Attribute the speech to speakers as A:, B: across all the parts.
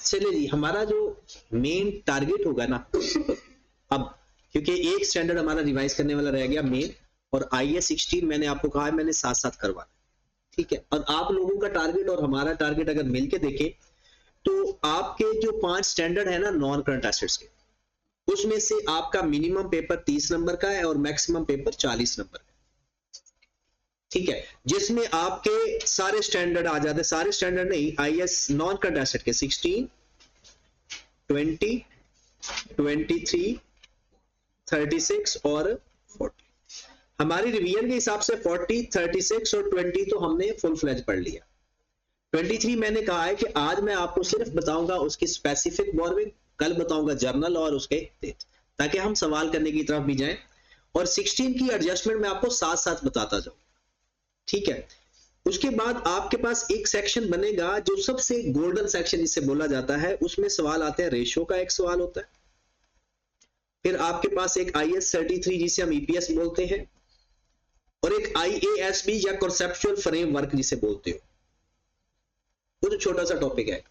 A: चलिए जी, हमारा जो मेन टारगेट होगा ना, अब क्योंकि एक स्टैंडर्ड हमारा रिवाइज करने वाला रह गया मेन, और IAS 16 मैंने आपको कहा है मैंने साथ साथ करवाना, ठीक है। और आप लोगों का टारगेट और हमारा टारगेट अगर मिलके देखें तो आपके जो 5 स्टैंडर्ड है ना नॉन करंट एसेट्स के, उसमें से आपका मिनिमम पेपर 30 नंबर का है और मैक्सिमम पेपर 40 नंबर का, ठीक है, जिसमें आपके सारे स्टैंडर्ड आ जाते हैं, सारे स्टैंडर्ड नहीं, IAS नॉन करंट एसेट के 16, 20, 23, 36 और 40। हमारी रिवीजन के हिसाब से 40, 36 और 20 तो हमने फुल फ्लेज पढ़ लिया। 23 मैंने कहा है कि आज मैं आपको सिर्फ बताऊंगा उसकी स्पेसिफिक बोरोइंग, कल बताऊंगा जर्नल और उसके डेट, ताकि हम सवाल करने की तरफ भी जाएं, और 16 की एडजस्टमेंट मैं आपको साथ साथ बताता जाऊं, ठीक है। उसके बाद आपके पास एक सेक्शन बनेगा जो सबसे गोल्डन सेक्शन जिसे बोला जाता है, उसमें सवाल आते हैं, रेशियो का एक सवाल होता है, फिर आपके पास एक IAS 33 जिसे हम EPS बोलते हैं, और एक IASB या कॉन्सेप्चुअल फ्रेमवर्क जिसे बोलते हो, वो जो छोटा सा टॉपिक है।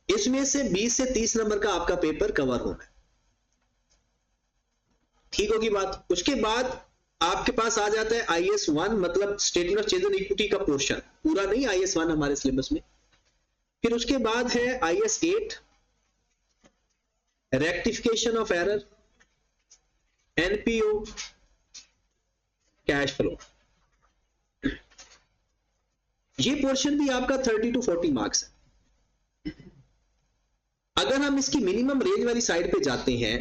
A: इसमें से 20 से 30 नंबर का आपका पेपर कवर होना है, ठीक होगी बात। उसके बाद आपके पास आ जाता है IAS 1, मतलब statement of change in equity का पोर्शन, पूरा नहीं IAS 1 हमारे सिलेबस में। फिर उसके बाद है IAS 8, rectification of error, NPO, cash flow. ये पोर्शन भी आपका 30 to 40 मार्क्स है। अगर हम इसकी मिनिमम रेंज वाली साइड पे जाते हैं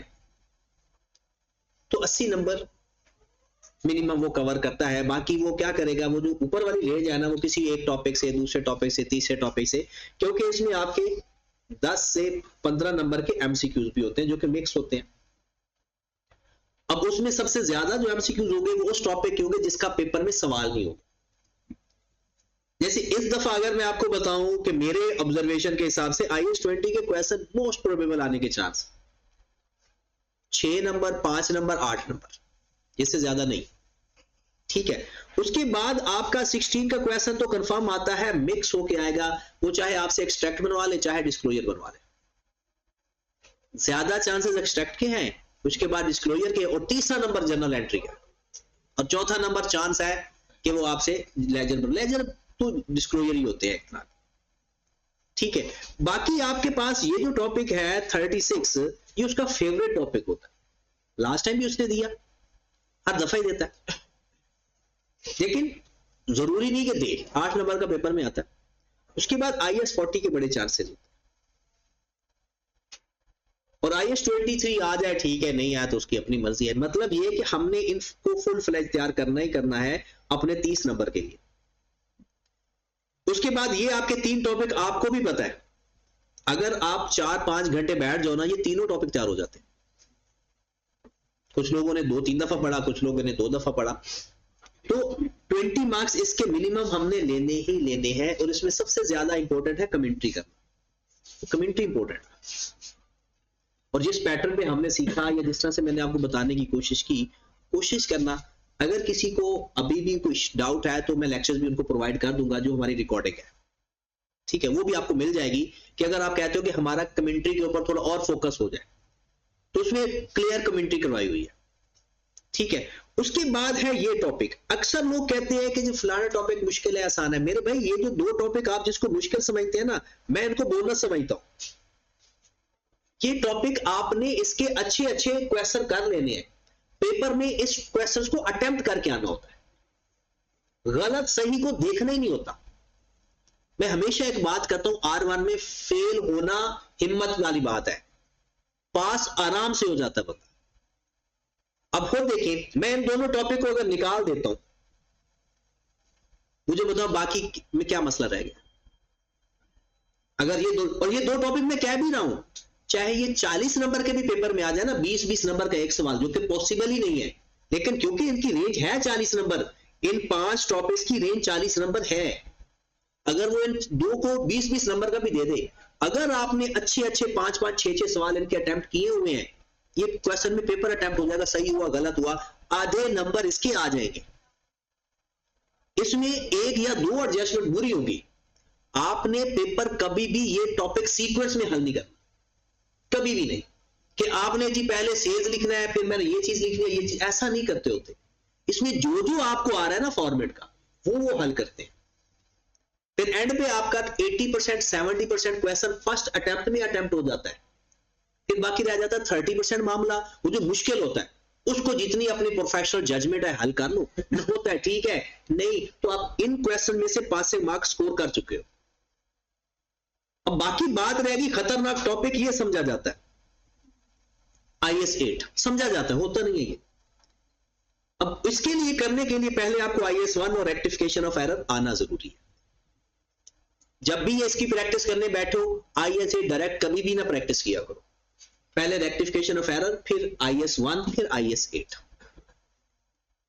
A: तो 80 नंबर मिनिमम वो कवर करता है। बाकी वो क्या करेगा, वो जो ऊपर वाली रेंज है ना, वो किसी एक टॉपिक से, दूसरे टॉपिक से, तीसरे टॉपिक से, क्योंकि इसमें आपके 10 से 15 नंबर के MCQs भी होते हैं जो कि मिक्स होते हैं। अब उसमें सबसे ज्यादा जो MCQs होंगे वो उस टॉपिक के होंगे जिसका पेपर में सवाल नहीं होगा। जैसे इस दफा अगर मैं आपको बताऊं कि मेरे ऑब्जर्वेशन के हिसाब से IAS 20 के क्वेश्चन मोस्ट प्रोबेबल आने के चांस 6 नंबर, 5 नंबर, 8 नंबर, इससे ज्यादा नहीं, ठीक है। उसके बाद आपका 16 का क्वेश्चन तो कंफर्म आता है, मिक्स होके आएगा, वो चाहे आपसे एक्सट्रैक्ट बनवा ले चाहे डिस्क्लोजर बनवा ले, ज्यादा चांसेस एक्सट्रैक्ट के हैं, उसके बाद डिस्क्लोजर के, और तीसरा नंबर जनरल एंट्री का, और चौथा नंबर चांस है कि वो आपसे लेजर तो डिस्क्लोजर ही होते हैं इतना, ठीक है। बाकी आपके पास ये जो टॉपिक है 36, ये उसका फेवरेट टॉपिक होता है, लास्ट टाइम भी उसने दिया, हर दफा ही देता है, लेकिन जरूरी नहीं कि दे, 8 नंबर का पेपर में आता है। उसके बाद IAS 40 के बड़े चांसेस होते हैं, और IAS 23 आ जाए ठीक है, नहीं आया तो उसकी अपनी मर्जी है। मतलब ये कि हमने इनको फुल फ्लैज तैयार करना ही करना है अपने 30 नंबर के लिए। उसके बाद ये आपके 3 टॉपिक आपको भी पता है, अगर आप 4-5 घंटे बैठ जाओ ना, ये तीनों टॉपिक तैयार हो जाते हैं। कुछ लोगों ने 2-3 दफा पढ़ा, कुछ लोगों ने 2 दफा पढ़ा, तो 20 मार्क्स इसके मिनिमम हमने लेने ही लेने हैं। और इसमें सबसे ज्यादा इंपॉर्टेंट है कमेंट्री करना, कमेंट्री इंपॉर्टेंट है। और जिस पैटर्न पे हमने सीखा या जिस तरह से मैंने आपको बताने की कोशिश करना, अगर किसी को अभी भी कुछ डाउट है तो मैं लेक्चर्स भी उनको प्रोवाइड कर दूंगा जो हमारी रिकॉर्डिंग है, ठीक है, वो भी आपको मिल जाएगी। कि अगर आप कहते हो कि हमारा कमेंट्री के ऊपर थोड़ा और फोकस हो जाए, तो उसमें क्लियर कमेंट्री करवाई हुई है, ठीक है। उसके बाद है ये टॉपिक, अक्सर लोग कहते हैं कि जो फलाना टॉपिक मुश्किल है, आसान है। मेरे भाई ये जो 2 टॉपिक आप जिसको मुश्किल समझते हैं ना, मैं इनको बोनस समझता हूं। ये टॉपिक आपने इसके अच्छे क्वेश्चन कर लेने हैं, पेपर में इस क्वेश्चंस को अटेम्प्ट करके आना होता है, गलत सही को देखना ही नहीं होता। मैं हमेशा एक बात करता हूं, R1 में फेल होना हिम्मत वाली बात है, पास आराम से हो जाता है बंदा। अब खुद देखिए, मैं इन दोनों टॉपिक को अगर निकाल देता हूं, मुझे बताओ बाकी में क्या मसला रह गया। अगर ये दो टॉपिक में कह भी रहा हूं, चाहे ये 40 नंबर के भी पेपर में आ जाए ना, 20-20 नंबर का एक सवाल, जो कि पॉसिबल ही नहीं है, लेकिन क्योंकि इनकी रेंज है 40 नंबर, इन 5 टॉपिक्स की रेंज 40 नंबर है। अगर वो इन 2 को 20-20 नंबर का भी दे दे, अगर आपने अच्छे 5-5, 6-6 सवाल इनके अटेम्प्ट किए हुए हैं, ये क्वेश्चन में पेपर अटेम्प्ट हो जाएगा, सही हुआ गलत हुआ, आधे नंबर इसके आ जाएंगे। इसमें 1 या 2 एडजस्टमेंट बुरी होगी, आपने पेपर कभी भी ये टॉपिक सीक्वेंस में हल नहीं करना, कभी भी नहीं कि आपने जी पहले सेल्स लिखना है फिर मैंने ये चीज लिखनी है, ये चीज, ऐसा नहीं करते होते। इसमें जो जो आपको आ रहा है ना फॉर्मेट का वो हल करते हैं। फिर एंड पे आपका 80% 70% क्वेश्चन फर्स्ट अटेम्प्ट में अटेम्प्ट हो जाता है, फिर बाकी रह जाता है 30% मामला, वो जो मुश्किल होता है उसको जितनी अपनी प्रोफेशनल जजमेंट है हल कर लो, होता है ठीक है, नहीं तो आप इन क्वेश्चन में से पासिंग मार्क्स स्कोर कर चुके हो। अब बाकी बात रहेगी खतरनाक टॉपिक, ये समझा जाता है IS 8 समझा जाता है, होता नहीं है ये। अब इसके लिए करने के लिए पहले आपको IS 1 और रेक्टिफिकेशन ऑफ एरर आना जरूरी है। जब भी ये इसकी प्रैक्टिस करने बैठो IS 8 डायरेक्ट कभी भी ना प्रैक्टिस किया करो, पहले रेक्टिफिकेशन ऑफ एरर, फिर IS 1, फिर IS 8।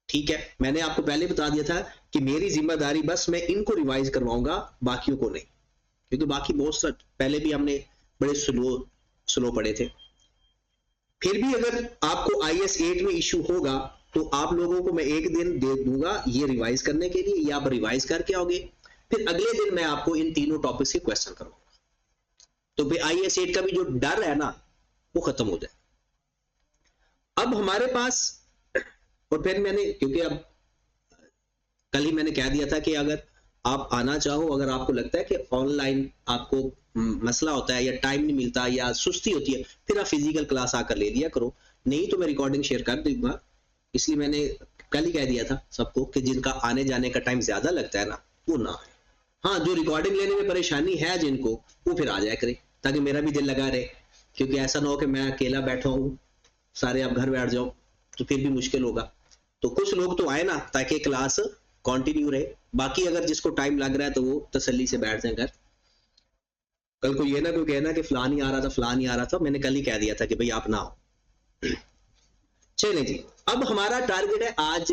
A: ठीक है, मैंने आपको पहले बता दिया था कि मेरी जिम्मेदारी बस मैं इनको रिवाइज करवाऊंगा, बाकियों को नहीं, क्योंकि बाकी बहुत पहले भी हमने बड़े स्लो पढ़े थे। फिर भी अगर आपको IS 8 में इश्यू होगा तो आप लोगों को मैं एक दिन दे दूंगा ये रिवाइज करने के लिए, या आप रिवाइज करके आओगे, फिर अगले दिन मैं आपको इन तीनों टॉपिक्स के क्वेश्चन करवाऊंगा, तो फिर IS 8 का भी जो डर है ना वो खत्म हो जाए। अब हमारे पास, और फिर मैंने, क्योंकि अब कल ही मैंने कह दिया था कि अगर आप आना चाहो, अगर आपको लगता है कि ऑनलाइन आपको मसला होता है या टाइम नहीं मिलता या सुस्ती होती है, फिर आप फिजिकल क्लास आकर ले लिया करो, नहीं तो मैं रिकॉर्डिंग शेयर कर दूंगा। इसलिए मैंने कल ही कह दिया था सबको कि जिनका आने जाने का टाइम ज्यादा लगता है ना वो ना आए। हाँ, जो रिकॉर्डिंग लेने में परेशानी है जिनको, वो फिर आ जाया करे, ताकि मेरा भी दिल लगा रहे, क्योंकि ऐसा ना हो कि मैं अकेला बैठा हूँ सारे आप घर बैठ जाओ तो फिर भी मुश्किल होगा। तो कुछ लोग तो आए ना ताकि क्लास कंटिन्यू रहे, बाकी अगर जिसको टाइम लग रहा है तो वो तसल्ली से बैठ जाए घर। कल को ये ना कोई कहना कि फलान ही आ रहा था, फलान ही आ रहा था, मैंने कल ही कह दिया था कि भाई आप ना आओ। चलिए जी, अब हमारा टारगेट है आज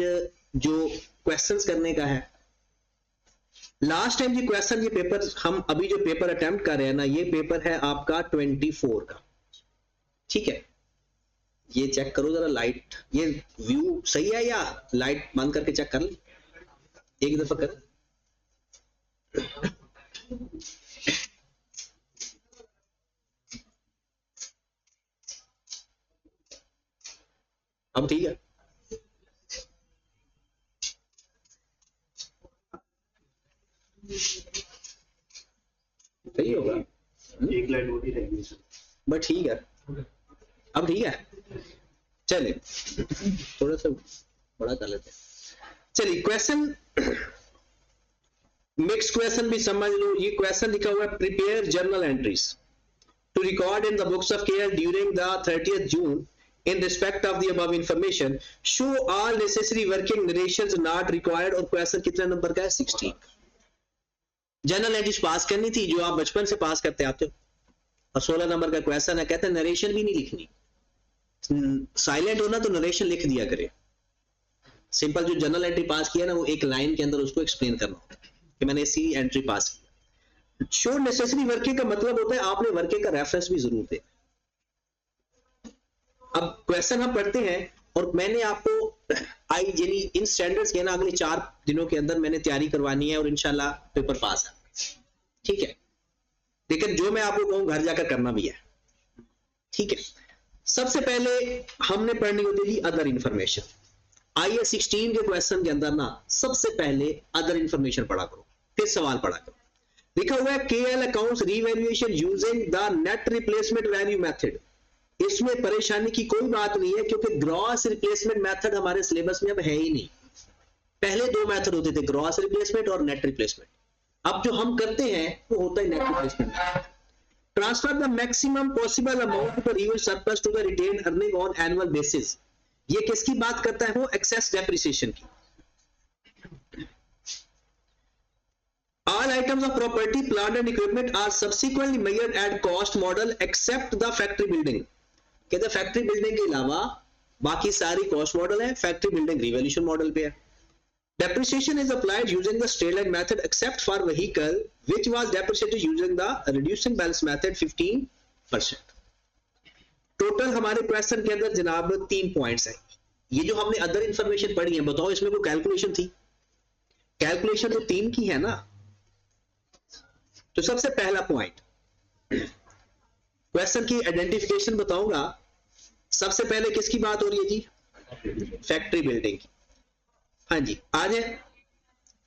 A: जो क्वेश्चंस करने का है। लास्ट टाइम ये क्वेश्चन, ये पेपर, हम अभी जो पेपर अटेम्प्ट कर रहे हैं ना, ये पेपर है आपका 24 का, ठीक है। ये चेक करो जरा, लाइट, ये व्यू सही है या लाइट बंद करके चेक कर ले एक दफा कर। अब ठीक है, सही होगा,
B: एक लाइट वो भी रहेगी
A: बट ठीक है, अब ठीक है। चलिए थोड़ा सा बड़ा कर लेते हैं। चलिए क्वेश्चन, मिक्स क्वेश्चन भी समझ लो। ये क्वेश्चन लिखा हुआ है, prepare journal entries to record in the books of care during the 30th June in respect of the above information, show all necessary working narrations not required। और question कितने number का है? 16। जर्नल एंट्रीज पास करनी थी जो आप बचपन से पास करते आते हो, और 16 नंबर का क्वेश्चन है, कहते हैं नरेशन भी नहीं लिखनी, साइलेंट होना तो नरेशन लिख दिया करे। सिंपल जो जर्नल एंट्री पास किया ना, वो एक लाइन के अंदर उसको एक्सप्लेन करना होता है कि मैंने ऐसी एंट्री पास की। शो नेसेसरी वर्किंग का मतलब होता है आपने वर्किंग का रेफरेंस भी जरूर दे। अब क्वेश्चन हम पढ़ते हैं, और मैंने आपको यानी इन स्टैंडर्ड्स के ना अगले 4 दिनों के अंदर मैंने तैयारी करवानी है और इंशाल्लाह पेपर पास है, ठीक है। लेकिन जो मैं आपको कहूं घर जाकर करना भी है, ठीक है। सबसे पहले हमने पढ़नी होती थी अदर इंफॉर्मेशन। IS 16 के क्वेश्चन के अंदर ना सबसे पहले अदर इंफॉर्मेशन पढ़ा करो, फिर सवाल पढ़ा करो। लिखा हुआ है KL accounts revaluation using the net replacement value method. इसमें परेशानी की कोई बात नहीं है, क्योंकि ग्रॉस रिप्लेसमेंट मेथड हमारे सिलेबस में अब है ही नहीं। पहले 2 मेथड होते थे, ग्रॉस रिप्लेसमेंट और नेट रिप्लेसमेंट। अब जो हम करते हैं वो होता है net replacement. Transfer the maximum possible amount of real surplus to the retain earning on annual basis. ये किसकी बात करता है? वो एक्सेस डेप्रिसिएशन की। All items of property, plant and equipment are subsequently measured at cost model except the factory building। कहते हैं factory building के अलावा बाकी सारी कॉस्ट मॉडल है, फैक्ट्री बिल्डिंग रिवॉल्यूशन मॉडल पे है। Depreciation is applied using the straight line method except for vehicle which was depreciated using the reducing balance method 15%। Total हमारे क्वेश्चन के अंदर जनाब 3 पॉइंट्स हैं। ये जो हमने अदर इंफॉर्मेशन पढ़ी है, बताओ इसमें कोई कैलकुलेशन थी? कैलकुलेशन तो 3 की है ना। तो सबसे पहला पॉइंट, क्वेश्चन की आइडेंटिफिकेशन बताऊंगा। सबसे पहले किसकी बात हो रही है जी? फैक्ट्री बिल्डिंग की। हाँ जी, आज है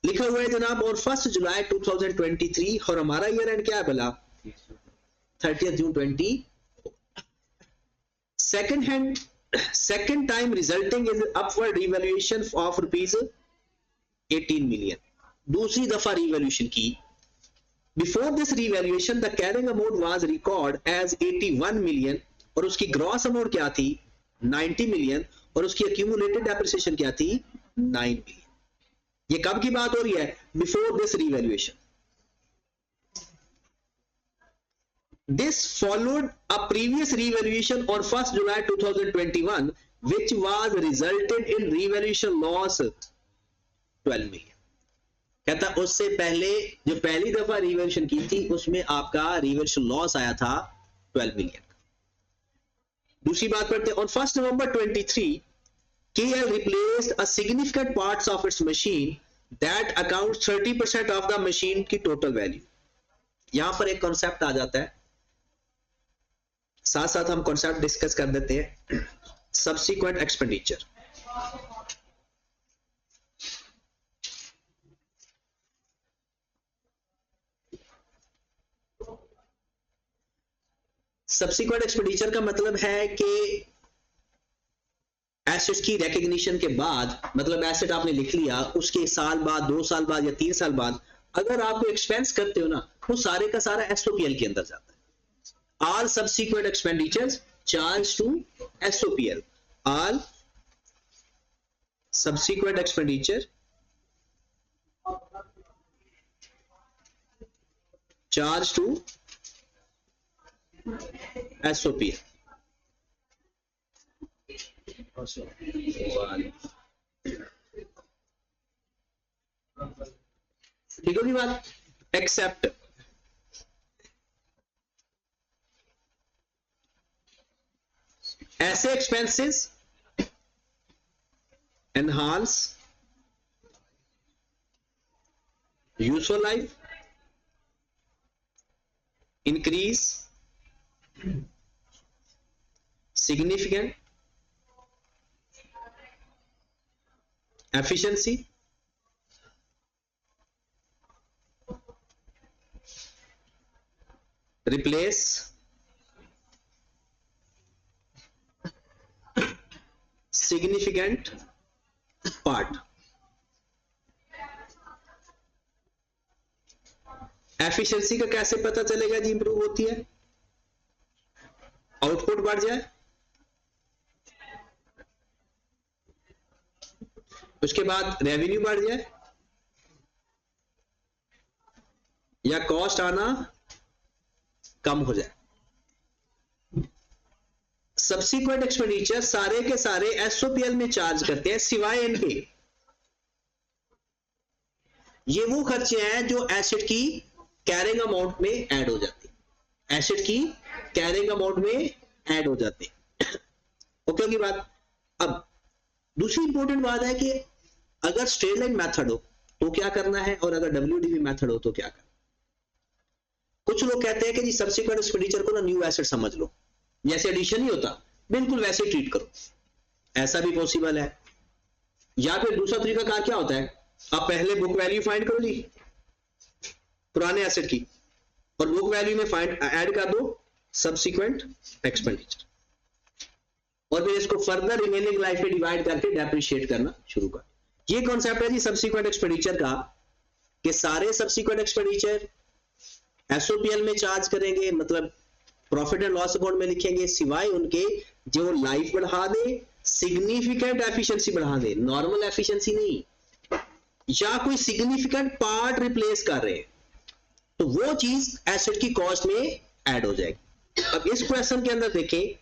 A: लिखा हुआ है जनाब, और 1 जुलाई 2023 और हमारा ईयर एंड क्या है भला? 30 जून 20। Second time resulting is upward revaluation of rupees 18 million. दूसरी दफा रिवैल्यूएशन की। Before this revaluation the carrying amount was record as 81 million और उसकी ग्रॉस अमाउंट क्या थी? 90 मिलियन और उसकी एक्यूमुलेटेड डेप्रिसिएशन क्या थी? 9 मिलियन। ये कब की बात हो रही है? Before this revaluation. This followed a previous revaluation on 1st July 2021 which was resulted in revaluation loss 12 million। कहता उससे पहले जो पहली दफा रिवैल्यूएशन की थी उसमें आपका रिवैल्यूएशन लॉस आया था 12 मिलियन। दूसरी बात पढ़ते हैं, on 1st November 23 KL replaced a significant parts of its machine that accounts 30% of the machine की total value। यहां पर एक कॉन्सेप्ट आ जाता है, साथ साथ हम कॉन्सेप्ट डिस्कस कर देते हैं। Subsequent expenditure. सब्सिक्वेंट एक्सपेंडिचर का मतलब है कि एसेट्स की रिकॉग्निशन के बाद, मतलब एसेट आपने लिख लिया, उसके साल बाद, 2 साल बाद या 3 साल बाद अगर आप एक्सपेंस करते हो ना, वो सारे का सारा एसओपीएल के अंदर जाता है। All subsequent expenditures charged to SOPL. All subsequent expenditure charged to SOPL. ठीक होगी बात? एक्सेप्ट ऐसे expenses enhance useful life, increase significant efficiency, replace significant part. Efficiency का कैसे पता चलेगा जी? इंप्रूव होती है, आउटपुट बढ़ जाए, उसके बाद रेवेन्यू बढ़ जाए, या कॉस्ट आना कम हो जाए। सब्सिक्वेंट एक्सपेंडिचर सारे के सारे एसओपीएल में चार्ज करते हैं सिवाय इनके। ये वो खर्चे हैं जो एसेट की कैरिंग अमाउंट में ऐड हो जाते हैं, एसेट की कैरिंग अमाउंट में ऐड हो जाते हैं। ओके की बात। अब दूसरी इंपॉर्टेंट बात है कि अगर स्ट्रेट लाइन मेथड हो तो क्या करना है, और अगर डब्ल्यूडीवी मेथड हो तो क्या करना। कुछ लोग कहते हैं कि जी सब्सिक्वेंट एक्सपेंडिचर को ना न्यू एसेट समझ लो, जैसे एडिशन ही होता, बिल्कुल वैसे ट्रीट करो। ऐसा भी पॉसिबल है। या फिर दूसरा तरीका कार क्या होता है, आप पहले बुक वैल्यू फाइंड करो जी पुराने एसेट की, और बुक वैल्यू में फाइंड ऐड कर दो सब्सिक्वेंट एक्सपेंडिचर, और फिर इसको फर्दर रिमेनिंग लाइफ में डिवाइड करके डेप्रिशिएट करना शुरू कर। ये कॉन्सेप्ट है जी सब्सिक्वेंट एक्सपेंडिचर का, कि सारे सब्सिक्वेंट एक्सपेंडिचर एसओपीएल में चार्ज करेंगे, मतलब प्रॉफिट एंड लॉस अकाउंट में लिखेंगे, सिवाय उनके जो लाइफ बढ़ा दे, सिग्निफिकेंट एफिशिएंसी बढ़ा दे, नॉर्मल एफिशिएंसी नहीं, या कोई सिग्निफिकेंट पार्ट रिप्लेस कर रहे हैं, तो वो चीज एसेट की कॉस्ट में ऐड हो जाएगी। अब इस क्वेश्चन के अंदर देखें,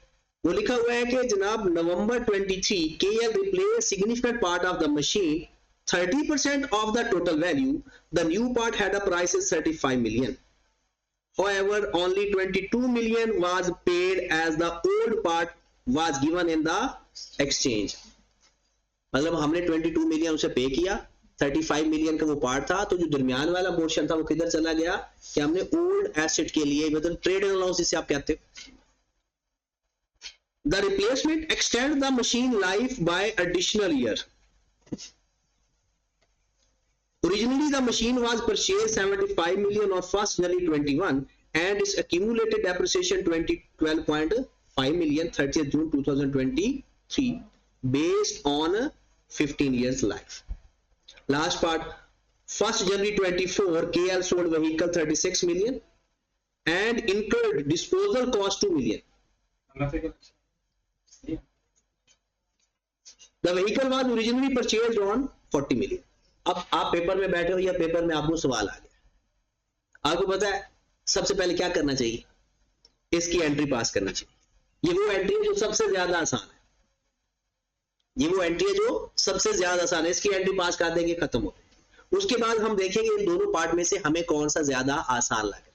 A: वो लिखा हुआ है कि जनाब नवंबर 23 KL replace significant part of the machine 30% of the total value. The new part had a price of 35 million. However, only 22 million was paid as the old part was given in the exchange. मतलब हमने 22 million उसे पे किया 35 million का वो part था, तो जो दरमियान वाला पोर्शन था वो किधर चला गया कि हमने ओल्ड एसेट के लिए, मतलब ट्रेड अलाउंस जिसे आप कहते हो, the replacement extend the machine life by additional year. Originally the machine was purchased 75 million on 1st January 21 and its accumulated depreciation 12.5 million 30th June 2023 based on 15 years life. Last part, 1st January 24 KL sold vehicle 36 million and incurred disposal cost 2 million. The vehicle was originally purchased on 40 million. अब आप paper में बैठे हो या paper में आपको सवाल आ गया, आपको पता है सबसे पहले क्या करना चाहिए, इसकी एंट्री पास करना चाहिए. ये वो एंट्री है जो सबसे ज्यादा आसान है, ये वो एंट्री है जो सबसे ज्यादा आसान है, इसकी एंट्री पास कर देंगे खत्म हो. उसके बाद हम देखेंगे इन दोनों पार्ट में से हमें कौन सा ज्यादा आसान लग रहा है.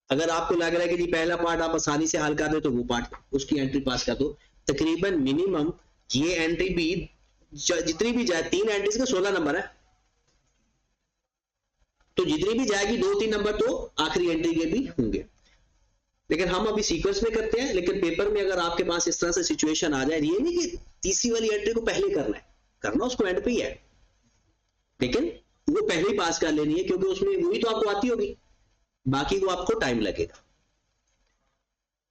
A: अगर आपको लग रहा है कि जी पहला पार्ट आप आसानी से हल कर दो तो वो पार्ट उसकी एंट्री पास कर दो. तकरीबन मिनिमम ये एंट्री भी जितनी भी जाए, 3 एंट्रीज का 16 नंबर है, तो जितनी भी जाएगी 2-3 नंबर तो आखिरी एंट्री के भी होंगे. लेकिन हम अभी सीक्वेंस में करते हैं, लेकिन पेपर में अगर आपके पास इस तरह से सिचुएशन आ जाए, ये नहीं कि तीसरी वाली एंट्री को पहले करना है, करना उसको एंड पे ही है, लेकिन वो पहले ही पास कर लेनी है क्योंकि उसमें वही तो आपको आती होगी, बाकी को आपको टाइम लगेगा.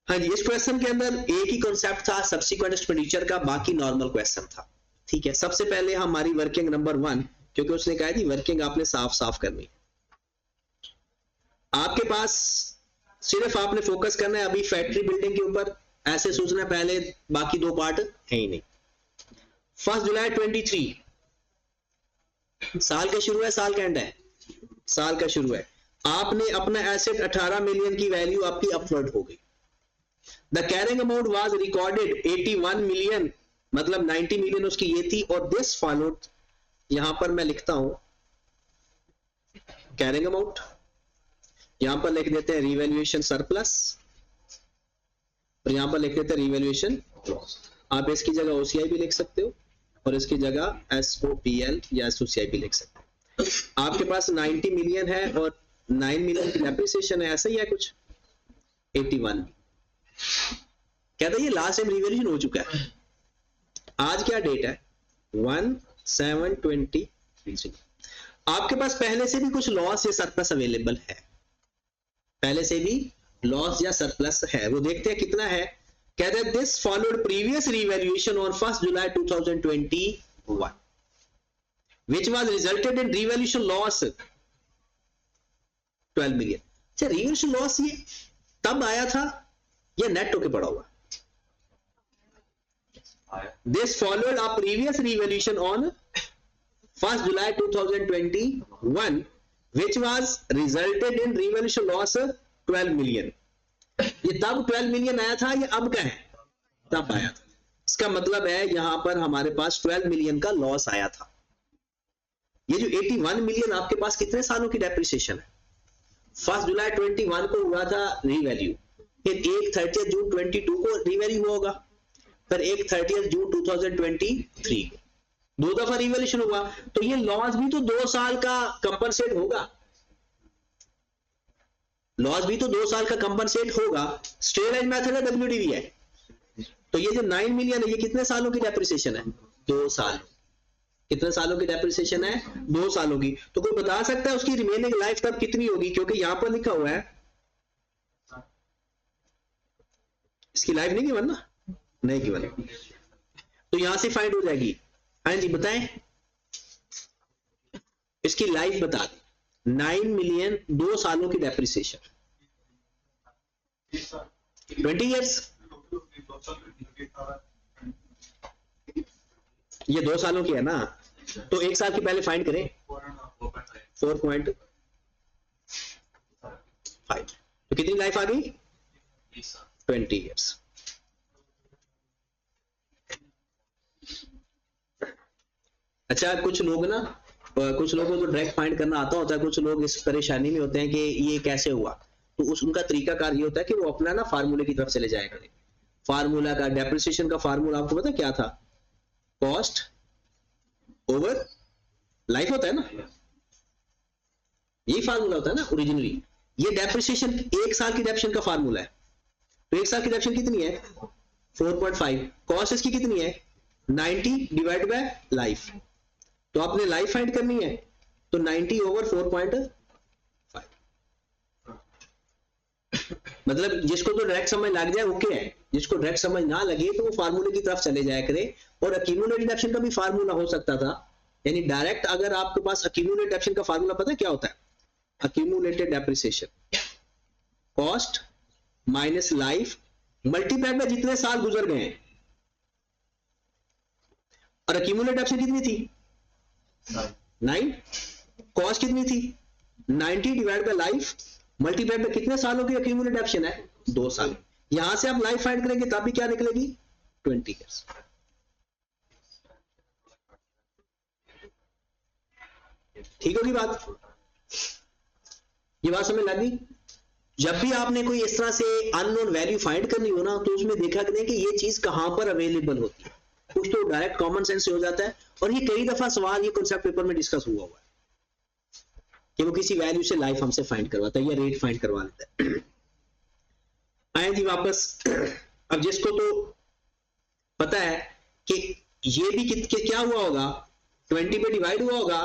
A: हाँ जी, इस क्वेश्चन के अंदर एक ही कॉन्सेप्ट था सब्सिक्वेंट एक्सपेंडिचर का, बाकी नॉर्मल क्वेश्चन था. ठीक है, सबसे पहले हमारी वर्किंग नंबर 1, क्योंकि उसने कहा थी वर्किंग आपने साफ साफ करनी है. आपके पास सिर्फ आपने फोकस करना है अभी फैक्ट्री बिल्डिंग के ऊपर, ऐसे सोचना है पहले, बाकी 2 पार्ट है ही नहीं. 1 जुलाई 23 साल का शुरू है, साल का एंड है, साल का शुरू है. आपने अपना एसेट 18 मिलियन की वैल्यू आपकी अपवर्ड हो गई. The carrying amount was recorded 81 million, मतलब 90 मिलियन उसकी ये थी. और दिस फॉलोड, यहां पर मैं लिखता हूं कैरिंग अमाउंट, यहां पर लिख देते हैं रिवैल्यूएशन सरप्लस, और यहां पर लिख देते हैं रिवैल्यूएशन लॉस. आप इसकी जगह ओसीआई भी लिख सकते हो और इसकी जगह एसओपीएल या एसओसीआई भी लिख सकते हो. आपके पास 90 मिलियन है और 9 मिलियन की डेप्रिसिएशन है, ऐसा ही है कुछ 81. कहता है ये लास्ट टाइम रिवैल्यूएशन हो चुका है. आज क्या डेट है 1/7/23. आपके पास पहले से भी कुछ लॉस या सरप्लस अवेलेबल है, पहले से भी लॉस या सरप्लस है, वो देखते हैं कितना है. कहते हैं this followed previous revaluation on 1 July 2021 which was resulted in revaluation loss 12 million. अच्छा, रिवैल्यूएशन लॉस ये तब आया था या नेट होके पड़ा हुआ? This followed a previous revaluation on 1st July 2021 which was resulted in revaluation loss 12 million. ये तब 12 मिलियन आया था, ये अब का है, तब आया था. इसका मतलब है यहां पर हमारे पास 12 मिलियन का लॉस आया था. ये जो 81 मिलियन आपके पास कितने सालों की डेप्रिसिएशन है? 1 जुलाई 21 को हुआ था रीवैल्यू, फिर 30 जून 22 को रीवैल्यू होगा, फिर 30 जून 2023 को 2 दफा रिवैल्यूएशन होगा. तो ये लॉस भी तो 2 साल का कंपनसेट होगा, लॉस भी तो 2 साल का कंपनसेट होगा. स्ट्रेट लाइन मेथड है, डब्ल्यूडीवी है. तो ये जो 9 मिलियन है ये कितने सालों की डेप्रिसिएशन है? 2 साल. कितने सालों की डेप्रिसिएशन है? 2 सालों की. तो कोई बता सकता है उसकी रिमेनिंग लाइफ तब कितनी होगी? क्योंकि यहां पर लिखा हुआ है इसकी लाइफ नहीं गिवन ना, नहीं गिवन, तो यहां से फाइंड हो जाएगी. हाँ जी बताएं, इसकी लाइफ बता दें. 9 मिलियन 2 सालों की डेप्रिसिएशन 20 इयर्स, ये 2 सालों की है ना, तो 1 साल की पहले फाइंड करें 4.5, तो कितनी लाइफ आ गई? 20 इयर्स. अच्छा, कुछ लोग ना, कुछ लोगों को डायरेक्ट फाइंड करना आता होता है, कुछ लोग इस परेशानी में होते हैं कि ये कैसे हुआ. तो उनका तरीकाकार ये होता है कि वो अपना ना फार्मूले की तरफ चले जाया करें. फार्मूला का, डेप्रिसिएशन का फार्मूला आपको पता क्या था? कॉस्ट ओवर लाइफ होता है ना, यही फार्मूला होता है ना ओरिजिनली। ये डेप्रिसिएशन 1 साल की डेप्रिसिएशन का फार्मूला है। तो 1 साल की डेप्रिसिएशन कितनी है 4.5, कॉस्ट इसकी कितनी है 90 डिवाइड बाय लाइफ। तो आपने लाइफ फाइंड करनी है तो 90 ओवर 4.5। मतलब जिसको तो डायरेक्ट समझ लग जाए ओके है, जिसको डायरेक्ट समझ ना लगे तो वो फार्मूले की तरफ चले जाया करे। और अक्यूमुलेटेड डेप्रिसिएशन का भी फार्मूला हो सकता था, यानी डायरेक्ट अगर आपके पास अक्यूमुलेटेड डेप्रिसिएशन का फार्मूला पता है क्या होता है, accumulated depreciation cost minus life multiplied by जितने साल गुजर गए हैं। और अक्यूमुलेटेड डेप्रिसिएशन कितनी थी 9, कॉस्ट कितनी थी 90 divide by life multiplied by कितने सालों की अक्यूमुलेटेड डेप्रिसिएशन है 2 साल। यहां से आप लाइफ फाइंड करेंगे तब भी क्या निकलेगी 20 ईयर्स। ठीक होगी बात, ये बात समझ लग गई। जब भी आपने कोई इस तरह से अननोन वैल्यू फाइंड करनी हो ना तो उसमें देखा करें कि ये चीज कहां पर अवेलेबल होती है। कुछ तो डायरेक्ट कॉमन सेंस से हो जाता है, और ये कई दफा सवाल ये कॉन्सेप्ट पेपर में डिस्कस हुआ है कि वो किसी वैल्यू से लाइफ हमसे फाइंड करवाता है या रेट फाइंड करवा लेता है। आए जी वापस। अब जिसको तो पता है कि ये भी क्या हुआ होगा 20 पे डिवाइड हुआ होगा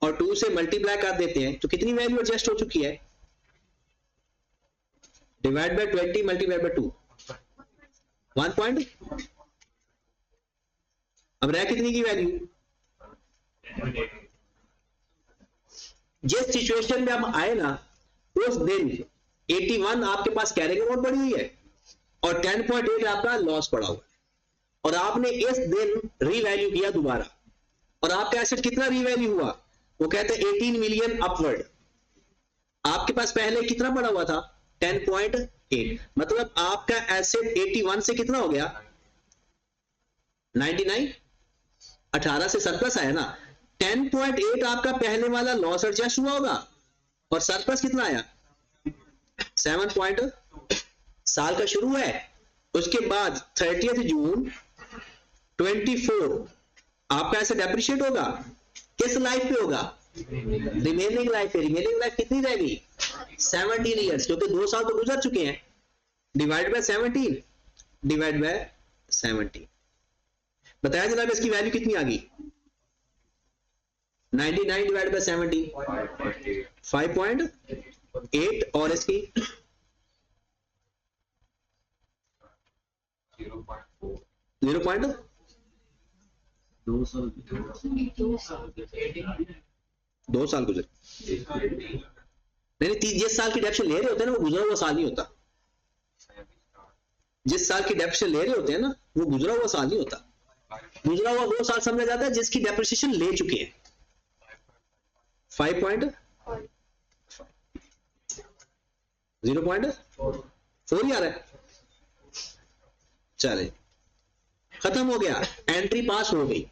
A: और 2 से मल्टीप्लाई कर देते हैं तो कितनी वैल्यू एडजस्ट हो चुकी है, divide by 20 multiply by 2 1 point. अब रह कितनी की वैल्यू, जिस सिचुएशन में हम आए ना उस दिन 81 आपके पास कैरिंग अमाउंट पड़ी हुई है और 10.8 आपका लॉस पड़ा हुआ है, और आपने इस दिन रीवैल्यू किया दोबारा और आपका एसेट कितना रीवैल्यू हुआ, वो कहते हैं 18 मिलियन अपवर्ड। आपके पास पहले कितना पड़ा हुआ था 10.8, मतलब आपका एसेट 81 से कितना हो गया 99, 18 से सरप्लस आया ना। 10.8 आपका पहले वाला लॉस एडजस्ट हुआ होगा और सरप्लस कितना आया 7. साल का शुरू है, उसके बाद 30 जून 24 आपका ऐसे डेप्रिशिएट होगा, किस लाइफ पे होगा रिमेनिंग लाइफ पे। रिमेनिंग लाइफ कितनी रहेगी 17 ईयर्स, क्योंकि 2 साल तो गुजर चुके हैं। डिवाइड बाय 17 डिवाइड बाय 17 बताया जनाब इसकी वैल्यू कितनी आ गई 99 डिवाइड बाय 17 5.8 और इसकी 0.2 साल गुजर नहीं, जिस साल की डेप्शन ले रहे होते हैं ना वो गुजरा हुआ साल नहीं होता। जिस साल की डेप्शन ले रहे होते हैं ना वो गुजरा हुआ साल नहीं होता। गुजरा हुआ वो साल समझा जाता है जिसकी डेप्रिसिएशन ले चुके हैं। 0.4 ही आ रहा है। चले खत्म हो गया, एंट्री पास हो गई।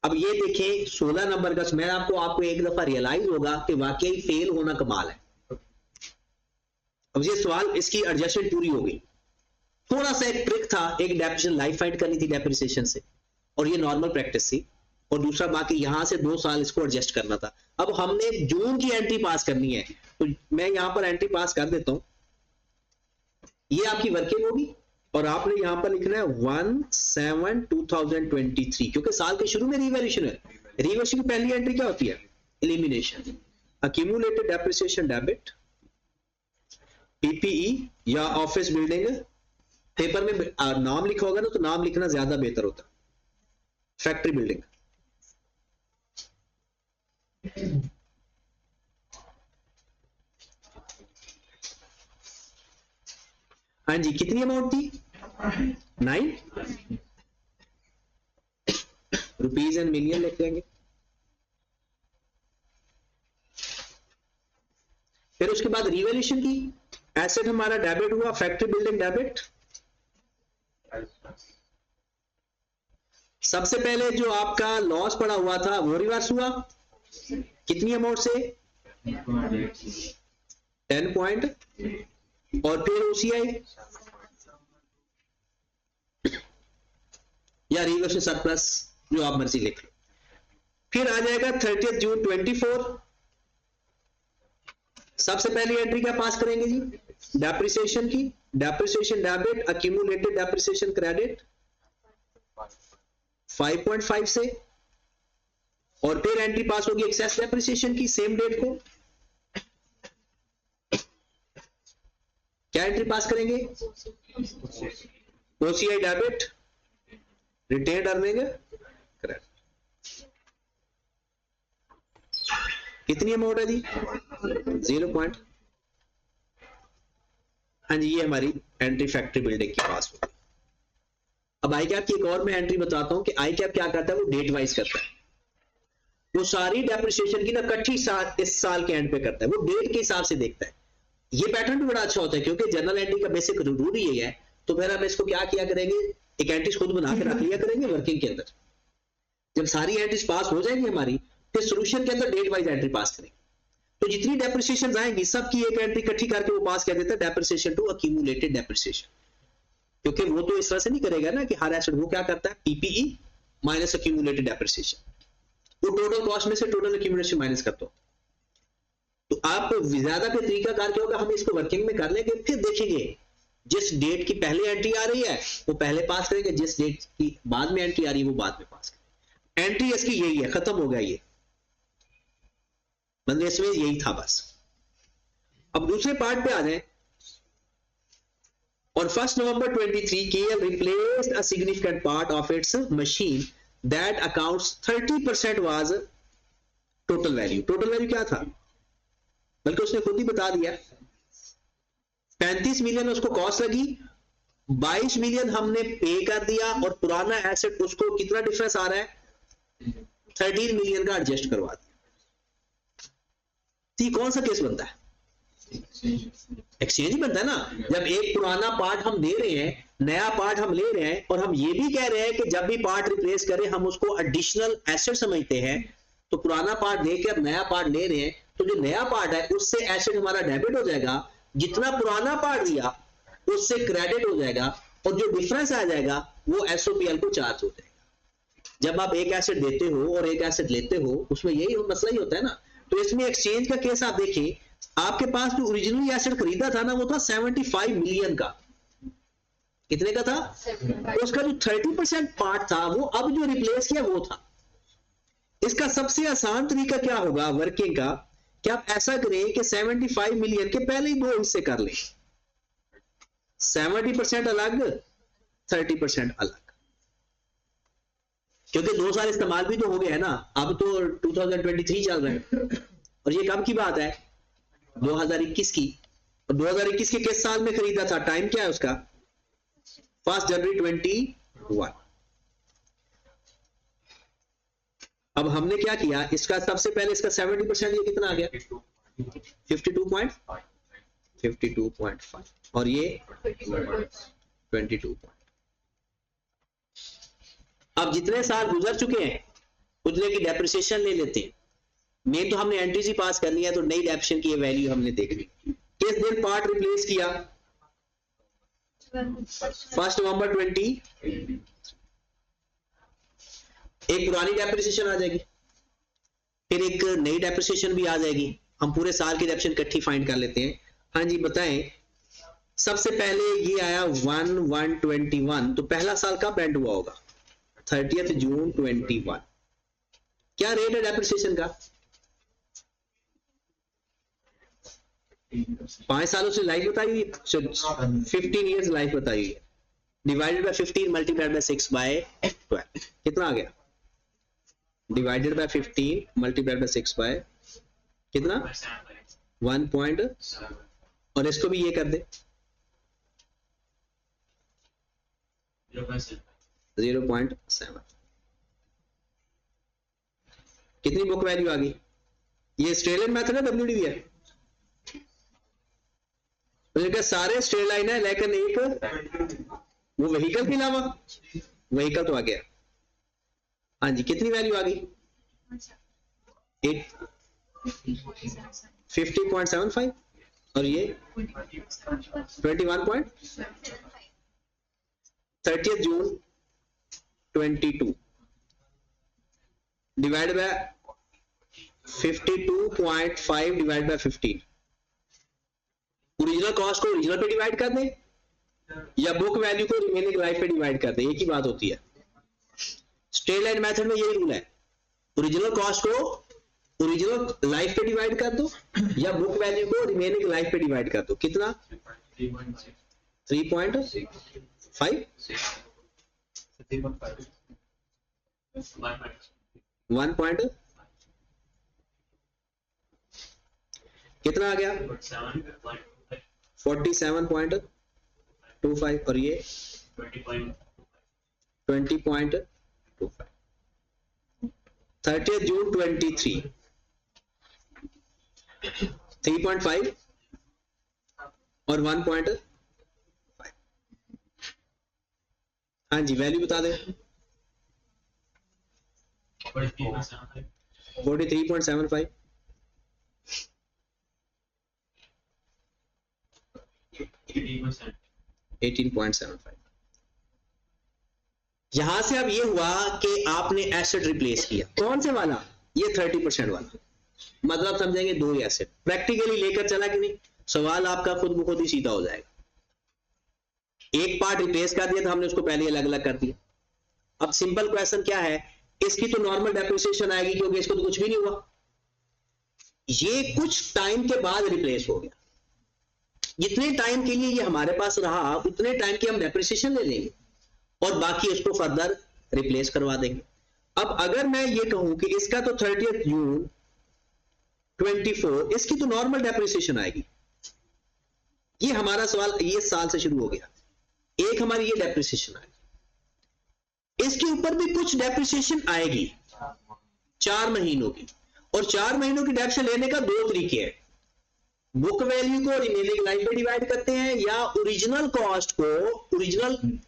A: अब ये देखें 16 नंबर का, मैं आपको एक दफा रियलाइज होगा कि वाकई फेल होना कमाल है। अब ये सवाल इसकी एडजस्टमेंट पूरी हो गई। थोड़ा सा एक ट्रिक था, एक डेप्रिसिएशन लाइफ फाइंड करनी थी डेप्रिसिएशन से, और ये नॉर्मल प्रैक्टिस थी, और दूसरा बाकी यहां से 2 साल इसको एडजस्ट करना था। अब हमने जून की एंट्री पास करनी है, तो मैं यहां पर एंट्री पास कर देता हूं। ये आपकी वर्किंग होगी और आपने यहां पर लिखना है 1/7/2023, क्योंकि साल के शुरू में रिवैल्यूएशन है। रिवैल्यूएशन की पहली एंट्री क्या होती है elimination, accumulated depreciation debit, PPE या ऑफिस बिल्डिंग। पेपर में नाम लिखा होगा ना तो नाम लिखना ज्यादा बेहतर होता है। फैक्ट्री बिल्डिंग, हाँ जी कितनी अमाउंट थी 9 रुपीज एंड मिलियन लिख देंगे। फिर उसके बाद रिवैल्यूएशन की, एसेट हमारा डेबिट हुआ, फैक्ट्री बिल्डिंग डेबिट। सबसे पहले जो आपका लॉस पड़ा हुआ था वो रिवर्स हुआ, कितनी अमाउंट से 10 पॉइंट, और फिर ओसीआई या रिवर्स सरप्लस जो आप मर्जी लिख लो। फिर आ जाएगा 30 जून 24। सबसे पहली एंट्री क्या पास करेंगे जी, डेप्रिसिएशन की, depreciation debit, accumulated depreciation credit 5.5 से, और फिर एंट्री पास होगी एक्सेस डेप्रिसिएशन की सेम डेट को। क्या एंट्री पास करेंगे, OCI debit, retained earning credit. कितनी अमाउंट है जी, 0. हाँ जी, ये हमारी एंट्री फैक्ट्री बिल्डिंग की पास होगी। अब आई कैप की एक और मैं एंट्री बताता हूं कि आई कैप क्या करता है, वो डेट वाइज करता है। वो सारी डेप्रिसिएशन की ना इकट्ठी इस साल के एंड पे करता है, वो डेट के हिसाब से देखता है। ये पैटर्न भी बड़ा अच्छा होता है क्योंकि जर्नल एंट्री का बेसिक रूल यही है। तो फिर हम इसको क्या किया करेंगे, एक एंट्रीज खुद बना के रख लिया करेंगे वर्किंग के अंदर। जब सारी एंट्रीज पास हो जाएंगी हमारी, फिर सोल्यूशन के अंदर डेट वाइज एंट्री पास करेंगे। तो जितनी डेप्रिसिएशन आएंगी सबकी एक एंट्री इकट्ठी करके वो पास कर देता है डेप्रिसिएशन टू अक्यूमुलेटेड डेप्रिसिएशन। क्योंकि वो तो इस तरह से नहीं करेगा ना कि हर एसेट, वो क्या करता है पीपीई माइनस अक्यूमुलेटेड डेप्रिसिएशन, वो टोटल कॉस्ट में से टोटल अक्यूमुलेशन माइनस करता हो। तो आप ज्यादा पे तरीका कार क्या होगा, हम इसको वर्किंग में कर लेंगे, फिर देखेंगे जिस डेट की पहले एंट्री आ रही है वो पहले पास करेंगे, जिस डेट की बाद में एंट्री आ रही है वो बाद में पास करेंगे। एंट्री इसकी यही है, खत्म हो गया ये, मतलब इसमें यही था बस। अब दूसरे पार्ट पे आ जाए। On 1st November 23, KL replaced a significant part of its machine that accounts 30% was total value. Total value क्या था, बल्कि उसने खुद ही बता दिया, 35 मिलियन उसको कॉस्ट लगी, 22 मिलियन हमने पे कर दिया, और पुराना एसेट उसको कितना डिफरेंस आ रहा है, 13 मिलियन का एडजस्ट करवा दिया। तो कौन सा केस बनता है, एक्सचेंज ही बनता है ना। जब एक पुराना पार्ट हम दे रहे हैं, नया पार्ट हम ले रहे हैं, और हम ये भी कह रहे हैं कि जब भी पार्ट रिप्लेस करें हम उसको एडिशनल एसेट समझते हैं, तो पुराना पार्ट देकर नया पार्ट ले रहे हैं, तो जो नया पार्ट है उससे एसेट हमारा डेबिट हो जाएगा, जितना पुराना पार्ट दिया उससे क्रेडिट हो जाएगा, और जो डिफरेंस आ जाएगा वो एसओपीएल को चार्ज हो जाएगा। जब आप एक एसेट देते हो और एक एसेट लेते हो, उसमें यही मसला ही होता है ना। तो इसमें एक्सचेंज का केस आप देखिए, आपके पास जो ओरिजिनली एसेट खरीदा था ना, वो था 75 मिलियन का। कितने का था, उसका जो 30% पार्ट था वो अब जो रिप्लेस किया वो था। इसका सबसे आसान तरीका क्या होगा वर्किंग का, कि आप ऐसा करें कि 75 मिलियन के पहले ही दो हिस्से कर लें, 70% अलग, 30% अलग, क्योंकि 2 साल इस्तेमाल भी तो हो गया है ना। अब तो 2023 चल रहा है, और ये कब की बात है, 2021 की। और 2021 के किस साल में खरीदा था, टाइम क्या है उसका, 1 जनवरी 21। अब हमने क्या किया, इसका सबसे पहले इसका 70%, ये कितना आ गया, 52.5, और ये 22. अब जितने साल गुजर चुके हैं उतने की डेप्रिसिएशन ले लेते हैं। मेन तो हमने एंट्रीज ही पास करनी है, तो नई डेप्रिसिएशन की वैल्यू हमने देखनी। किस दिन पार्ट रिप्लेस किया, 1 नवंबर 20। एक पुरानी डेप्रिसिएशन आ जाएगी, फिर एक नई डेप्रिसिएशन भी आ जाएगी। हम पूरे साल की डेप्रिसिएशन इकट्ठी फाइंड कर लेते हैं। हाँ जी बताएं, सबसे पहले ये आया 1/1/21, तो पहला साल कब एंड हुआ होगा, 30 जून 21। क्या रेट है डेप्रिसिएशन का, 5 सालों से लाइफ बताई हुई, 15 ईयर्स लाइफ बताई हुई है, डिवाइडेड बाय 15 मल्टीप्लाइड बाय 6/12, कितना आ गया, divided by 15 multiplied by 6 by कितना 1. और इसको भी ये कर दे 0.7। कितनी बुक वैल्यू आ गई, ये ऑस्ट्रेलियन मेथड है WDV है, तो सारे स्ट्रेट लाइन है, लेकिन एक वो व्हीकल के अलावा, व्हीकल तो आ गया। हाँ जी कितनी वैल्यू आ गई, 50.75, और ये 21. 30 जून 22। Divide by 52.5 divide by 15। Original cost को ओरिजिनल पे डिवाइड कर दें या बुक वैल्यू को रिमेनिंग लाइफ पे डिवाइड कर दें, एक ही बात होती है। स्ट्रेट लाइन मेथड में यही रूल है, ओरिजिनल कॉस्ट को ओरिजिनल लाइफ पे डिवाइड कर दो या बुक वैल्यू को रिमेनिंग लाइफ पे डिवाइड कर दो। कितना? 3.5 1 पॉइंट कितना आ गया? 47.25 और ये 20.25। 30 जून 23 3.5 और 1.5। हाँ जी, वैल्यू बता दें। 43.75 18.75। यहां से अब ये हुआ कि आपने एसेट रिप्लेस किया। कौन से वाला? ये 30% वाला। मतलब समझेंगे दो ही एसेट प्रैक्टिकली लेकर चला कि नहीं, सवाल आपका खुद ब खुद ही सीधा हो जाएगा। एक पार्ट रिप्लेस कर दिया तो हमने उसको पहले अलग अलग कर दिया। अब सिंपल क्वेश्चन क्या है, इसकी तो नॉर्मल डेप्रिसिएशन आएगी क्योंकि इसको तो कुछ भी नहीं हुआ। ये कुछ टाइम के बाद रिप्लेस हो गया, जितने टाइम के लिए ये हमारे पास रहा उतने टाइम की हम डेप्रिसिएशन ले लेंगे और बाकी उसको फर्दर रिप्लेस करवा देंगे। अब अगर मैं ये कहूं कि इसका तो 30 जून 24 इसकी तो नॉर्मल डेप्रिसिएशन आएगी। ये हमारा सवाल ये साल से शुरू हो गया, एक हमारी ये डेप्रिसिएशन आएगी, इसके ऊपर भी कुछ डेप्रिसिएशन आएगी 4 महीनों की। और 4 महीनों की डेप्रिसिएशन लेने का दो तरीके हैं, बुक वैल्यू को रिमेनिंग लाइफ पे डिवाइड करते हैं या ओरिजिनल कॉस्ट को ओरिजिनल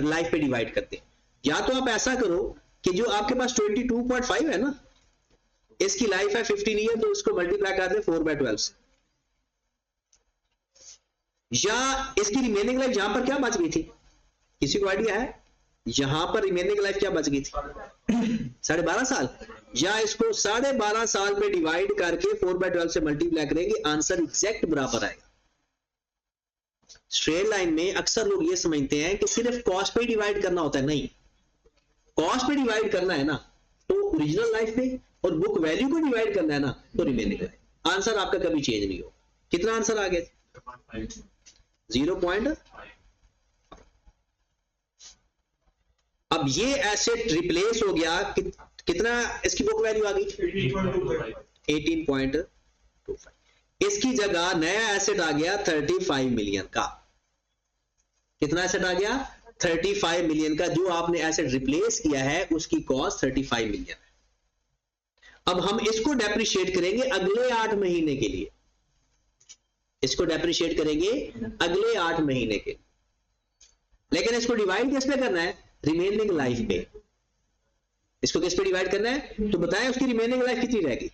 A: लाइफ पे डिवाइड करते हैं। या तो आप ऐसा करो कि जो आपके पास 22.5 है ना, इसकी लाइफ है 15 ईयर, तो उसको मल्टीप्लाई कर दे 4/12 से। या इसकी रिमेनिंग लाइफ यहां पर क्या बच गई थी, किसी को आइडिया है? यहां पर रिमेनिंग लाइफ क्या बच गई थी? 12.5 साल। या इसको 12.5 साल पे डिवाइड करके 4/12 से मल्टीप्लाई करेंगे, आंसर एग्जैक्ट बराबर आएगा। स्ट्रेट लाइन में अक्सर लोग ये समझते हैं कि सिर्फ कॉस्ट पे डिवाइड करना होता है, नहीं, कॉस्ट पे डिवाइड करना है ना तो ओरिजिनल लाइफ पे, और बुक वैल्यू को डिवाइड करना है ना तो रिमेनिंग लाइफ। आंसर आपका कभी चेंज नहीं हो। कितना आंसर आ गया? 0.5। अब ये एसेट रिप्लेस हो गया, कितना इसकी बुक वैल्यू आ गई? 18.25। इसकी जगह नया एसेट आ गया 35 मिलियन का। कितना एसेट आ गया? 35 मिलियन का। जो आपने एसेट रिप्लेस किया है उसकी कॉस्ट 35 मिलियन है। अब हम इसको डेप्रिशिएट करेंगे अगले 8 महीने के लिए, इसको डेप्रिशिएट करेंगे अगले 8 महीने के, लेकिन इसको डिवाइड किस पे करना है? रिमेनिंग लाइफ पे। इसको किस पे डिवाइड करना है तो बताएं, उसकी रिमेनिंग लाइफ कितनी रहेगी?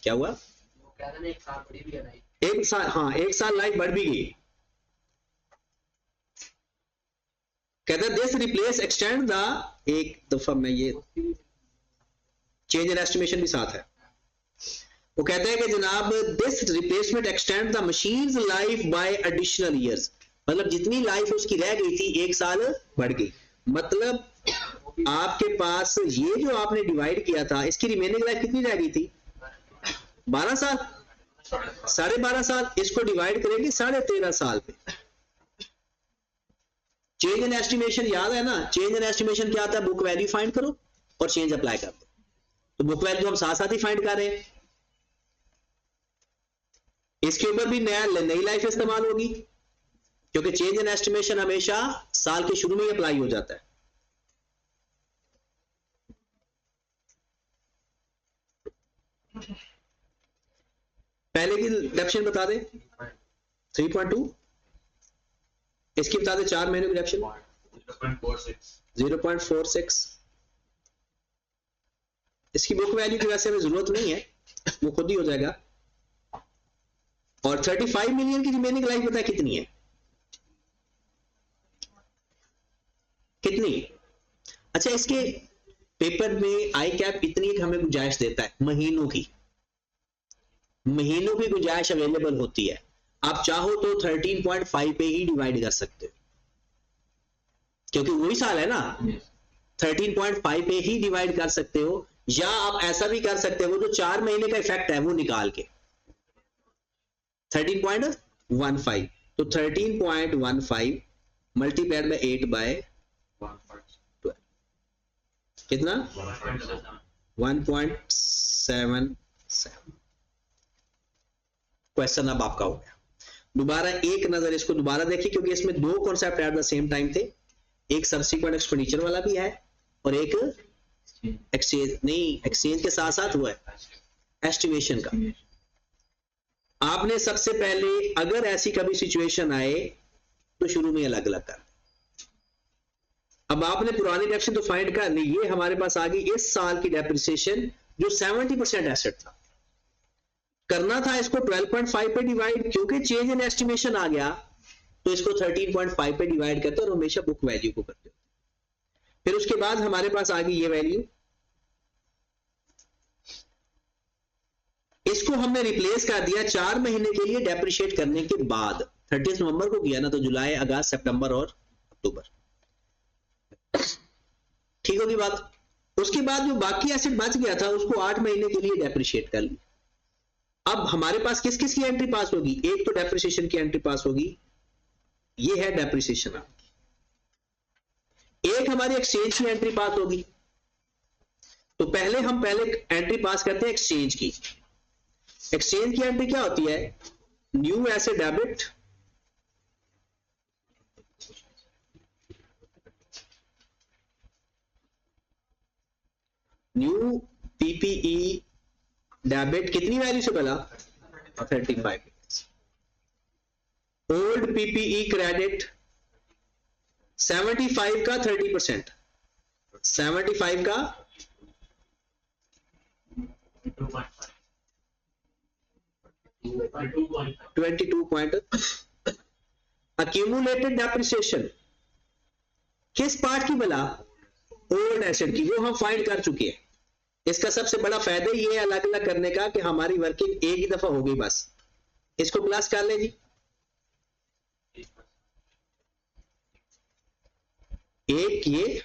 A: क्या हुआ? एक साल, हाँ 1 साल लाइफ बढ़ भी गई। कहता है दिस रिप्लेस एक्सटेंड द, एक दफा मैं ये चेंज इन एस्टिमेशन भी साथ है, वो कहता है कि जनाब this replacement extend the machines life by additional years. मतलब जितनी लाइफ उसकी रह गई थी 1 साल बढ़ गई। मतलब आपके पास ये जो आपने डिवाइड किया था इसकी रिमेनिंग लाइफ कितनी रह गई थी? 12 साल, 12.5 साल। इसको डिवाइड करेंगे 13.5 साल पे। चेंज इन एस्टिमेशन याद है ना? चेंज इन एस्टिमेशन क्या आता है? बुक वैल्यू फाइंड करो और चेंज अप्लाई कर दो। तो बुक वैल्यू हम साथ साथ ही फाइंड कर रहे हैं। इसके ऊपर भी नई लाइफ इस्तेमाल होगी क्योंकि चेंज इन एस्टिमेशन हमेशा साल के शुरू में ही अप्लाई हो जाता है। पहले की डेप्शन बता दे 3.2, इसकी बता दे 4 महीने की डेप्शन 0.46। इसकी बुक वैल्यू की वैसे हमें जरूरत नहीं है, वो खुद ही हो जाएगा। और 35 मिलियन की रिमेनिंग लाइफ पता है कितनी है? कितनी? अच्छा, इसके पेपर में आई कैप इतनी एक हमें गुंजाइश देता है, महीनों की गुंजाइश अवेलेबल होती है। आप चाहो तो 13.5 पे ही डिवाइड कर सकते हो, क्योंकि वही साल है ना, 13.5 पे ही डिवाइड कर सकते हो। या आप ऐसा भी कर सकते हो, जो 4 महीने का इफेक्ट है वो निकाल के 13.15, तो 13.15 मल्टीप्लाइड बाय 8 बाय 12 कितना? 1.77। क्वेश्चन अब आपका हो गया। दोबारा एक नजर इसको दोबारा देखिए, क्योंकि इसमें दो concept at the same time थे, एक सब्सिक्वेंट एक्सपेंडिचर वाला भी है और एक एक्सचेंज, नहीं एक्सचेंज के साथ साथ हुआ है एस्टिमेशन का। आपने सबसे पहले अगर ऐसी कभी सिचुएशन आए तो शुरू में अलग अलग कर, अब आपने पुरानी डेप्रिसिएशन तो फाइंड कर ली, ये हमारे पास आ गई इस साल की डेप्रिसिएशन जो 70% एसेट था। करना था इसको 12.5 पे डिवाइड, क्योंकि चेंज इन एस्टिमेशन आ गया तो इसको 13.5 पे डिवाइड करते और हमेशा बुक वैल्यू को करते। फिर उसके बाद हमारे पास आ गई ये वैल्यू, इसको हमने रिप्लेस कर दिया 4 महीने के लिए डेप्रिशिएट करने के बाद। 30 नवंबर को किया ना, तो जुलाई, अगस्त, सितंबर और अक्टूबर, ठीक होगी बात। उसके बाद जो बाकी एसेट बच गया था उसको 8 महीने के लिए डेप्रिशिएट कर लिया। अब हमारे पास किस किस की एंट्री पास होगी? एक तो डेप्रिसिएशन की एंट्री पास होगी, ये है डेप्रिसिएशन। एक हमारी एक्सचेंज की एंट्री पास होगी, तो हम पहले एंट्री पास करते हैं एक्सचेंज की। एक्सचेंज की एंट्री क्या होती है? New asset debit, new PPE debit कितनी वैल्यू से पहला? 35। ओल्ड पीपीई क्रेडिट 75 का 30%, 75 का 22 अक्यूमुलेटेड डेप्रिसिएशन किस पार्ट की भला? ओल्ड एसेट की, वो हम फाइंड कर चुके हैं। इसका सबसे बड़ा फायदा ये है अलग अलग करने का कि हमारी वर्किंग एक ही दफा हो गई बस। इसको प्लस कर ले जी, एक ये,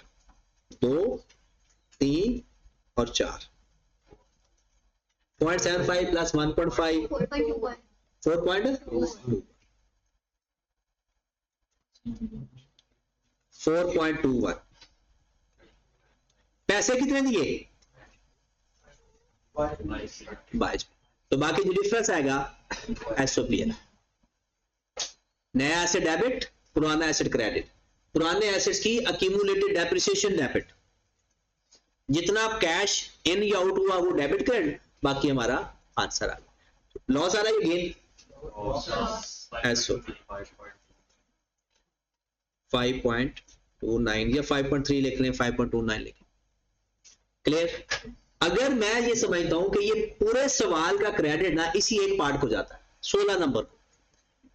A: 2, 3 और 4, 0.75 प्लस 1.5 4.21। पैसे कितने दिए? 22। तो बाकी जो डिफरेंस आएगा एसओपीएल, नया एसेट डेबिट, पुराना एसेट क्रेडिट। पुराने एसेट्स की अक्यूमुलेटेड डेप्रिसिएशन डेबिट, जितना कैश इन या आउट हुआ वो डेबिट क्रेडिट, बाकी हमारा आंसर आ गया। लॉस आ रहा है गेन? एसओपी 5.29 या 5.3 लिख लें, 5.29 लिख लें। क्लियर? अगर मैं ये समझता हूं कि ये पूरे सवाल का क्रेडिट ना इसी एक पार्ट को जाता है 16 नंबर को,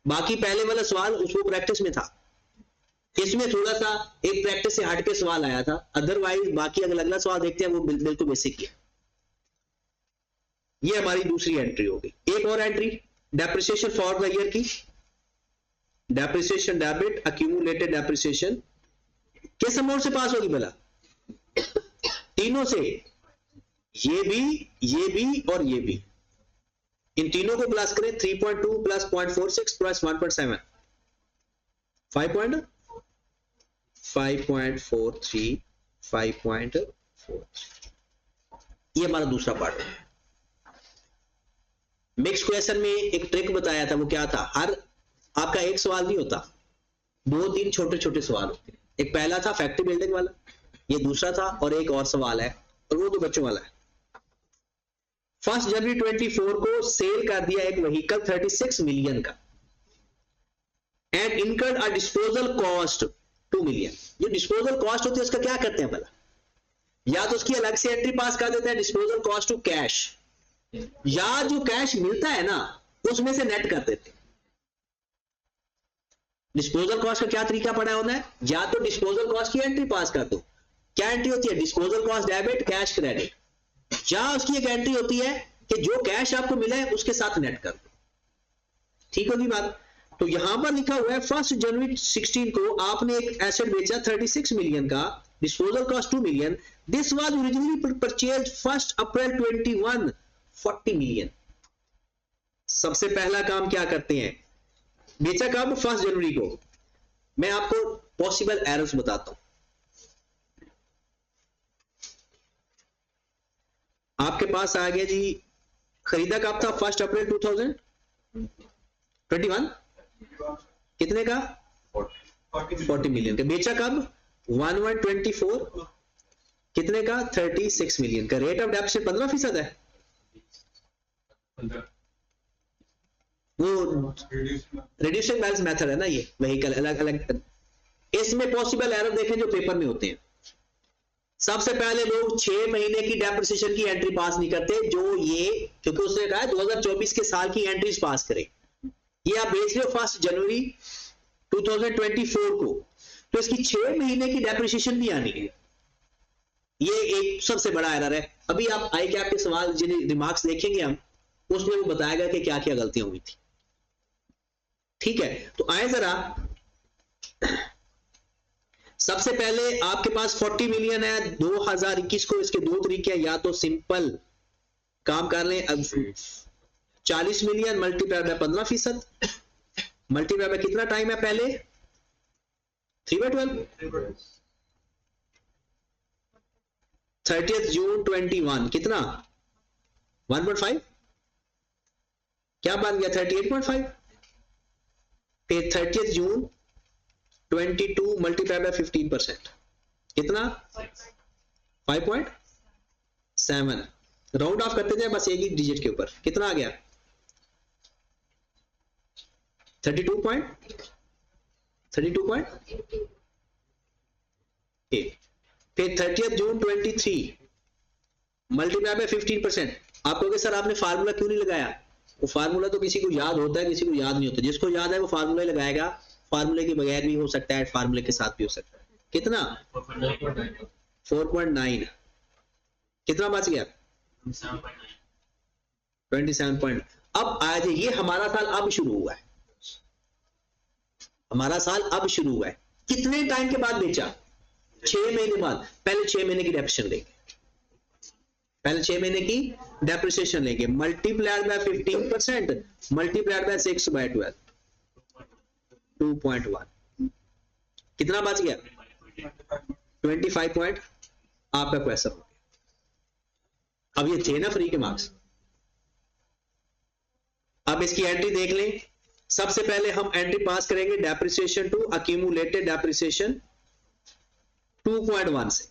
A: बाकी पहले वाला सवाल उसको प्रैक्टिस में था, इसमें थोड़ा सा एक प्रैक्टिस से हट के सवाल आया था, अदरवाइज बाकी अगर अगला सवाल देखते हैं वो बिल्कुल बेसिक है। ये हमारी दूसरी एंट्री होगी। एक और entry depreciation for the year की, डेप्रिसिएशन डेबिट अक्यूमुलेटेड डेप्रिसिएशन किस अमाउंट से पास होगी भला? तीनों से, ये भी और ये भी, इन तीनों को प्लस करें। 3.2 प्लस 0.46 प्लस 1.7, 5.43, 5.43। ये हमारा दूसरा पार्ट है। मिक्स क्वेश्चन में एक ट्रिक बताया था, वो क्या था? हर आपका एक सवाल नहीं होता, 2-3 छोटे छोटे सवाल होते हैं। एक पहला था फैक्ट्री बिल्डिंग वाला, ये दूसरा था, और एक और सवाल है और वो तो बच्चों वाला है। 1 जनवरी 24 को सेल कर दिया एक व्हीकल 36 मिलियन का and incurred a disposal cost 2 million. जो डिस्पोजल कॉस्ट होती है उसका क्या करते हैं भला? या तो उसकी अलग से एंट्री पास कर देते हैं डिस्पोजल कॉस्ट टू कैश, या जो कैश मिलता है ना उसमें से नेट कर देते हैं। डिस्पोजल कॉस्ट का क्या तरीका पड़ा होना है, या तो डिस्पोजल कॉस्ट की एंट्री पास कर दो। क्या एंट्री होती है, disposal cost debit cash credit, या उसकी एक एंट्री होती है कि जो कैश आपको मिला है उसके साथ नेट कर दो। ठीक होगी बात। तो यहां पर लिखा हुआ है 1 जनवरी 16 को आपने एक एसेट बेचा 36 मिलियन का, disposal cost 2 million, this was originally purchased 1 April 21 40 million. सबसे पहला काम क्या करते हैं, बेचा कब, 1 जनवरी को। मैं आपको पॉसिबल एरर्स बताता हूं। आपके पास आ गया जी, खरीदा कब था, 1 अप्रैल 2021, कितने का, 40 मिलियन का। बेचा कब, 11/24, कितने का, 36 मिलियन का। रेट ऑफ डेप्रिसिएशन 15% है। वो रिड्यूसिंग बैलेंस मेथड है ना, ये व्हीकल अलग अलग। इसमें पॉसिबल एरर देखें जो पेपर में होते हैं। सबसे पहले लोग 6 महीने की डेप्रिसिएशन की एंट्री पास नहीं करते, जो ये, क्योंकि उसने कहा 2024 के साल की एंट्रीज पास करें। ये आप बेच रहे हो 1 जनवरी 2024 को, तो इसकी 6 महीने की डेप्रिसिएशन भी आनी है। ये एक सबसे बड़ा एरर है। अभी आप आई कैप के सवाल जिन रिमार्क्स देखेंगे हम, उसमें वो बताएगा कि क्या क्या गलतियां हुई थी। ठीक है, तो आए जरा, सबसे पहले आपके पास 40 मिलियन है 2021 को। इसके दो तरीके हैं, या तो सिंपल काम कर लें, अब 40 million multiply by 15%, multiply by कितना टाइम है पहले, 3/12, 30 जून 21, कितना 1.5, क्या बन गया 38.5, फिर 30 जून 22 मल्टीप्लाई बाय 15%, कितना 5.7, राउंड ऑफ करते जाए बस एक ही डिजिट के ऊपर, कितना आ गया 32.8। फिर 30 जून 23 मल्टीप्लाई बाय 15%। आप कहोगे सर आपने फार्मूला क्यों नहीं लगाया, वो फार्मूला तो किसी को याद होता है, किसी को याद नहीं होता। जिसको याद है वो फार्मूला लगाएगा, फार्मूले के बगैर भी हो सकता है, फार्मूले के साथ भी हो सकता है। कितना 4.9, कितना बच गया 27 अब आज ये हमारा साल अब शुरू हुआ है, हमारा साल अब शुरू हुआ है। कितने टाइम के बाद बेचा, 6 महीने बाद। पहले 6 महीने की डेप्रिसिएशन लेंगे, पहले 6 महीने की डेप्रिसिएशन लेंगे, मल्टीप्लाइड बाय 15%, मल्टीप्लाइड बाय 6/12, 2.1, कितना बच गया 25 पॉइंट। आपका क्वेश्चन हो गया। अब ये थे ना फ्री के मार्क्स। अब इसकी एंट्री देख लें। सबसे पहले हम एंट्री पास करेंगे डेप्रिसिएशन टू अक्यूमुलेटेड डेप्रिसिएशन 2.1 से।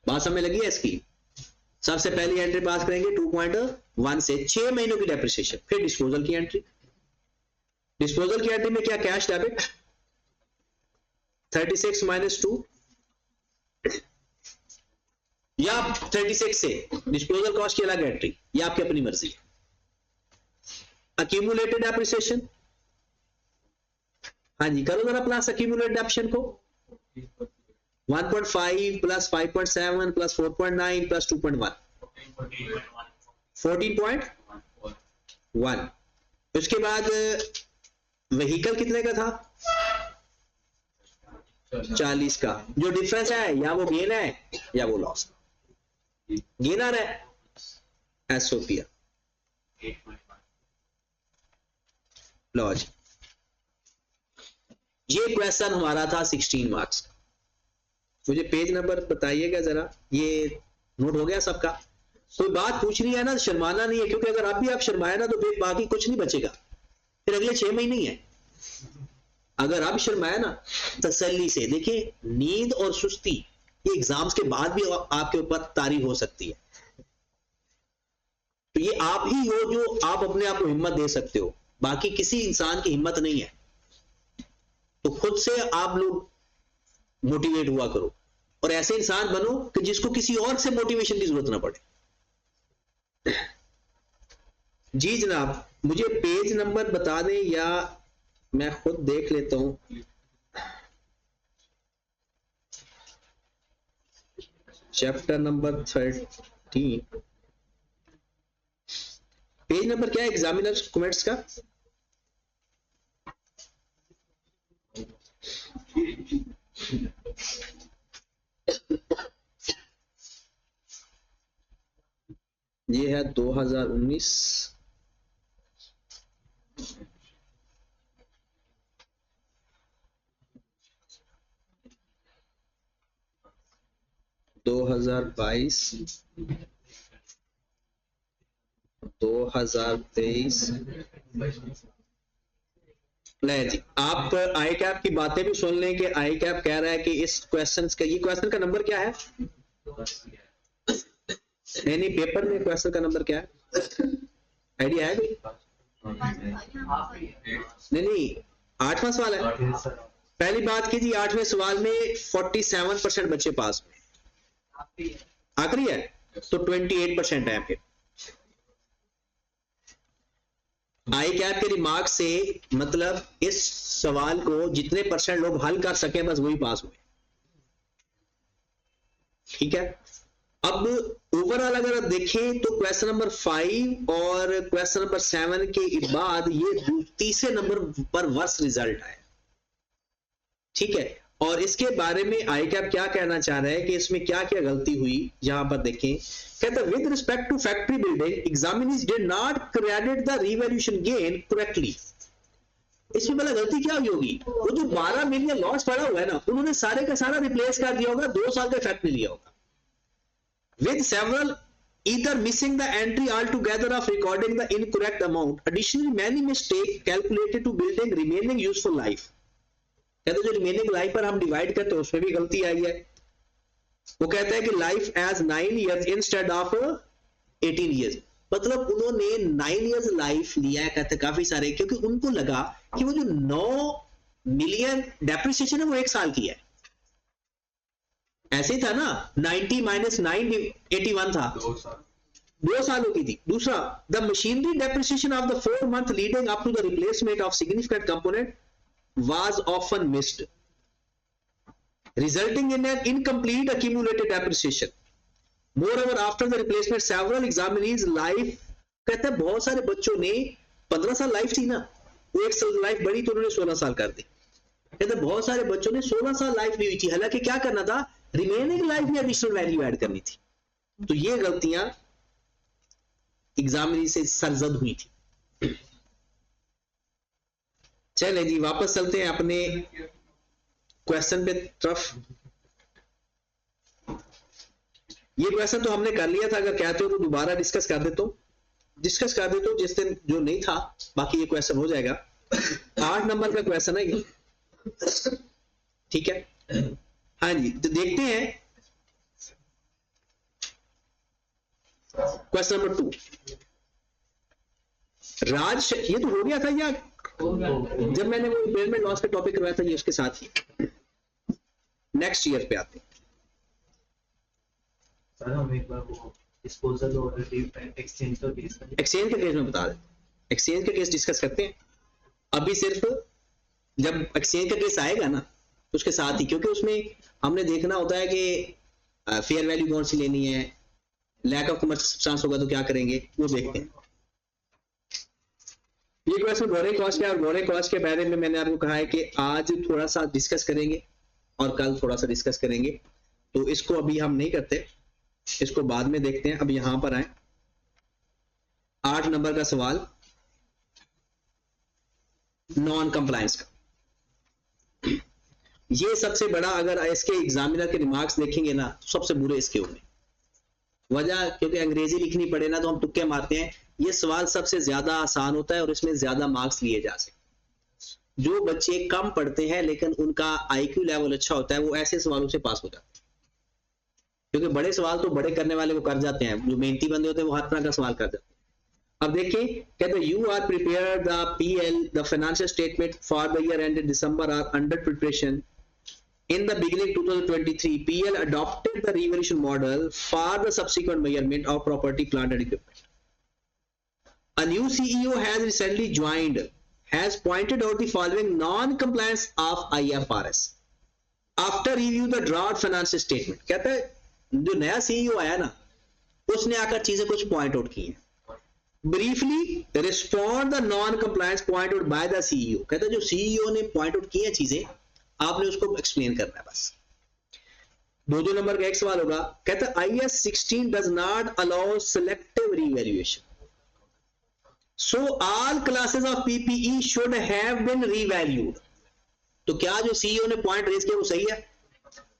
A: बात समझ लगी है इसकी। सबसे पहली एंट्री पास करेंगे 2.1 से 6 महीनों की डेप्रिसिएशन। फिर डिस्पोजल की एंट्री, डिस्पोजल की एंट्री में क्या, कैश डेबिट 36 - 2 या 36 से डिस्पोजल कॉस्ट की अलग एंट्री, ये आपकी अपनी मर्जी है। अक्यूमुलेटेड डेप्रिसिएशन, हाँ जी करो जरा प्लस अक्यूमुलेटेड डेप्रिसिएशन को 1.5 प्लस 5.7 प्लस 4.9 प्लस 2.1 14.1। उसके बाद व्हीकल कितने का था 40 का। जो डिफरेंस है या वो गेन है या वो लॉस। गेनर है एसओपी। लो जी, ये क्वेश्चन हमारा था 16 मार्क्स का। मुझे पेज नंबर बताइएगा जरा, ये नोट हो गया सबका। कोई बात पूछनी है ना, शर्माना नहीं है, क्योंकि अगर आप भी आप शर्माए ना तो फिर बाकी कुछ नहीं बचेगा, फिर अगले 6 महीने ही है। अगर आप शर्माए ना, तसल्ली से देखिए, नींद और सुस्ती ये एग्जाम्स के बाद भी आपके ऊपर तारी हो सकती है। तो ये आप ही हो जो आप अपने आप को हिम्मत दे सकते हो, बाकी किसी इंसान की हिम्मत नहीं है। तो खुद से आप लोग मोटिवेट हुआ करो और ऐसे इंसान बनो कि जिसको किसी और से मोटिवेशन की जरूरत ना पड़े। जी जनाब। मुझे पेज नंबर बता दें या मैं खुद देख लेता हूं। चैप्टर नंबर 13, पेज नंबर क्या है एग्जामिनर कमेंट्स का? ये है 2019। दो हजार 2023। नहीं जी, आप आई कैप की बातें भी सुन लें कि आई कैप कह रहा है कि इस क्वेश्चन का, ये क्वेश्चन का नंबर क्या है? नहीं, पेपर में क्वेश्चन का नंबर क्या है, आइडिया है कोई? नहीं, 8वां सवाल है। पहली बात की जी, 8वें सवाल में 47% बच्चे पास हुए, आखिरी है तो 28% है। फिर आई कैप के रिमार्क से मतलब इस सवाल को जितने परसेंट लोग हल कर सके बस वही पास हुए, ठीक है। अब ओवरऑल अगर आप देखें तो क्वेश्चन नंबर 5 और क्वेश्चन नंबर 7 के बाद ये तीसरे नंबर पर वर्स्ट रिजल्ट आया, ठीक है। और इसके बारे में आई कैप क्या कहना चाह रहा है कि इसमें क्या क्या गलती हुई, यहां पर देखें। कहता है with respect to factory building examiners did not credit the revaluation gain correctly. इसमें पहले गलती क्या हुई होगी, वो जो 12 मिलियन लॉस पड़ा हुआ है ना, उन्होंने सारे का सारा रिप्लेस कर दिया होगा, 2 साल का इफेक्ट नहीं लिया होगा। With several either missing the entry altogether of recording the incorrect amount. Additionally, many mistakes calculated to building remaining useful life. कहते जो रिमेनिंग लाइफ पर हम डिवाइड करते हैं उसमें भी गलती आई है। वो कहता है कि life as 9 years instead of 18 years, मतलब उन्होंने 9 years लाइफ लिया है, कहते काफी सारे, क्योंकि उनको लगा कि वो जो 9 मिलियन डेप्रिसिएशन है वो 1 साल की है। ऐसे था ना, 90 - 9 81 था, 2 सालों की थी। दूसरा, the machinery depreciation of the 4 month leading up to the replacement of significant component was often missed, resulting in an incomplete accumulated depreciation. Moreover, after the replacement, several examinees life, कहते हैं बहुत सारे बच्चों ने 15 साल लाइफ थी ना, वो 1 साल लाइफ बढ़ी तो उन्होंने 16 साल कर दी। कहते बहुत सारे बच्चों ने 16 साल लाइफ ली हुई थी, हालांकि क्या करना था, रिमेनिंग लाइफ में एडिशनल वैल्यू ऐड करनी थी। तो ये गलतियां एग्जामिनी से सरजद हुई थी। चले जी, वापस चलते हैं अपने क्वेश्चन पे तरफ। ये क्वेश्चन तो हमने कर लिया था, अगर कहते हो तो दोबारा डिस्कस कर देता हूं जिस दिन जो नहीं था, बाकी ये क्वेश्चन हो जाएगा। 8 नंबर का क्वेश्चन है ये, ठीक है। हाँ जी, तो देखते हैं क्वेश्चन नंबर 2। राज, ये तो हो गया था या जब मैंने वो इम्पेयरमेंट लॉस का टॉपिक करवाया था, ये उसके साथ ही। नेक्स्ट ईयर पे आते हैं।
B: सर हम एक बार वो डिस्पोजल और एक्सचेंज का केस
A: में बता दें, एक्सचेंज का केस डिस्कस करते हैं अभी। सिर्फ जब एक्सचेंज का केस आएगा ना उसके साथ ही, क्योंकि उसमें हमने देखना होता है कि फेयर वैल्यू कौन सी लेनी है, लैक ऑफ कमर्शियल सब्सटेंस होगा तो क्या करेंगे, वो देखते हैं। ये क्वेश्चन बोरिंग कॉस्ट का, और बोरिंग कॉस्ट के बारे में मैंने आपको कहा है कि आज थोड़ा सा डिस्कस करेंगे और कल थोड़ा सा डिस्कस करेंगे, तो इसको अभी हम नहीं करते, इसको बाद में देखते हैं। अब यहां पर आए 8 नंबर का सवाल, नॉन कंप्लायंस का। ये सबसे बड़ा, अगर इसके एग्जामिनर के रिमार्क्स देखेंगे ना तो सबसे बुरे इसके होंगे। वजह क्योंकि अंग्रेजी लिखनी पड़े ना तो हम तुक्के मारते हैं। ये सवाल सबसे ज्यादा आसान होता है और इसमें ज्यादा मार्क्स लिए जा सकते। जो बच्चे कम पढ़ते हैं लेकिन उनका आईक्यू लेवल अच्छा होता है, वो ऐसे सवालों से पास हो जाते हैं, क्योंकि बड़े सवाल तो बड़े करने वाले वो कर जाते हैं, जो मेहनती बंदे होते हैं वो हर तरह का सवाल कर जाते हैं। अब देखिए, कहते हैं you are prepare the PL, the financial statement for the year ended December are under preparation. In the beginning 2023, PL adopted the revaluation model for the subsequent measurement of property, plant and equipment. A new CEO has recently joined, has pointed out the following non-compliance of IFRS after review the draft financial statement. कहता है जो नया CEO आया ना, उसने आकर चीजें कुछ पॉइंट आउट की हैं. Briefly respond the non compliance point out by the CEO. कहता है जो सीईओ ने पॉइंट आउट की है चीजें, आपने उसको एक्सप्लेन करना है बस. 2 नंबर का एक सवाल होगा. कहता है IAS 16 does not allow selective revaluation, so all classes of PPE should have been revalued. तो क्या जो सीईओ ने पॉइंट रेज किया वो सही है?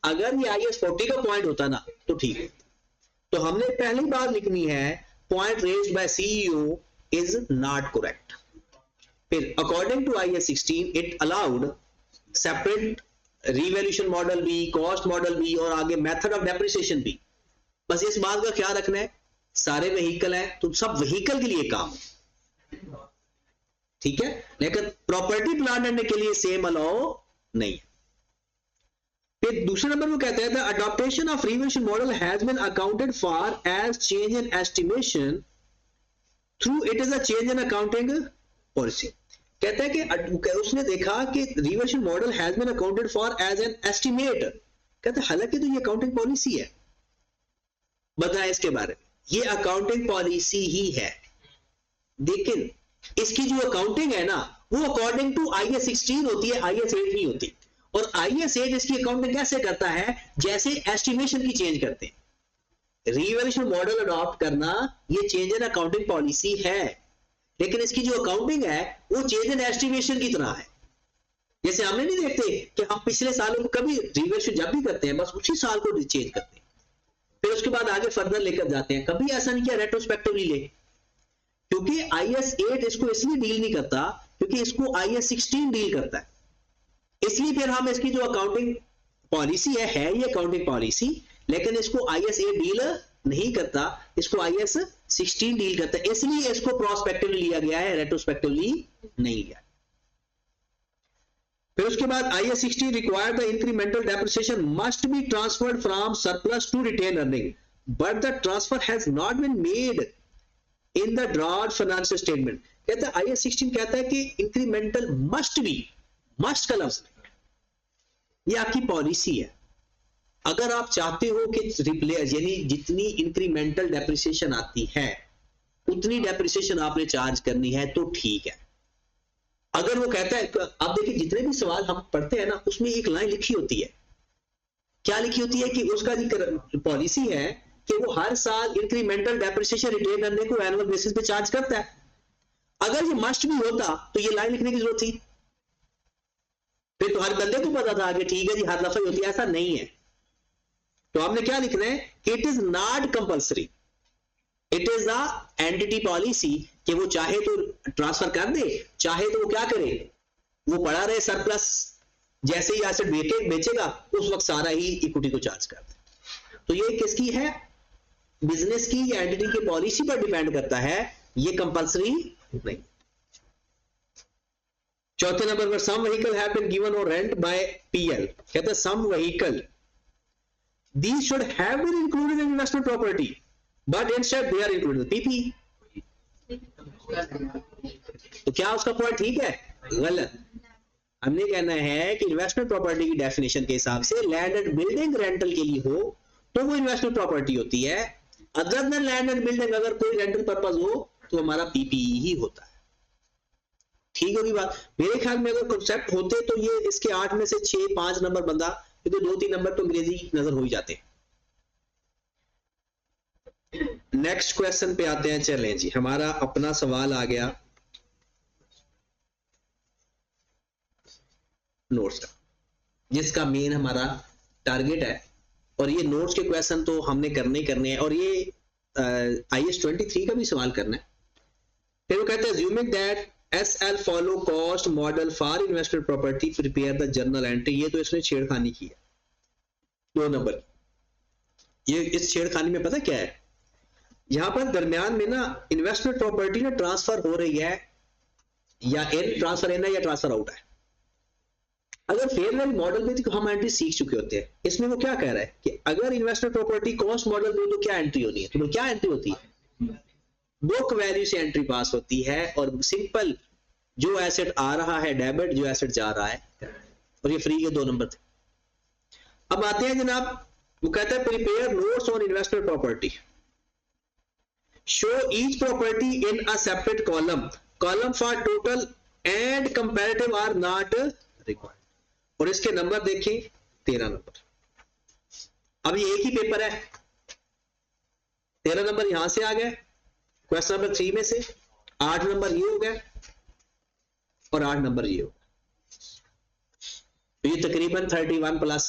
A: अगर ये IAS 40 का पॉइंट होता ना तो ठीक है. तो हमने पहली बार लिखनी है point raised by CEO is not correct. फिर according to IAS 16 it allowed separate revaluation model भी, cost model भी और आगे method of depreciation भी. बस इस बात का ख्याल रखना है, सारे व्हीकल हैं तो सब व्हीकल के लिए काम, ठीक है, लेकिन प्रॉपर्टी प्लांट के लिए सेम अलाउ नहीं है. फिर दूसरे नंबर में कहते हैं the adoption of revaluation model has been accounted for as change in estimation though it is a change in accounting policy. कहता है कि उसने देखा कि revaluation model has been accounted for as an estimate. कहता है हालांकि तो ये अकाउंटिंग पॉलिसी है, बताया इसके बारे में, ये अकाउंटिंग पॉलिसी ही है, लेकिन इसकी जो अकाउंटिंग है ना वो अकॉर्डिंग टू IAS 16 होती है, IAS 8 नहीं होती. और IAS 8 इसकी अकाउंटिंग कैसे करता है? जैसे एस्टिमेशन की चेंज करते हैं. रिवैल्यूएशन मॉडल अडॉप्ट करना ये चेंज इन अकाउंटिंग पॉलिसी है, लेकिन इसकी जो अकाउंटिंग है वो चेंज इन एस्टिमेशन की तरह है. जैसे हमने नहीं देखते कि हम पिछले सालों को कभी रिवैल्यूएशन जब भी करते हैं बस उसी साल को चेंज करते हैं, फिर उसके बाद आगे फर्दर लेकर जाते हैं. कभी ऐसा नहीं किया रेट्रोस्पेक्टिवली ले, क्योंकि IAS 8 इसको इसलिए डील नहीं करता क्योंकि इसको IAS 16 डील करता है. इसलिए फिर हम इसकी जो अकाउंटिंग पॉलिसी है ये अकाउंटिंग पॉलिसी, लेकिन इसको IAS 8 डील नहीं करता, इसको IAS 16 डील करता है. इसलिए इसको प्रोस्पेक्टिवली लिया गया है, रेट्रोस्पेक्टिवली नहीं लिया. फिर उसके बाद IAS 16 require the incremental depreciation must be transferred from surplus to retain earning, but the transfer has not been made in the draft financial statement. कहता है IAS 16 कहता है कि इंक्रीमेंटल मस्ट बी, मस्ट का लफ्ज ये आपकी पॉलिसी है. अगर आप चाहते हो कि रिप्लेस यानी जितनी इंक्रीमेंटल डेप्रिसिएशन आती है उतनी डेप्रिसिएशन आपने चार्ज करनी है तो ठीक है. अगर वो कहता है, आप देखिए जितने भी सवाल हम पढ़ते हैं ना उसमें एक लाइन लिखी होती है, क्या लिखी होती है कि उसका जो पॉलिसी है कि वो हर साल इंक्रीमेंटल डेप्रिसिएशन रिटेन करने को एनुअल बेसिस पे चार्ज करता है. अगर ये मस्ट भी होता तो ये लाइन लिखने की जरूरत थी, फिर तो हर बंदे को पता था कि ठीक है जी हर दफा ही होती है. ऐसा नहीं है. तो हमने क्या लिखना है? It is not compulsory, it is the entity policy कि वो चाहे तो ट्रांसफर कर दे, चाहे तो वो क्या करे, वो पड़ा रहे सरप्लस, जैसे ही एसेट बेचेगा उस वक्त सारा ही इक्विटी को चार्ज कर दे. तो ये किसकी है? बिजनेस की या एंटिटी की पॉलिसी पर डिपेंड करता है, ये कंपल्सरी नहीं. चौथे नंबर पर सम व्हीकल हैव बीन गिवन और रेंट बाय PL. कहता है सम vehicle these should have been included in investment property but instead they are included in PPE. तो क्या उसका पॉइंट ठीक है? गलत. हमने कहना है कि इन्वेस्टमेंट प्रॉपर्टी की डेफिनेशन के हिसाब से लैंड एंड बिल्डिंग रेंटल के लिए हो तो वो इन्वेस्टमेंट प्रॉपर्टी होती है. Other than land and building अगर कोई रेंटल पर्पस हो तो हमारा PPE ही होता है. ठीक होगी बात? मेरे ख्याल में अगर कॉन्सेप्ट होते तो ये इसके 8 में से 6-5 नंबर बंदा, तो 2-3 नंबर तो अंग्रेजी नजर हो ही जाते. नेक्स्ट क्वेश्चन पे आते हैं. चलें जी, हमारा अपना सवाल आ गया नोट्स का, जिसका मेन हमारा टारगेट है. और ये नोट्स के क्वेश्चन तो हमने करने ही करने हैं, और ये IAS 23 का भी सवाल करना है. फिर वो कहते हैं assuming that SL follow cost model for investment property prepare the journal entry. ये तो इसने छेड़खानी की है 2 नंबर. ये इस छेड़खानी में पता क्या है? यहां पर दरमियान में ना इन्वेस्टमेंट प्रॉपर्टी ना ट्रांसफर हो रही है, या इन ट्रांसफर इन है या ट्रांसफर आउट है. अगर फेयर वैल्यू मॉडल में तो हम एंट्री सीख चुके होते हैं. इसमें वो क्या कह रहा है कि अगर इन्वेस्टमेंट प्रॉपर्टी कॉस्ट मॉडल में तो क्या एंट्री होनी है? तो क्या एंट्री होती है? बुक वैल्यू से एंट्री पास होती है और सिंपल जो एसेट आ रहा है डेबिट, जो एसेट जा रहा है, और ये फ्री के 2 नंबर थे। अब आते हैं जनाब, वो कहता है prepare notes on investment property, show each property in a separate column for total and comparative are not required. और इसके नंबर देखिए 13 नंबर। अब ये एक ही पेपर है, 13 नंबर यहां से आ गया क्वेश्चन नंबर 3 में से, 8 नंबर ये हो गया और 8 नंबर ये हो गया। तो ये तकरीबन 31 प्लस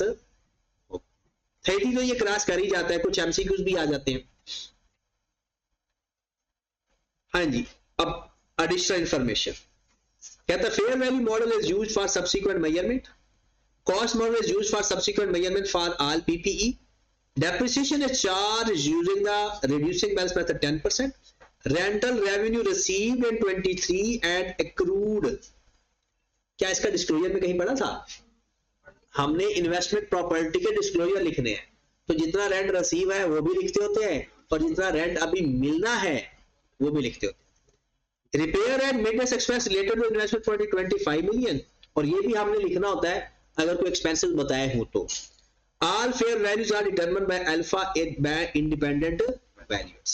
A: 30 तो ये क्रॉस कर ही जाता है, कुछ एमसीक्यूज भी आ जाते हैं। हाँ जी, अब एडिशनल इंफॉर्मेशन कहता है fair value model is used for subsequent measurement, cost model is used for subsequent measurement for all PPE, depreciation is charged using the reducing balance method 10%, rental revenue received in 23 and accrued। क्या इसका disclosure में कहीं पढ़ा था? हमने investment property के disclosure लिखने हैं, तो जितना रेंट रिसीव है वो भी लिखते होते हैं और जितना रेंट अभी मिलना है वो भी लिखते होते हैं। Repair and maintenance expense related to investment property 25 million, और ये भी हमने लिखना होता है अगर कोई एक्सपेंसेस बताए हो तो। All fair values are determined by alpha by independent values।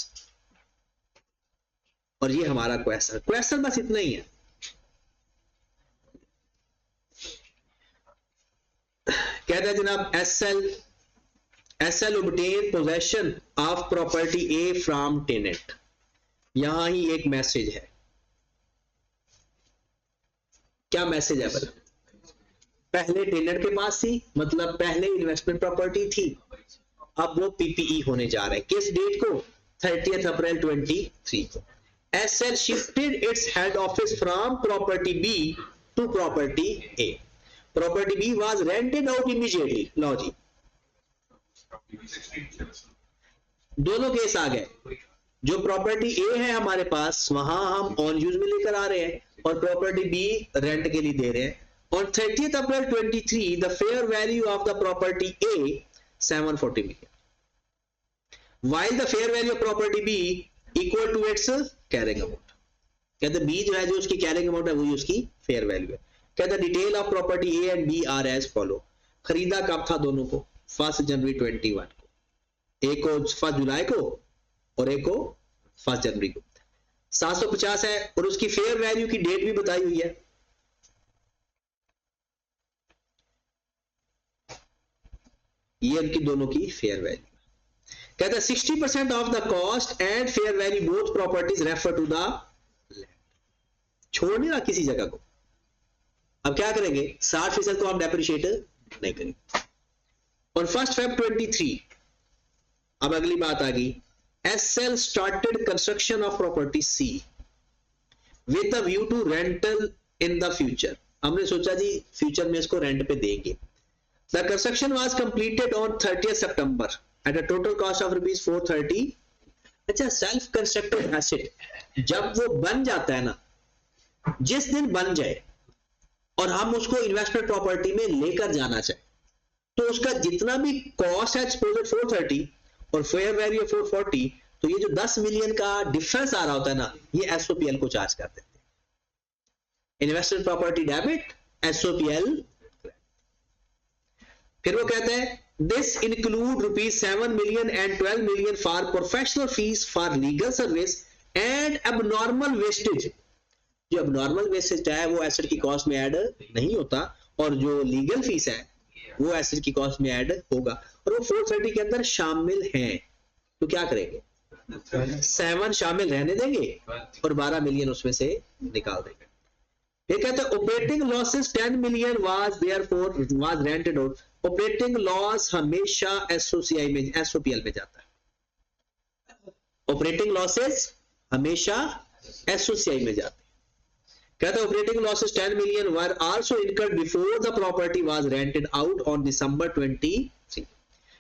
A: और ये हमारा क्वेश्चन बस इतना ही है। कहता है जनाब SL obtain possession of property A from tenant। यहां ही एक मैसेज है। क्या मैसेज है भाई? पहले टेनेंट के पास थी, मतलब पहले इन्वेस्टमेंट प्रॉपर्टी थी, अब वो पीपीई होने जा रहा है। किस डेट को? 30 अप्रैल 23 को। SL shifted its head office from property B to property A. Property B was rented out immediately. लो जी, दोनों केस आ गए। जो प्रॉपर्टी ए है हमारे पास, वहां हम ऑन यूज में लेकर आ रहे हैं और प्रॉपर्टी बी रेंट के लिए दे रहे हैं। On 30th April 23, the fair value of the property A 740 million, while the fair value of property B equal to its carrying amount। कहते B जो है, जो उसकी carrying amount है वही उसकी fair value है। कहते detail of property A and B are as follow। खरीदा कब था दोनों को? 1 जनवरी 21 को, एक को 1 जुलाई को और एक को 1 जनवरी को। 750 है और उसकी फेयर वैल्यू की डेट भी बताई हुई है। ये उनकी दोनों की फेयर वैल्यू। कहता है 60% of the cost and fair value both properties refer to the land. छोड़ नहीं रहा किसी जगह को। अब क्या करेंगे? 60% को हम डेप्रिशिएट नहीं करेंगे। ऑन 1 Feb 23, अब अगली बात आ गई, SL started construction of property C with a view to rental in the future. हमने सोचा जी फ्यूचर में इसको रेंट पे देंगे। The construction was completed on 30th September at a total cost of rupees 430। अच्छा, सेल्फ कंस्ट्रक्टेड एसेट जब वो बन जाता है ना, जिस दिन बन जाए और हम उसको इन्वेस्टमेंट प्रॉपर्टी में लेकर जाना चाहे, तो उसका जितना भी कॉस्ट है सपोज 430 और फेयर वैल्यू 440, तो ये जो 10 मिलियन का डिफरेंस आ रहा होता है ना, ये एसओपीएल को चार्ज कर देते हैं। Investment property debit, SOPL. फिर वो कहते हैं this include rupees 7 million and 12 million for professional fees for legal service and abnormal wastage. जो एबनॉर्मल वेस्टेज है वो एसेट की कॉस्ट में ऐड नहीं होता और जो लीगल फीस है वो एसेट की कॉस्ट में ऐड होगा, और वो 430 के अंदर शामिल हैं। तो क्या करेंगे? 7 शामिल रहने देंगे और 12 मिलियन उसमें से निकाल देंगे। ये कहते हैं operating losses 10 million was therefore was rented out. Operating loss हमेशा एसओसीआई में, एसओपीएल में जाता है। ऑपरेटिंग लॉसेस हमेशा एसओसीआई में जाते हैं। कहते हैं operating losses 10 million were also incurred before the property was rented out on December 23।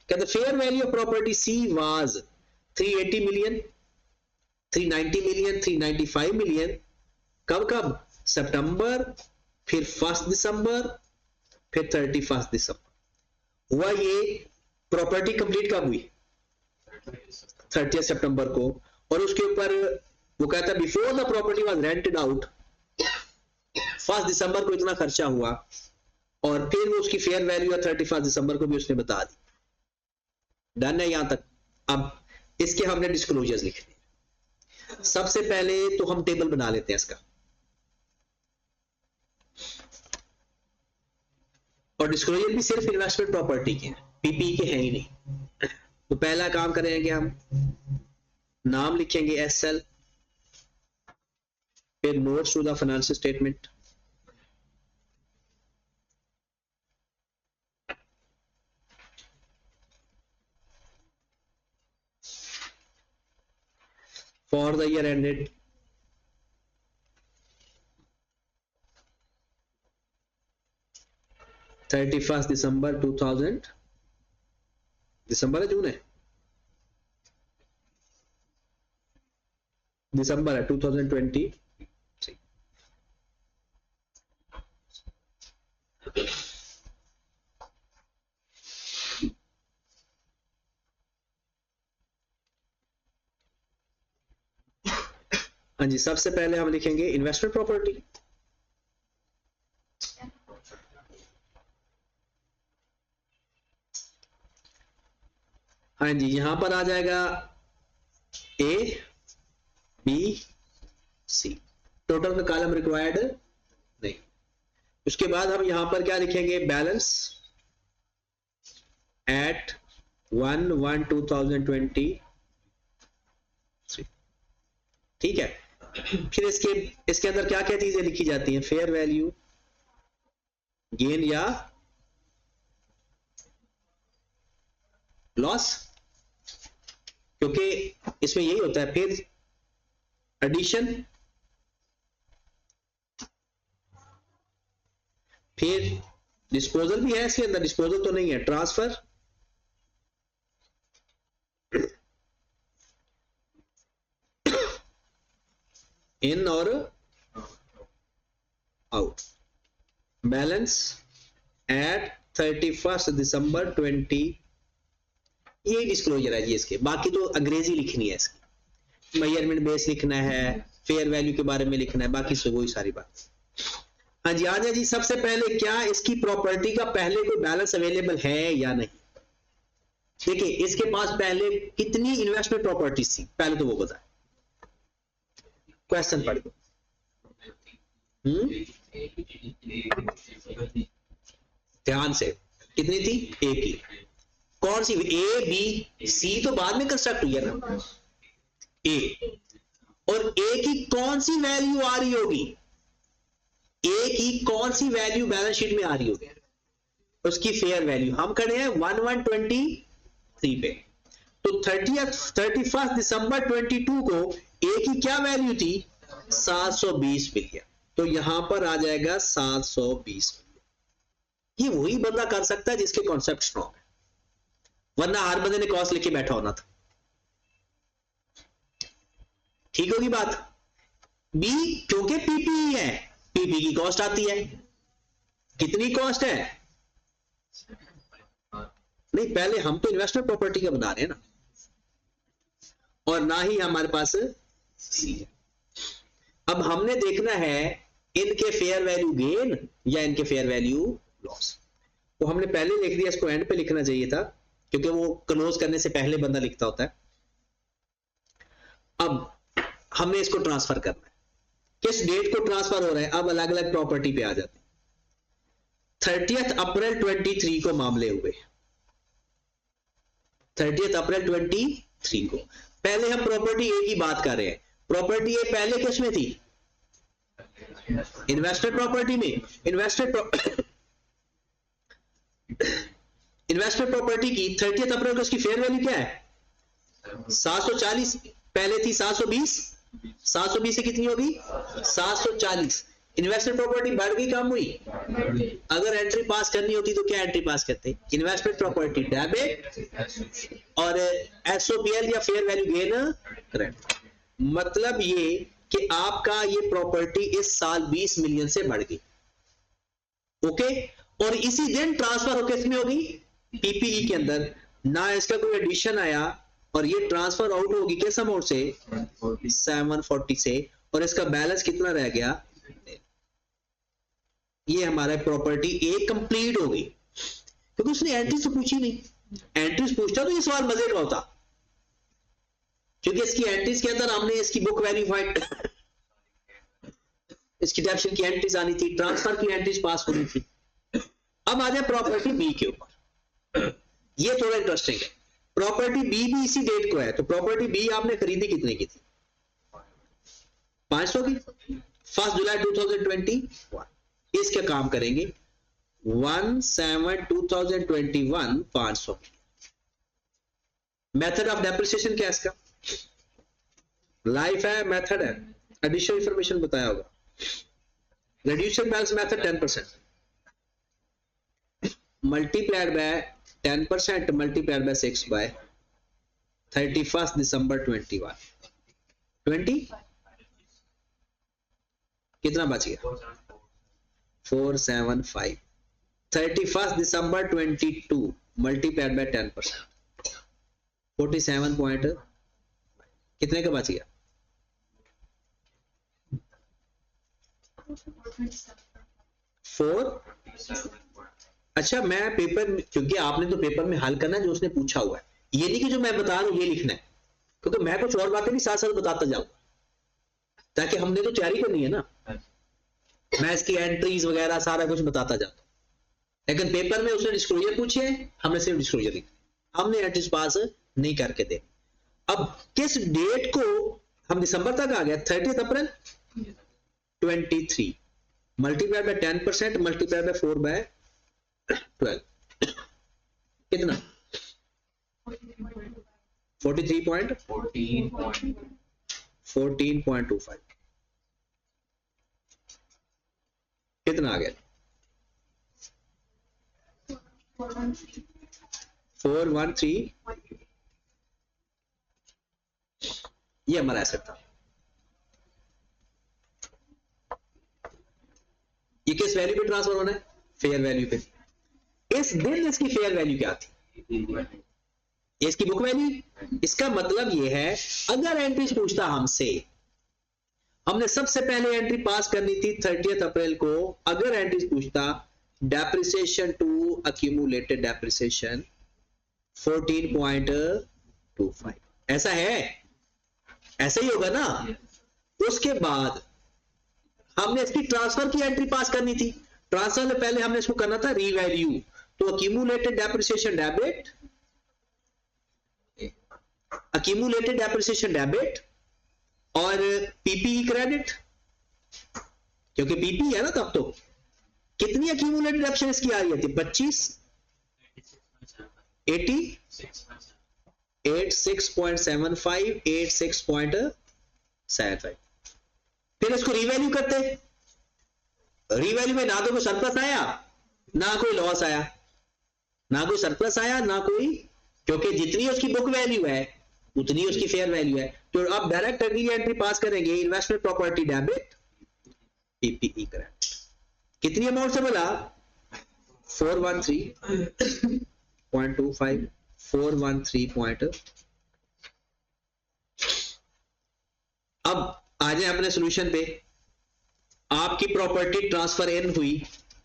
A: कहते fair value of property she was 380 million, 390 million, 395 million. कब? सितंबर, फिर 1 दिसंबर, फिर 31 दिसंबर। हुआ ये प्रॉपर्टी कंप्लीट कब हुई? 30 सितंबर को, और उसके ऊपर वो कहता है before the property was rented out 1 दिसंबर को इतना खर्चा हुआ, और फिर वो उसकी फेयर वैल्यू 31 दिसंबर को भी उसने बता दी। डन है यहां तक। अब इसके हमने डिस्क्लोजर्स लिखने। सबसे पहले तो हम टेबल बना लेते हैं इसका, और डिस्क्लोजर भी सिर्फ इन्वेस्टमेंट प्रॉपर्टी के हैं, पीपी के हैं ही नहीं। तो पहला काम करेंगे हम, नाम लिखेंगे एसएल, फिर notes to the financial statement, for the year ended 31 December 2000, दिसंबर है जून है, दिसंबर है 2020। हाँ जी, सबसे पहले हम लिखेंगे इन्वेस्टमेंट प्रॉपर्टी। हाँ जी, यहां पर आ जाएगा ए बी सी, टोटल का कॉलम रिक्वायर्ड नहीं। उसके बाद हम यहां पर क्या लिखेंगे, बैलेंस एट 1/1/2020। ठीक है, फिर इसके अंदर क्या क्या चीजें लिखी जाती हैं, फेयर वैल्यू, गेन या लॉस, क्योंकि इसमें यही होता है। फिर एडिशन, फिर डिस्पोजल भी है इसके अंदर, डिस्पोजल तो नहीं है, ट्रांसफर, इन और आउट, बैलेंस एट 31 दिसंबर 20। ये डिस्क्लोजर है जी इसके। बाकी तो अंग्रेजी लिखनी है इसकी, मेजरमेंट बेस लिखना है, फेयर वैल्यू के बारे में लिखना है, बाकी से वही सारी बात। हाँ जी, आ जाए जी। सबसे पहले क्या इसकी प्रॉपर्टी का पहले कोई बैलेंस अवेलेबल है या नहीं। देखिए इसके पास पहले कितनी इन्वेस्टमेंट प्रॉपर्टीज थी, पहले तो वो बताए। क्वेश्चन पढ़ दो। ध्यान से, कितनी थी, एक ही। कौन सी, ए बी सी तो बाद में कंस्ट्रक्ट हुई है ना, ए, और ए की कौन सी वैल्यू आ रही होगी, ए की कौन सी वैल्यू बैलेंस शीट में आ रही होगी, उसकी फेयर वैल्यू। हम खड़े हैं 1/1/23 पे, तो 31 दिसंबर 22 को ए की क्या वैल्यू थी, 720 मिलियन। तो यहां पर आ जाएगा 720 मिलियन। ये वही बंदा कर सकता है जिसके कॉन्सेप्ट स्ट्रॉन्ग है, वरना हर बंदे ने कॉस्ट लेके बैठा होना था। ठीक होगी बात। बी क्योंकि पीपी है, पीपी की कॉस्ट आती है, कितनी कॉस्ट है, नहीं पहले हम तो इन्वेस्टमेंट प्रॉपर्टी का बना रहे हैं ना, और ना ही हमारे पास सी है। अब हमने देखना है इनके फेयर वैल्यू गेन या इनके फेयर वैल्यू लॉस। तो हमने पहले लिख दिया, इसको एंड पे लिखना चाहिए था, क्योंकि वो क्लोज करने से पहले बंदा लिखता होता है। अब हमने इसको ट्रांसफर करना है, किस डेट को ट्रांसफर हो रहा है, अब अलग अलग प्रॉपर्टी पे आ जाते हैं। 30 अप्रैल 23 को मामले हुए, 30 अप्रैल 23 को। पहले हम प्रॉपर्टी ए की बात कर रहे हैं। प्रॉपर्टी ए पहले किस में थी, इन्वेस्टमेंट प्रॉपर्टी में। इन्वेस्टमेंट प्रॉपर्टी की 30 अप्रैल को इसकी फेयर वैल्यू क्या है, 740। पहले थी 720, 720 से कितनी होगी, 740। इन्वेस्टमेंट प्रॉपर्टी बढ़ गई, कम हुई। अगर एंट्री पास करनी होती तो क्या एंट्री पास करते, इन्वेस्टमेंट प्रॉपर्टी डेबिट और एसओपीएल या फेयर वैल्यू गेन क्रेडिट। मतलब ये कि आपका ये प्रॉपर्टी इस साल 20 मिलियन से बढ़ गई, ओके, और इसी दिन ट्रांसफर होकर इसमें होगी पीपीई के अंदर। ना इसका कोई एडिशन आया, और ये ट्रांसफर आउट होगी किस अमाउंट से, 740 से, और इसका बैलेंस कितना रह गया। ये हमारा प्रॉपर्टी ए कंप्लीट होगी, क्योंकि उसने एंट्रीज तो पूछी नहीं। एंट्रीज पूछता तो ये सवाल मजे का होता, क्योंकि इसकी एंट्रीज के अंदर हमने इसकी बुक वैल्यू फाइंड, इसकी डेप्शन की एंट्रीज आनी थी, ट्रांसफर की एंट्रीज पास होनी थी। अब आ जाए प्रॉपर्टी बी के ऊपर, ये थोड़ा इंटरेस्टिंग है। प्रॉपर्टी बी भी इसी डेट को है, तो प्रॉपर्टी बी आपने खरीदी कितने की थी, 500 की, 1 जुलाई 2021। इसका काम करेंगे 1/7/2021 500। मेथड ऑफ डेप्रिसिएशन क्या है इसका, लाइफ है, मेथड है, एडिशनल इंफॉर्मेशन बताया होगा। Reducing balance method 10% multiplied by 10% multiplied by 6 by 31 December 21 20 कितना बच गया 475। 31 दिसंबर 22 मल्टीप्लाइड बाय 10% 47 पॉइंट कितने का बच गया 4। अच्छा मैं पेपर, क्योंकि आपने तो पेपर में हल करना है जो उसने पूछा हुआ है, ये नहीं कि जो मैं बता रहा हूं ये लिखना है, क्योंकि मैं कुछ और बातें नहीं साथ साथ बताता जाऊंगा, ताकि हमने तो तैयारी करनी है ना, मैं इसकी एंट्रीज वगैरह सारा कुछ बताता जाता हूं। लेकिन पेपर में उसने डिस्क्लोजर पूछे, हमने सिर्फ डिस्क्लोजर लिखा, हमने एंट्रीज पास नहीं करके दे। अब किस डेट को हम दिसंबर तक आ गया 30 April 23 multiplied by 10% multiplied by 4 by 12 कितना 14.25 कितना आ गया 413। ये हमारा एसेट था। ये किस वैल्यू पे ट्रांसफर होना है, फेयर वैल्यू पे। इस दिन इसकी फेयर वैल्यू क्या थी, इसकी बुक वैल्यू। इसका मतलब ये है अगर एंट्रीज पूछता हमसे, हमने सबसे पहले एंट्री पास करनी थी 30 अप्रैल को। अगर एंट्रीज पूछता डेप्रिसिएशन टू अक्यूमुलेटेड डेप्रिसिएशन 14.25 ऐसा है, ऐसा ही होगा ना। उसके बाद हमने इसकी ट्रांसफर की एंट्री पास करनी थी। ट्रांसफर से पहले हमने इसको करना था रीवैल्यू, तो accumulated depreciation debit, accumulated depreciation debit और पीपीई क्रेडिट, क्योंकि पीपी है ना तब तो। कितनी अक्यूमुलेटेड डेप्रिसिएशन इसकी आ रही थी 25 80 86.75 86.75। फिर इसको रीवैल्यू करते, रीवैल्यू में ना तो कोई सरप्लस आया ना कोई लॉस आया, ना कोई सरप्लस आया ना कोई, क्योंकि जितनी उसकी बुक वैल्यू है उतनी उसकी फेयर वैल्यू है। तो अब डायरेक्ट अगली एंट्री पास करेंगे investment property debit PPE credit. कितनी अमाउंट से बोला 413.25 413. अब आ जाए अपने सॉल्यूशन पे। आपकी प्रॉपर्टी ट्रांसफर इन हुई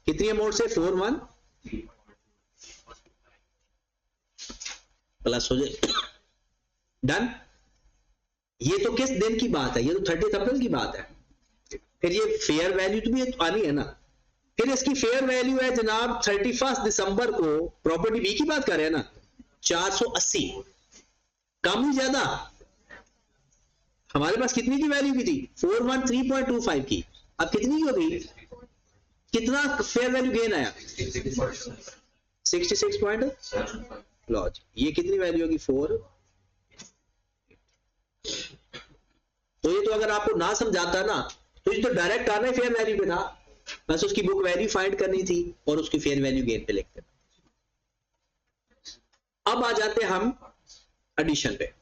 A: कितनी अमाउंट से 41 प्लस हो जाए डन। ये तो किस दिन की बात है, ये तो 30 अप्रैल की बात है। फिर ये फेयर वैल्यू तो भी आनी है ना। फिर इसकी फेयर वैल्यू है जनाब 31 दिसंबर को, प्रॉपर्टी बी की बात कर रहे हैं ना, 480। कम ही ज्यादा, हमारे पास कितनी की वैल्यू की थी 413.25 की, अब कितनी की हो गई, कितना फेयर वैल्यू गेन आया 66 पॉइंट लॉज। ये कितनी वैल्यू होगी 4। तो ये तो अगर आपको ना समझाता ना तो ये तो डायरेक्ट आना फेयर वैल्यू पे था, बस उसकी बुक वैल्यू फाइंड करनी थी और उसकी फेयर वैल्यू गेन पे लिखते। अब आ जाते हम एडिशन पे।